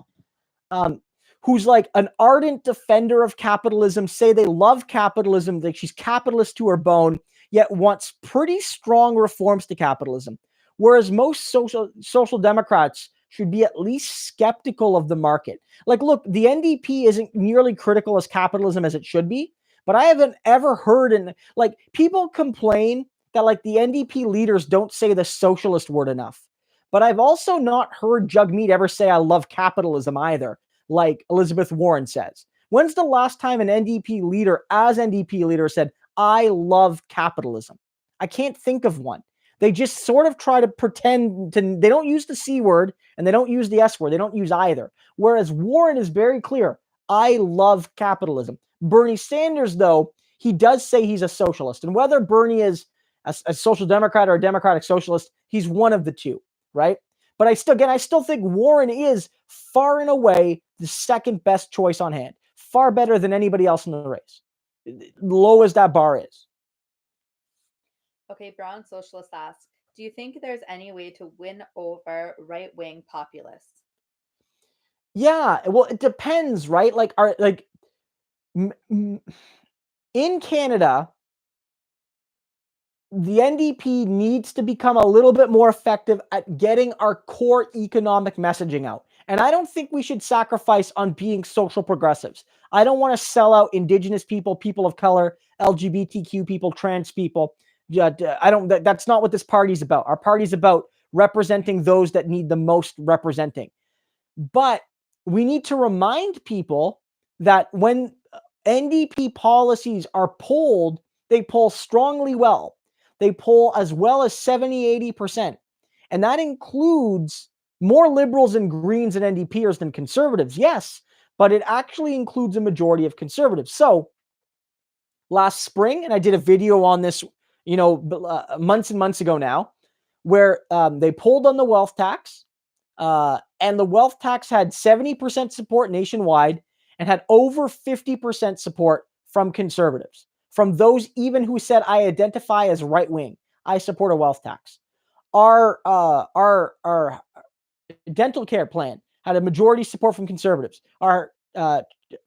who's like an ardent defender of capitalism, say they love capitalism, like she's capitalist to her bone, yet wants pretty strong reforms to capitalism. Whereas most social democrats should be at least skeptical of the market. Like, look, the NDP isn't nearly critical as capitalism as it should be, but I haven't ever heard like people complain that like the NDP leaders don't say the socialist word enough. But I've also not heard Jagmeet ever say I love capitalism either, like Elizabeth Warren says. When's the last time an NDP leader, as NDP leader, said, I love capitalism? I can't think of one. They just sort of try to pretend to, they don't use the C word and they don't use the S word. They don't use either. Whereas Warren is very clear. I love capitalism. Bernie Sanders, though, he does say he's a socialist. And whether Bernie is a social democrat or a democratic socialist, he's one of the two, right? But I still think Warren is far and away the second best choice on hand. Far better than anybody else in the race. Low as that bar is. Okay, Brown Socialist asks, do you think there's any way to win over right-wing populists? Yeah, well, it depends, right? Like, in Canada, the NDP needs to become a little bit more effective at getting our core economic messaging out. And I don't think we should sacrifice on being social progressives. I don't want to sell out Indigenous people, people of color, LGBTQ people, trans people. That's not what this party's about. Our party's about representing those that need the most representing. But we need to remind people that when NDP policies are polled, they poll strongly well. They poll as well as 70, 80%. And that includes more liberals and Greens and NDPers than conservatives, yes, but it actually includes a majority of conservatives. So last spring, and I did a video on this, months and months ago now, where they polled on the wealth tax, and the wealth tax had 70% support nationwide and had over 50% support from conservatives, from those even who said, I identify as right wing. I support a wealth tax. Our dental care plan had a majority support from conservatives. Our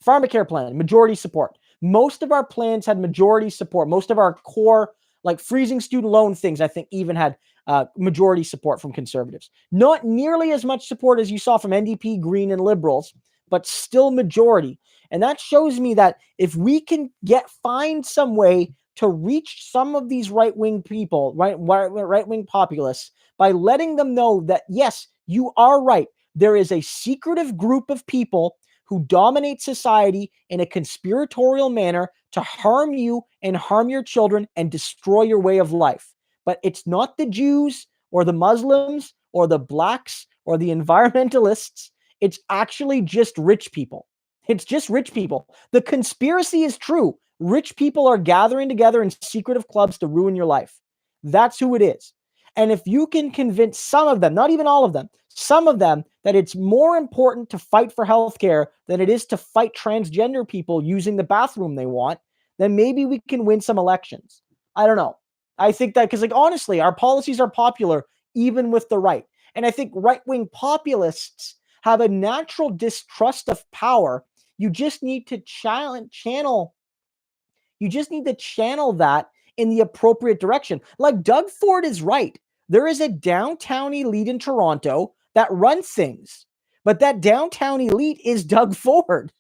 pharmacare plan, majority support. Most of our plans had majority support. Most of our core, like freezing student loan things, I think even had majority support from conservatives. Not nearly as much support as you saw from NDP, Green, and Liberals, but still majority. And that shows me that if we can find some way to reach some of these right-wing people, right-wing populists, by letting them know that, yes, you are right. There is a secretive group of people who dominate society in a conspiratorial manner to harm you and harm your children and destroy your way of life. But it's not the Jews or the Muslims or the blacks or the environmentalists. It's actually just rich people. It's just rich people. The conspiracy is true. Rich people are gathering together in secretive clubs to ruin your life. That's who it is. And if you can convince some of them, not even all of them, some of them, that it's more important to fight for healthcare than it is to fight transgender people using the bathroom they want, then maybe we can win some elections. I don't know. I think that because, like, honestly, our policies are popular even with the right. And I think right-wing populists have a natural distrust of power. You just need to channel that in the appropriate direction. Like Doug Ford is right. There is a downtown elite in Toronto that runs things, but that downtown elite is Doug Ford,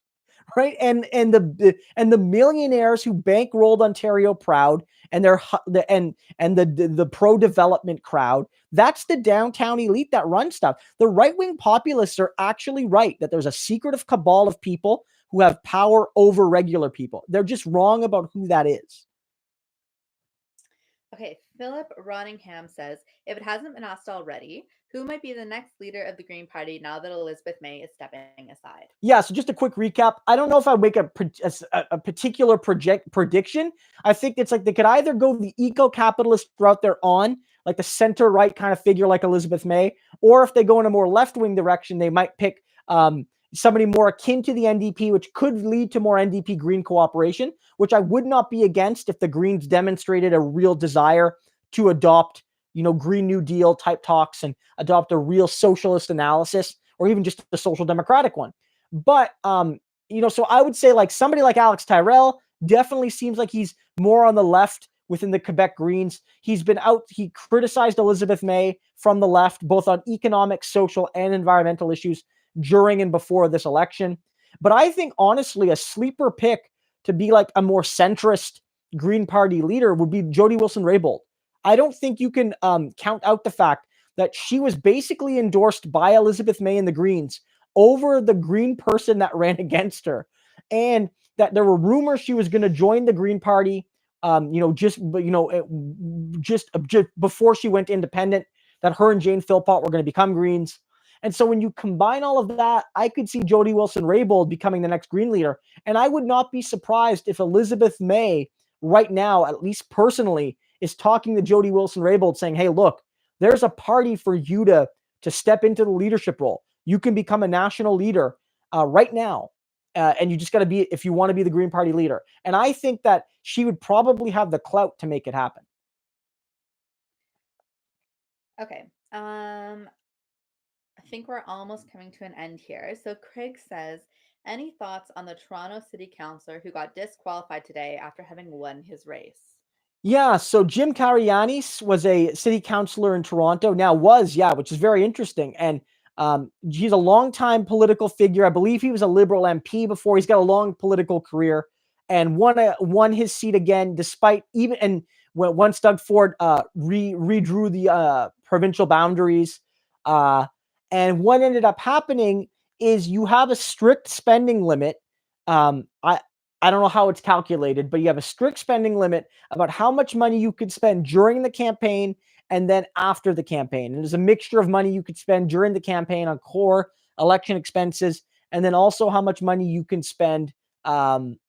right? And the millionaires who bankrolled Ontario Proud and the pro development crowd. That's the downtown elite that runs stuff. The right wing populists are actually right that there's a secretive cabal of people who have power over regular people. They're just wrong about who that is. Okay, Philip Rodingham says, if it hasn't been asked already, who might be the next leader of the Green Party now that Elizabeth May is stepping aside? Yeah, so just a quick recap. I don't know if I make a particular prediction. I think it's like they could either go the eco-capitalist route they're on, like the center-right kind of figure like Elizabeth May, or if they go in a more left-wing direction, they might pick somebody more akin to the NDP, which could lead to more NDP Green cooperation, which I would not be against if the Greens demonstrated a real desire to adopt, Green New Deal type talks and adopt a real socialist analysis, or even just a social democratic one. But, so I would say like somebody like Alex Tyrell definitely seems like he's more on the left within the Quebec Greens. He criticized Elizabeth May from the left, both on economic, social, and environmental issues during and before this election. But I think, honestly, a sleeper pick to be like a more centrist Green Party leader would be Jody Wilson-Raybould. I don't think you can count out the fact that she was basically endorsed by Elizabeth May and the Greens over the Green person that ran against her, and that there were rumors she was going to join the Green Party, just before she went independent, that her and Jane Philpott were going to become Greens. And so when you combine all of that, I could see Jody Wilson-Raybould becoming the next Green leader. And I would not be surprised if Elizabeth May right now, at least personally, is talking to Jody Wilson-Raybould saying, hey, look, there's a party for you to step into the leadership role. You can become a national leader right now. And you just got to be, if you want to be the Green Party leader. And I think that she would probably have the clout to make it happen. Okay. I think we're almost coming to an end here. So Craig says, any thoughts on the Toronto City Councillor who got disqualified today after having won his race? Yeah, so Jim Karygiannis was a city councillor in Toronto, which is very interesting. And he's a longtime political figure. I believe he was a Liberal MP before. He's got a long political career and won his seat again, despite once Doug Ford redrew the provincial boundaries. And what ended up happening is you have a strict spending limit. I don't know how it's calculated, but you have a strict spending limit about how much money you could spend during the campaign and then after the campaign. And there's a mixture of money you could spend during the campaign on core election expenses, and then also how much money you can spend on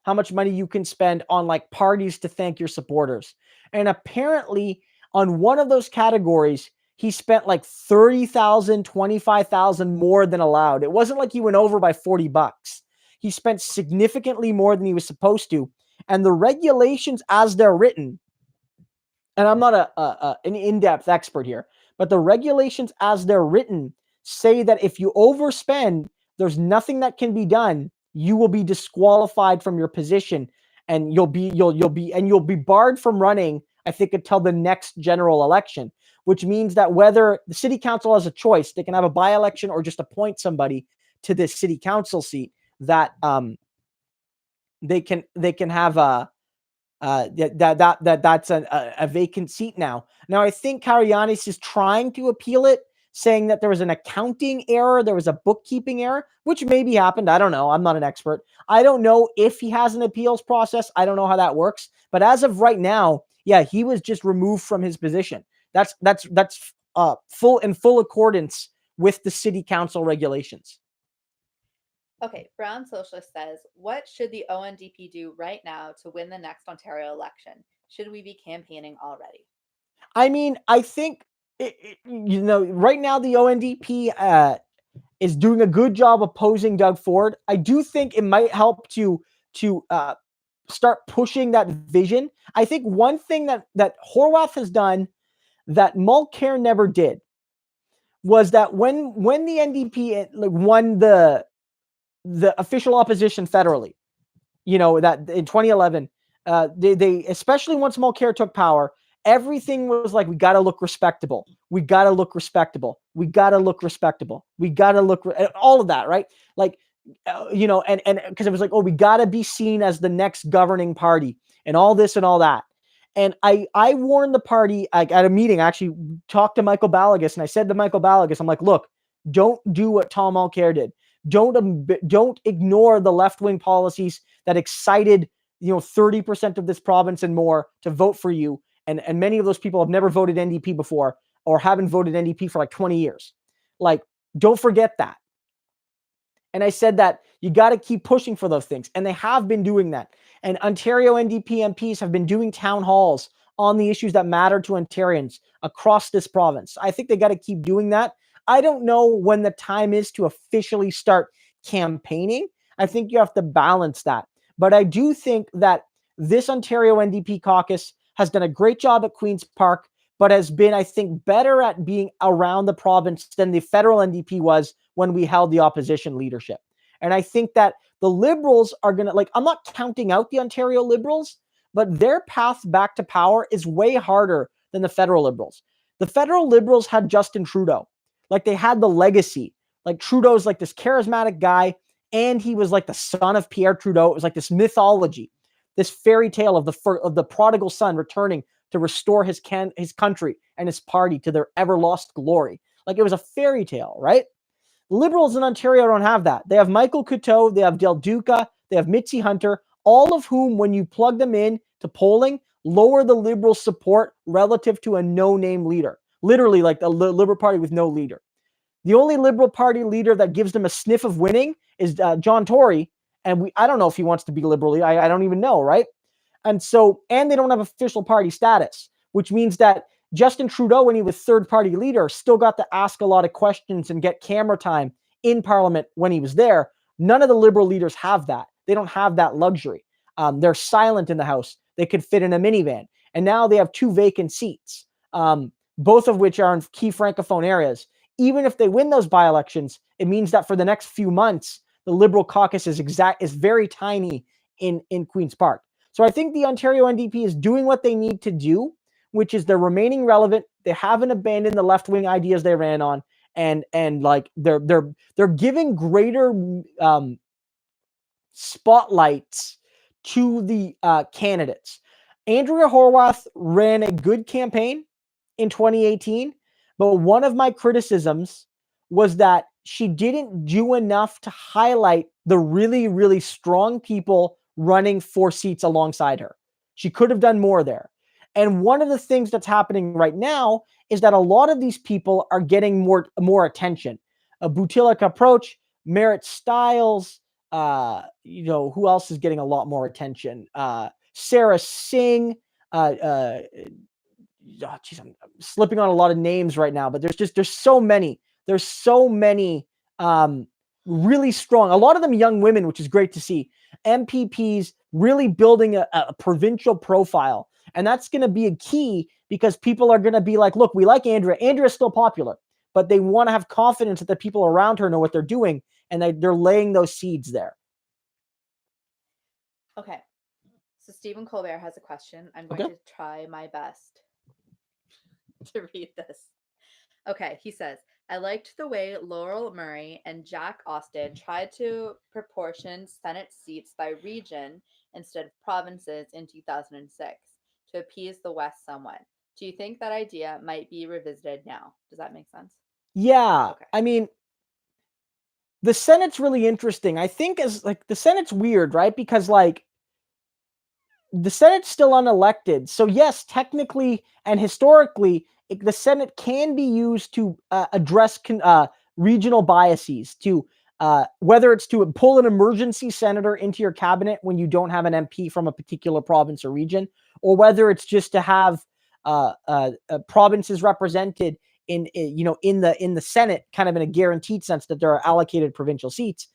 like parties to thank your supporters. And apparently on one of those categories, he spent like $30,000, $25,000 more than allowed. It wasn't like he went over by $40. He spent significantly more than he was supposed to. And the regulations as they're written, and I'm not an in-depth expert here, but the regulations as they're written say that if you overspend, there's nothing that can be done. You will be disqualified from your position, and you'll be barred from running, I think, until the next general election, which means that whether the city council has a choice, they can have a by-election or just appoint somebody to this city council seat that they can have that's a vacant seat now. Now, I think Karygiannis is trying to appeal it, saying that there was an accounting error, there was a bookkeeping error, which maybe happened. I don't know. I'm not an expert. I don't know if he has an appeals process. I don't know how that works. But as of right now, yeah, he was just removed from his position. That's full accordance with the city council regulations. Okay, Brown Socialist says, what should the ONDP do right now to win the next Ontario election? Should we be campaigning already? I mean, I think, right now the ONDP is doing a good job opposing Doug Ford. I do think it might help to start pushing that vision. I think one thing that Horwath has done that Mulcair never did was that when the NDP won the official opposition federally, that in 2011, they especially once Mulcair took power, everything was like, we got to look respectable. We got to look respectable. We got to look respectable. We got to look all of that, right? Like, and because it was like, oh, we got to be seen as the next governing party and all this and all that. And I warned the party at a meeting. I actually talked to Michael Balagas, and I said to Michael Balagas, I'm like, look, don't do what Tom Mulcair did. Don't ignore the left-wing policies that excited 30% of this province and more to vote for you. And many of those people have never voted NDP before or haven't voted NDP for like 20 years. Like, don't forget that. And I said that you got to keep pushing for those things. And they have been doing that. And Ontario NDP MPs have been doing town halls on the issues that matter to Ontarians across this province. I think they got to keep doing that. I don't know when the time is to officially start campaigning. I think you have to balance that. But I do think that this Ontario NDP caucus has done a great job at Queen's Park, but has been, I think, better at being around the province than the federal NDP was when we held the opposition leadership. And I think that the Liberals are going to, I'm not counting out the Ontario Liberals, but their path back to power is way harder than the federal Liberals. The federal Liberals had Justin Trudeau. They had the legacy. Trudeau's this charismatic guy, and he was the son of Pierre Trudeau. It was this mythology, this fairy tale of the prodigal son returning to restore his country and his party to their ever lost glory. It was a fairy tale, right? Liberals in Ontario don't have that. They have Michael Couteau, they have Del Duca, they have Mitzi Hunter, all of whom, when you plug them in to polling, lower the Liberal support relative to a no-name leader. Literally, the Liberal Party with no leader. The only Liberal Party leader that gives them a sniff of winning is John Tory, and I don't know if he wants to be Liberal. I don't even know, right? And they don't have official party status, which means that Justin Trudeau, when he was third-party leader, still got to ask a lot of questions and get camera time in Parliament when he was there. None of the Liberal leaders have that. They don't have that luxury. They're silent in the House. They could fit in a minivan. And now they have 2 vacant seats, both of which are in key Francophone areas. Even if they win those by-elections, it means that for the next few months, the Liberal caucus is very tiny in Queen's Park. So I think the Ontario NDP is doing what they need to do, which is they're remaining relevant. They haven't abandoned the left-wing ideas they ran on, and they're giving greater spotlights to the candidates. Andrea Horwath ran a good campaign in 2018, but one of my criticisms was that she didn't do enough to highlight the really, really strong people running for seats alongside her. She could have done more there. And one of the things that's happening right now is that a lot of these people are getting more attention. Buttigieg Approach, Merritt Stiles, who else is getting a lot more attention? Sarah Singh. Geez, I'm slipping on a lot of names right now, but there's so many. There's so many really strong, a lot of them young women, which is great to see. MPPs really building a provincial profile. And that's going to be a key, because people are going to be like, look, we like Andrea. Andrea's still popular, but they want to have confidence that the people around her know what they're doing, and they're laying those seeds there. Okay. So Stephen Colbert has a question. I'm going to try my best to read this. Okay, he says, I liked the way Laurel Murray and Jack Austin tried to proportion Senate seats by region instead of provinces in 2006 to appease the West somewhat. Do you think that idea might be revisited now? Does that make sense? Yeah. Okay. I mean, the Senate's really interesting. I think the Senate's weird, right? Because the Senate's still unelected. So yes, technically and historically, the Senate can be used to address regional biases, to whether it's to pull an emergency senator into your cabinet when you don't have an MP from a particular province or region, or whether it's just to have provinces represented in the Senate, kind of in a guaranteed sense that there are allocated provincial seats.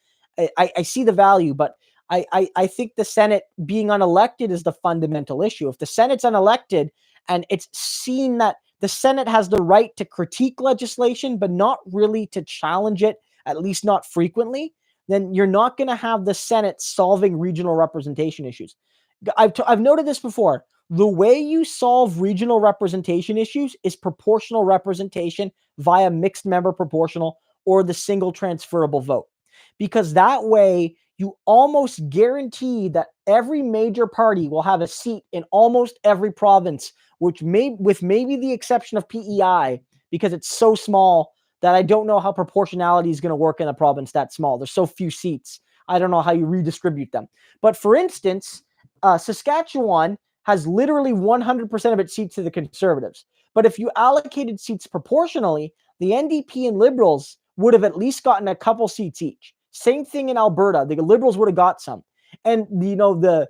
I see the value, but I think the Senate being unelected is the fundamental issue. If the Senate's unelected and it's seen that the Senate has the right to critique legislation, but not really to challenge it, at least not frequently, then you're not going to have the Senate solving regional representation issues. I've noted this before. The way you solve regional representation issues is proportional representation via mixed member proportional or the single transferable vote. Because that way you almost guarantee that every major party will have a seat in almost every province, which with maybe the exception of PEI, because it's so small that I don't know how proportionality is going to work in a province that small. There's so few seats. I don't know how you redistribute them. But for instance, Saskatchewan has literally 100% of its seats to the Conservatives. But if you allocated seats proportionally, the NDP and Liberals would have at least gotten a couple seats each. Same thing in Alberta. The Liberals would have got some. And, the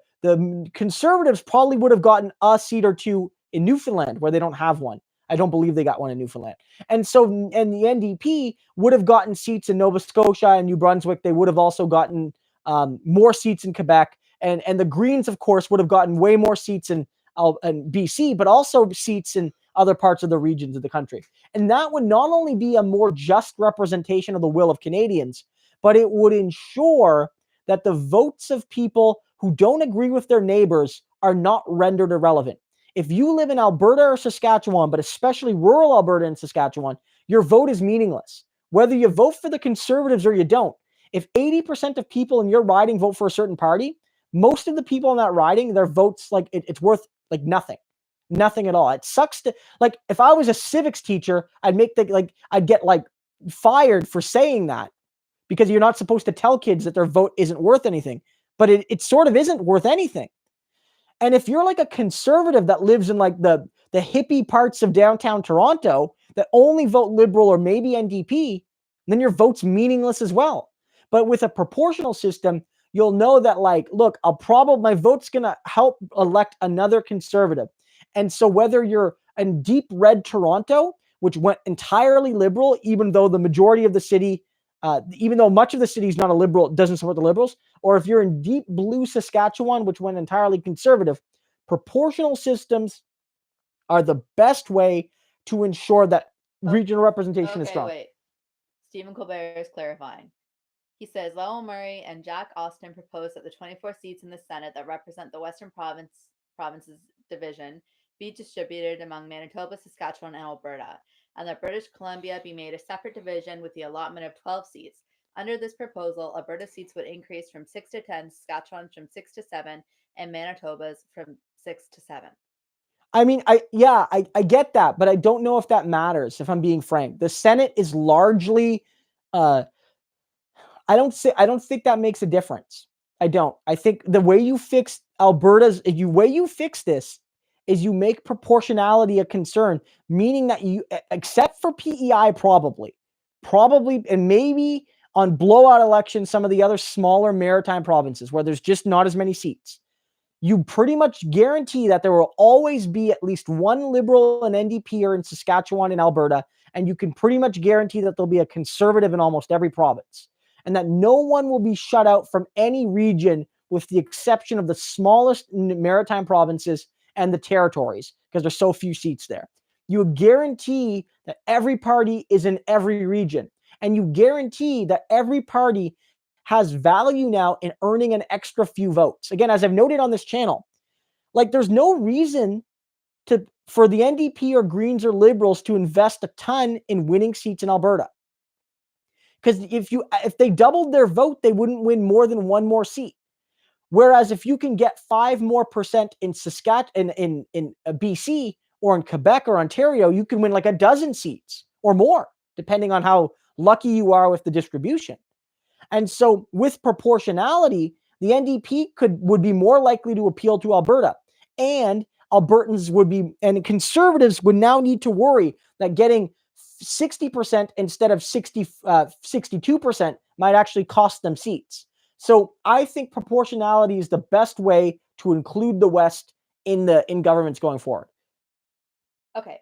Conservatives probably would have gotten a seat or two in Newfoundland, where they don't have one. I don't believe they got one in Newfoundland. And the NDP would have gotten seats in Nova Scotia and New Brunswick. They would have also gotten more seats in Quebec. And the Greens, of course, would have gotten way more seats in BC, but also seats in other parts of the regions of the country. And that would not only be a more just representation of the will of Canadians, but it would ensure that the votes of people who don't agree with their neighbors are not rendered irrelevant. If you live in Alberta or Saskatchewan, but especially rural Alberta and Saskatchewan, your vote is meaningless. Whether you vote for the Conservatives or you don't, if 80% of people in your riding vote for a certain party, most of the people in that riding, their votes, it's worth nothing at all. It sucks to, if I was a civics teacher, I'd get fired for saying that, because you're not supposed to tell kids that their vote isn't worth anything, but it sort of isn't worth anything. And if you're a conservative that lives in the hippie parts of downtown Toronto that only vote Liberal or maybe NDP, then your vote's meaningless as well. But with a proportional system, you'll know that look, my vote's going to help elect another conservative. And so whether you're in deep red Toronto, which went entirely Liberal, even though the majority of the city, even though much of the city is not a Liberal, doesn't support the Liberals, or if you're in deep blue Saskatchewan, which went entirely Conservative, proportional systems are the best way to ensure that regional representation is strong. Wait. Stephen Colbert is clarifying. He says Lowell Murray and Jack Austin proposed that the 24 seats in the Senate that represent the Western provinces division be distributed among Manitoba, Saskatchewan, and Alberta, and that British Columbia be made a separate division with the allotment of 12 seats. Under this proposal, Alberta seats would increase from 6 to 10, Saskatchewan's from 6 to 7, and Manitoba's from 6 to 7. I mean, I get that, but I don't know if that matters, if I'm being frank. The Senate is largely I don't think that makes a difference. I don't. I think the way you fix this is you make proportionality a concern, meaning that you, except for PEI probably, and maybe on blowout elections, some of the other smaller maritime provinces where there's just not as many seats, you pretty much guarantee that there will always be at least one Liberal and NDP in Saskatchewan and Alberta, and you can pretty much guarantee that there'll be a Conservative in almost every province, and that no one will be shut out from any region with the exception of the smallest maritime provinces and the territories, because there's so few seats there. You guarantee that every party is in every region, and you guarantee that every party has value now in earning an extra few votes. Again, as I've noted on this channel, there's no reason for the NDP or Greens or Liberals to invest a ton in winning seats in Alberta. Because if they doubled their vote, they wouldn't win more than one more seat. Whereas if you can get 5% more in Saskatchewan, in BC or in Quebec or Ontario, you can win a dozen seats or more, depending on how lucky you are with the distribution. And so with proportionality, the NDP would be more likely to appeal to Alberta, and Albertans and Conservatives would now need to worry that getting 60% instead of 62% might actually cost them seats. So I think proportionality is the best way to include the West in governments going forward. Okay.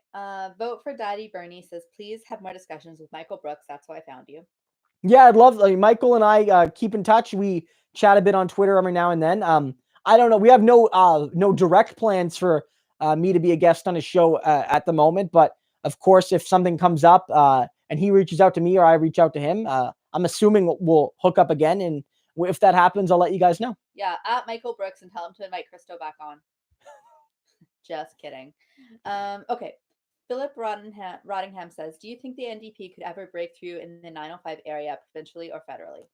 Vote for Daddy Bernie says, please have more discussions with Michael Brooks. That's why I found you. Yeah, I'd love. Michael and I keep in touch. We chat a bit on Twitter every now and then. I don't know. We have no direct plans for me to be a guest on his show at the moment, but Of course, if something comes up and he reaches out to me or I reach out to him, I'm assuming we'll hook up again. And if that happens, I'll let you guys know. Yeah, at Michael Brooks and tell him to invite Christo back on. Just kidding. Okay. Philip Rottingham says, do you think the NDP could ever break through in the 905 area, provincially or federally?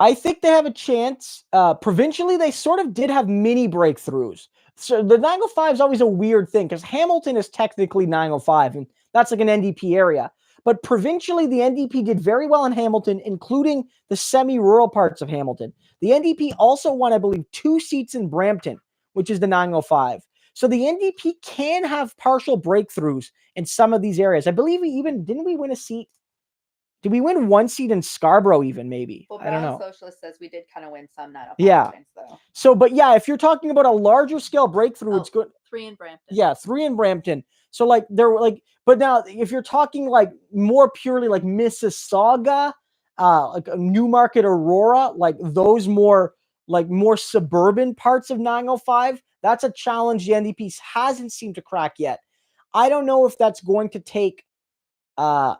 I think they have a chance. Provincially, they sort of did have mini breakthroughs. So the 905 is always a weird thing because Hamilton is technically 905, and that's like an NDP area. But provincially, the NDP did very well in Hamilton, including the semi-rural parts of Hamilton. The NDP also won, I believe, 2 seats in Brampton, which is the 905. So the NDP can have partial breakthroughs in some of these areas. I believe didn't we win a seat? Did we win 1 seat in Scarborough even, maybe? Well, I don't know. Socialist says we did kind of win some 905 yeah. points, though. So, but yeah, if you're talking about a larger scale breakthrough, it's good. 3 in Brampton. Yeah, 3 in Brampton. So like there were like, but now if you're talking like more purely like Mississauga, like Newmarket, Aurora, like those more suburban parts of 905, that's a challenge the NDP hasn't seemed to crack yet. I don't know if that's going to take the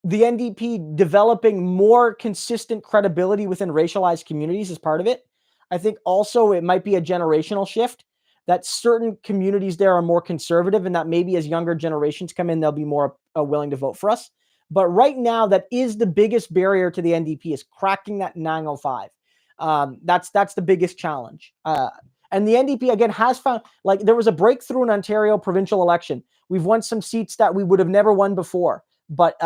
NDP developing more consistent credibility within racialized communities as part of it. I think also it might be a generational shift that certain communities there are more conservative and that maybe as younger generations come in, they'll be more willing to vote for us. But right now, that is the biggest barrier to the NDP is cracking that 905. That's the biggest challenge. And the NDP, again, has found, like, there was a breakthrough in Ontario provincial election. We've won some seats that we would have never won before. But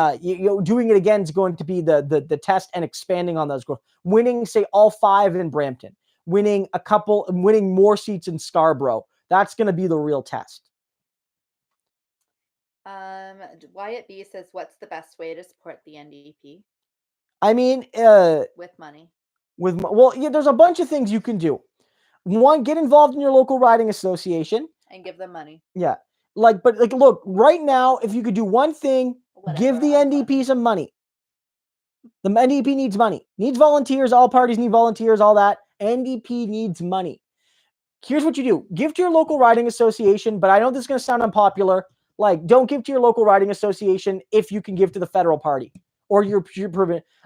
doing it again is going to be the test and expanding on those goals. Winning, say, all 5 in Brampton, winning more seats in Scarborough. That's going to be the real test. Wyatt B says, what's the best way to support the NDP? I mean, with money. There's a bunch of things you can do. 1, get involved in your local riding association. And give them money. Yeah. Look, right now, if you could do one thing, give the NDP some money. The NDP needs money. Needs volunteers. All parties need volunteers, all that. NDP needs money. Here's what you do. Give to your local riding association, but I know this is going to sound unpopular. Like, don't give to your local riding association if you can give to the federal party or your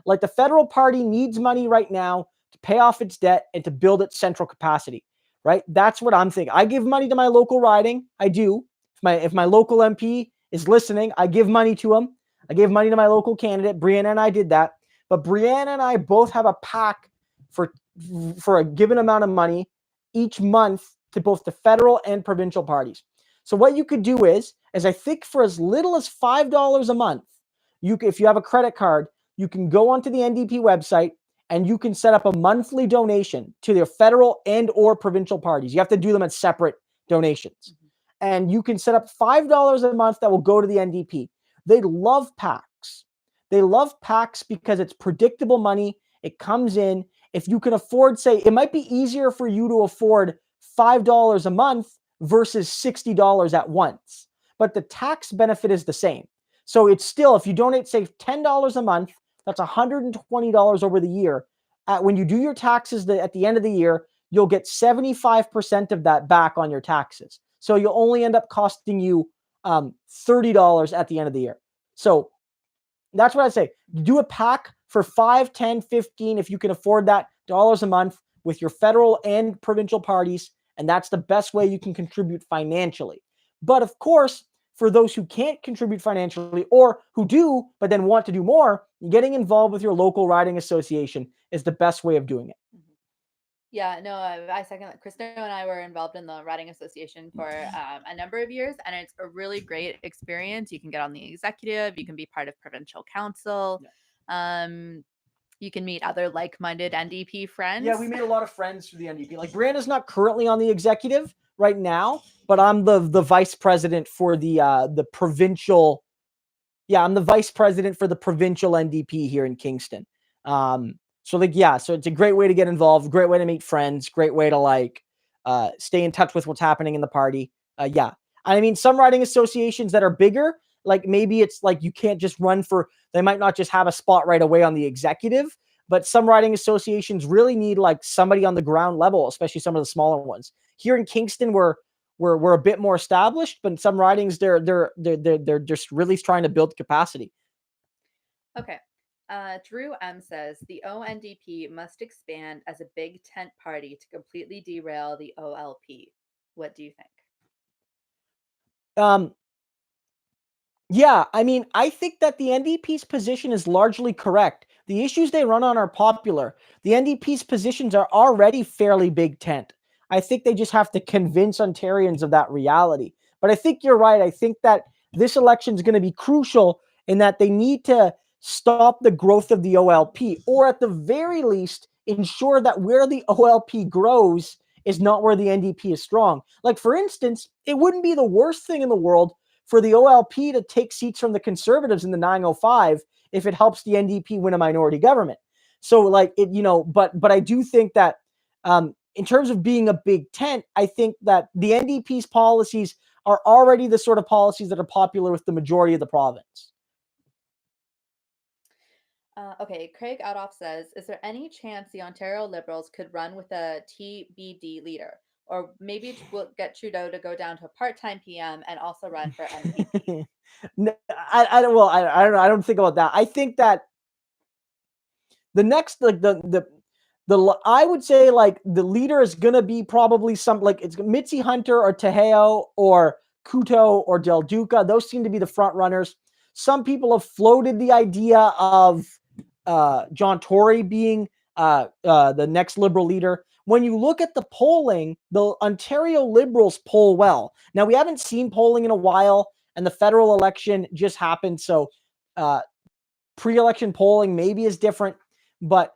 like the federal party needs money right now to pay off its debt and to build its central capacity, right? That's what I'm thinking. I give money to my local riding. I do. If my local MP is listening, I give money to him. I gave money to my local candidate. Brianna and I did that. But Brianna and I both have a pack for a given amount of money each month to both the federal and provincial parties. So what you could do is I think for as little as $5 a month, if you have a credit card, you can go onto the NDP website and you can set up a monthly donation to their federal and or provincial parties. You have to do them as separate donations. And you can set up $5 a month that will go to the NDP. They love PACs. They love PACs because it's predictable money. It comes in. If you can afford, say, it might be easier for you to afford $5 a month versus $60 at once. But the tax benefit is the same. So it's still, if you donate, say, $10 a month, that's $120 over the year. When you do your taxes at the end of the year, you'll get 75% of that back on your taxes. So you'll only end up costing you $30 at the end of the year. So that's what I say. Do a pack for 5, 10, 15, if you can afford that, dollars a month with your federal and provincial parties. And that's the best way you can contribute financially. But of course, for those who can't contribute financially or who do, but then want to do more, getting involved with your local riding association is the best way of doing it. Yeah, no, I second that. Christo and I were involved in the riding association for a number of years, and it's a really great experience. You can get on the executive, you can be part of provincial council. Yeah. You can meet other like-minded NDP friends. Yeah, we made a lot of friends through the NDP. Like, Brianna's not currently on the executive right now, but I'm the vice president for the provincial. Yeah, I'm the vice president for the provincial NDP here in Kingston. So it's a great way to get involved, great way to meet friends, great way to stay in touch with what's happening in the party. I mean, some riding associations that are bigger, like maybe it's like you can't just run for, they might not just have a spot right away on the executive, but some riding associations really need like somebody on the ground level, especially some of the smaller ones. Here in Kingston, we're a bit more established, but in some ridings they're just really trying to build capacity. Okay. Drew M says the ONDP must expand as a big tent party to completely derail the OLP. What do you think? Yeah, I mean, I think that the NDP's position is largely correct. The issues they run on are popular. The NDP's positions are already fairly big tent. I think they just have to convince Ontarians of that reality. But I think you're right. I think that this election is going to be crucial in that they need to stop the growth of the OLP, or at the very least, ensure that where the OLP grows is not where the NDP is strong. Like, for instance, it wouldn't be the worst thing in the world for the OLP to take seats from the Conservatives in the 905 if it helps the NDP win a minority government. So, like, it, but I do think that in terms of being a big tent, I think that the NDP's policies are already the sort of policies that are popular with the majority of the province. Okay, Craig Adolph says, is there any chance the Ontario Liberals could run with a TBD leader? Or maybe we'll get Trudeau to go down to a part-time PM and also run for NPP. I don't. Well, I don't know. I don't think about that. I think that the next, like the I would say like the leader is gonna be probably some like it's Mitzi Hunter or Tejeo or Couto or Del Duca. Those seem to be the front runners. Some people have floated the idea of John Tory being the next Liberal leader. When you look at the polling, the Ontario Liberals poll well. Now, we haven't seen polling in a while, and the federal election just happened, so pre-election polling maybe is different, but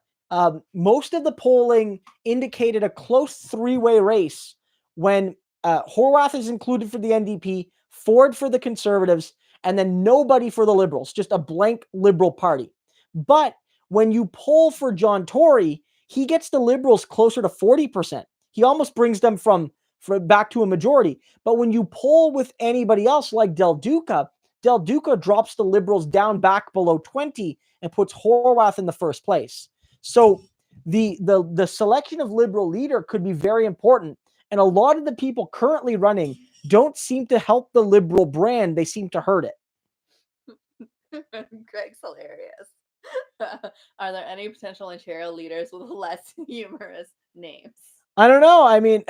most of the polling indicated a close three-way race when Horwath is included for the NDP, Ford for the Conservatives, and then nobody for the Liberals, just a blank Liberal Party. But when you poll for John Tory, he gets the Liberals closer to 40%. He almost brings them from back to a majority. But when you poll with anybody else like Del Duca drops the Liberals down back below 20 and puts Horwath in the first place. So the selection of Liberal leader could be very important. And a lot of the people currently running don't seem to help the Liberal brand. They seem to hurt it. Greg's hilarious. Are there any potential Ontario leaders with less humorous names? I don't know. I mean,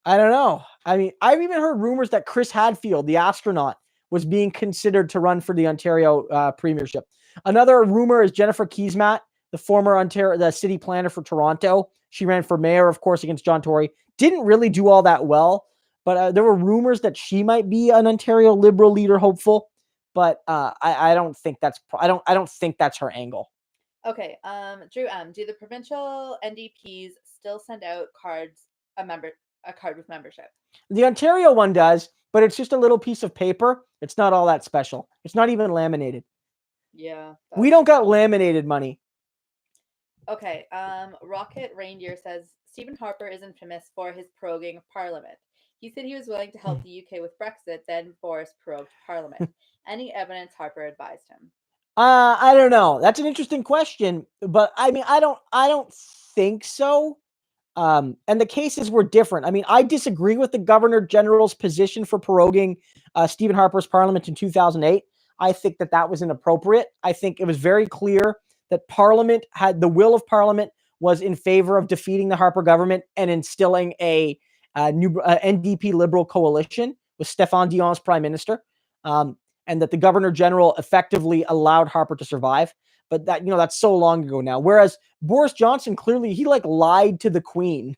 I've even heard rumors that Chris Hadfield, the astronaut, was being considered to run for the Ontario premiership. Another rumor is Jennifer Keesmaat, the former the city planner for Toronto. She ran for mayor, of course, against John Tory. Didn't really do all that well, but there were rumors that she might be an Ontario Liberal leader hopeful. But I don't think that's I don't think that's her angle. Okay, Drew M, do the provincial NDPs still send out cards, a card with membership? The Ontario one does, but it's just a little piece of paper. It's not all that special. It's not even laminated. Yeah. We don't got laminated money. Okay, Rocket Reindeer says, Stephen Harper is infamous for his proroguing of Parliament. He said he was willing to help the UK with Brexit, then Boris prorogued Parliament. Any evidence Harper advised him? I don't know. That's an interesting question, but I mean, I don't think so. And the cases were different. I mean, I disagree with the Governor General's position for proroguing Stephen Harper's Parliament in 2008. I think that was inappropriate. I think it was very clear that Parliament had the will of Parliament was in favor of defeating the Harper government and instilling a new NDP Liberal coalition with Stéphane Dion as Prime Minister. And that the Governor General effectively allowed Harper to survive. But that, that's so long ago now. Whereas Boris Johnson, clearly, he lied to the Queen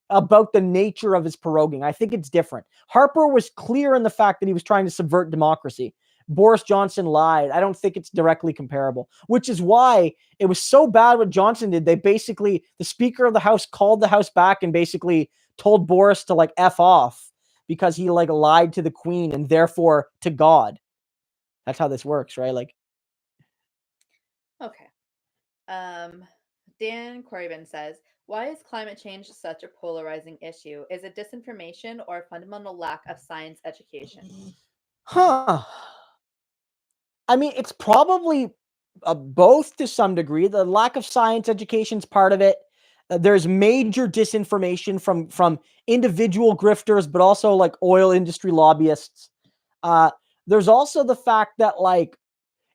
about the nature of his proroguing. I think it's different. Harper was clear in the fact that he was trying to subvert democracy. Boris Johnson lied. I don't think it's directly comparable, which is why it was so bad what Johnson did. The Speaker of the House called the House back and basically told Boris to F off because he lied to the Queen and therefore to God. That's how this works, right? Okay. Dan Corbyn says, why is climate change such a polarizing issue? Is it disinformation or a fundamental lack of science education? Huh. I mean, it's probably both to some degree. The lack of science education is part of it. there's major disinformation from individual grifters, but also like oil industry lobbyists. There's also the fact that like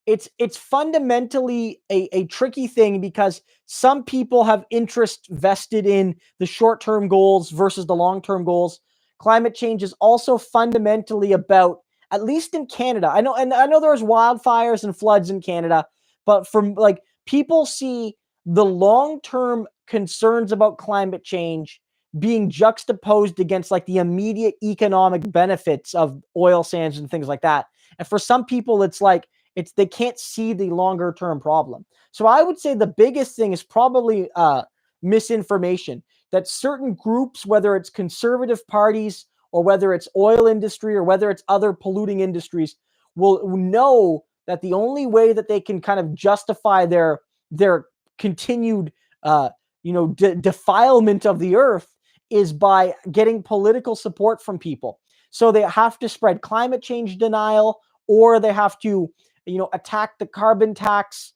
it's fundamentally a tricky thing because some people have interest vested in the short-term goals versus the long-term goals. Climate change is also fundamentally about, at least in Canada, I know there's wildfires and floods in Canada, but from like people see the long-term concerns about climate change being juxtaposed against like the immediate economic benefits of oil sands and things like that. And for some people, it's like they can't see the longer term problem. So I would say the biggest thing is probably misinformation, that certain groups, whether it's conservative parties or whether it's oil industry or whether it's other polluting industries, will know that the only way that they can kind of justify their continued defilement of the earth is by getting political support from people. So they have to spread climate change denial, or they have to attack the carbon tax,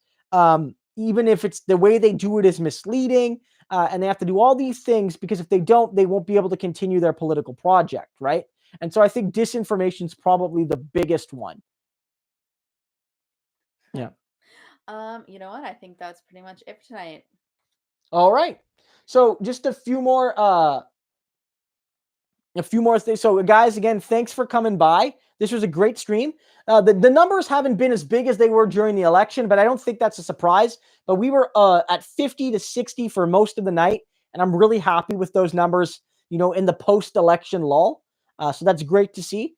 even if it's the way they do it is misleading. And they have to do all these things because if they don't, they won't be able to continue their political project, right? And so I think disinformation is probably the biggest one. Yeah. You know what? I think that's pretty much it for tonight. All right. So just a few more things. So guys, again, thanks for coming by. This was a great stream. The numbers haven't been as big as they were during the election, but I don't think that's a surprise. But we were at 50 to 60 for most of the night, and I'm really happy with those numbers, in the post-election lull. So that's great to see.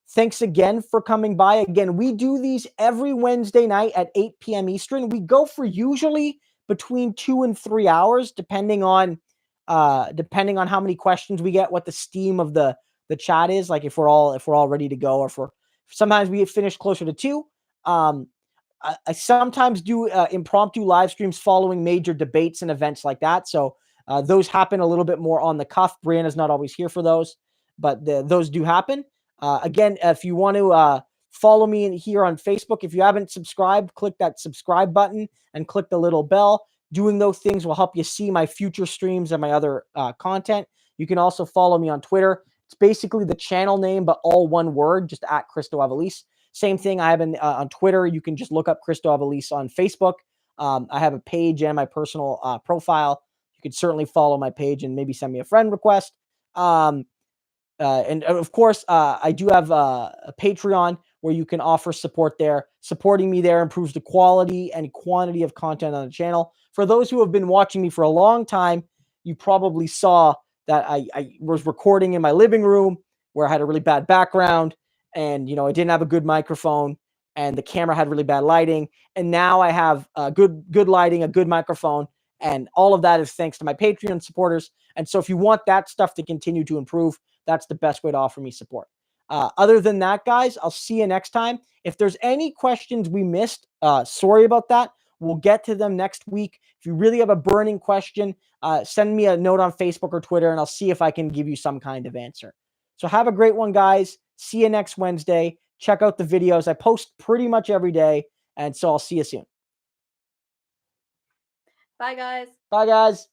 Thanks again for coming by. Again, we do these every Wednesday night at 8 p.m. Eastern. We go for usually between 2 and 3 hours, depending on how many questions we get, what the steam of the chat is, like if we're all ready to go, or sometimes we finish closer to 2. I sometimes do impromptu live streams following major debates and events like that. So those happen a little bit more on the cuff. Brianna's not always here for those, but those do happen. Again, if you want to follow me here on Facebook, if you haven't subscribed, click that subscribe button and click the little bell. Doing those things will help you see my future streams and my other content. You can also follow me on Twitter. It's basically the channel name, but all one word, just at Christo Aivalis. Same thing. I have on Twitter. You can just look up Christo Aivalis on Facebook. I have a page and my personal profile. You could certainly follow my page and maybe send me a friend request. And of course, I do have a Patreon where you can offer support there. Supporting me there improves the quality and quantity of content on the channel. For those who have been watching me for a long time, you probably saw that I was recording in my living room where I had a really bad background and, I didn't have a good microphone and the camera had really bad lighting. And now I have good lighting, a good microphone, and all of that is thanks to my Patreon supporters. And so if you want that stuff to continue to improve, that's the best way to offer me support. Other than that, guys, I'll see you next time. If there's any questions we missed, sorry about that. We'll get to them next week. If you really have a burning question, send me a note on Facebook or Twitter, and I'll see if I can give you some kind of answer. So have a great one, guys. See you next Wednesday. Check out the videos. I post pretty much every day, and so I'll see you soon. Bye, guys. Bye, guys.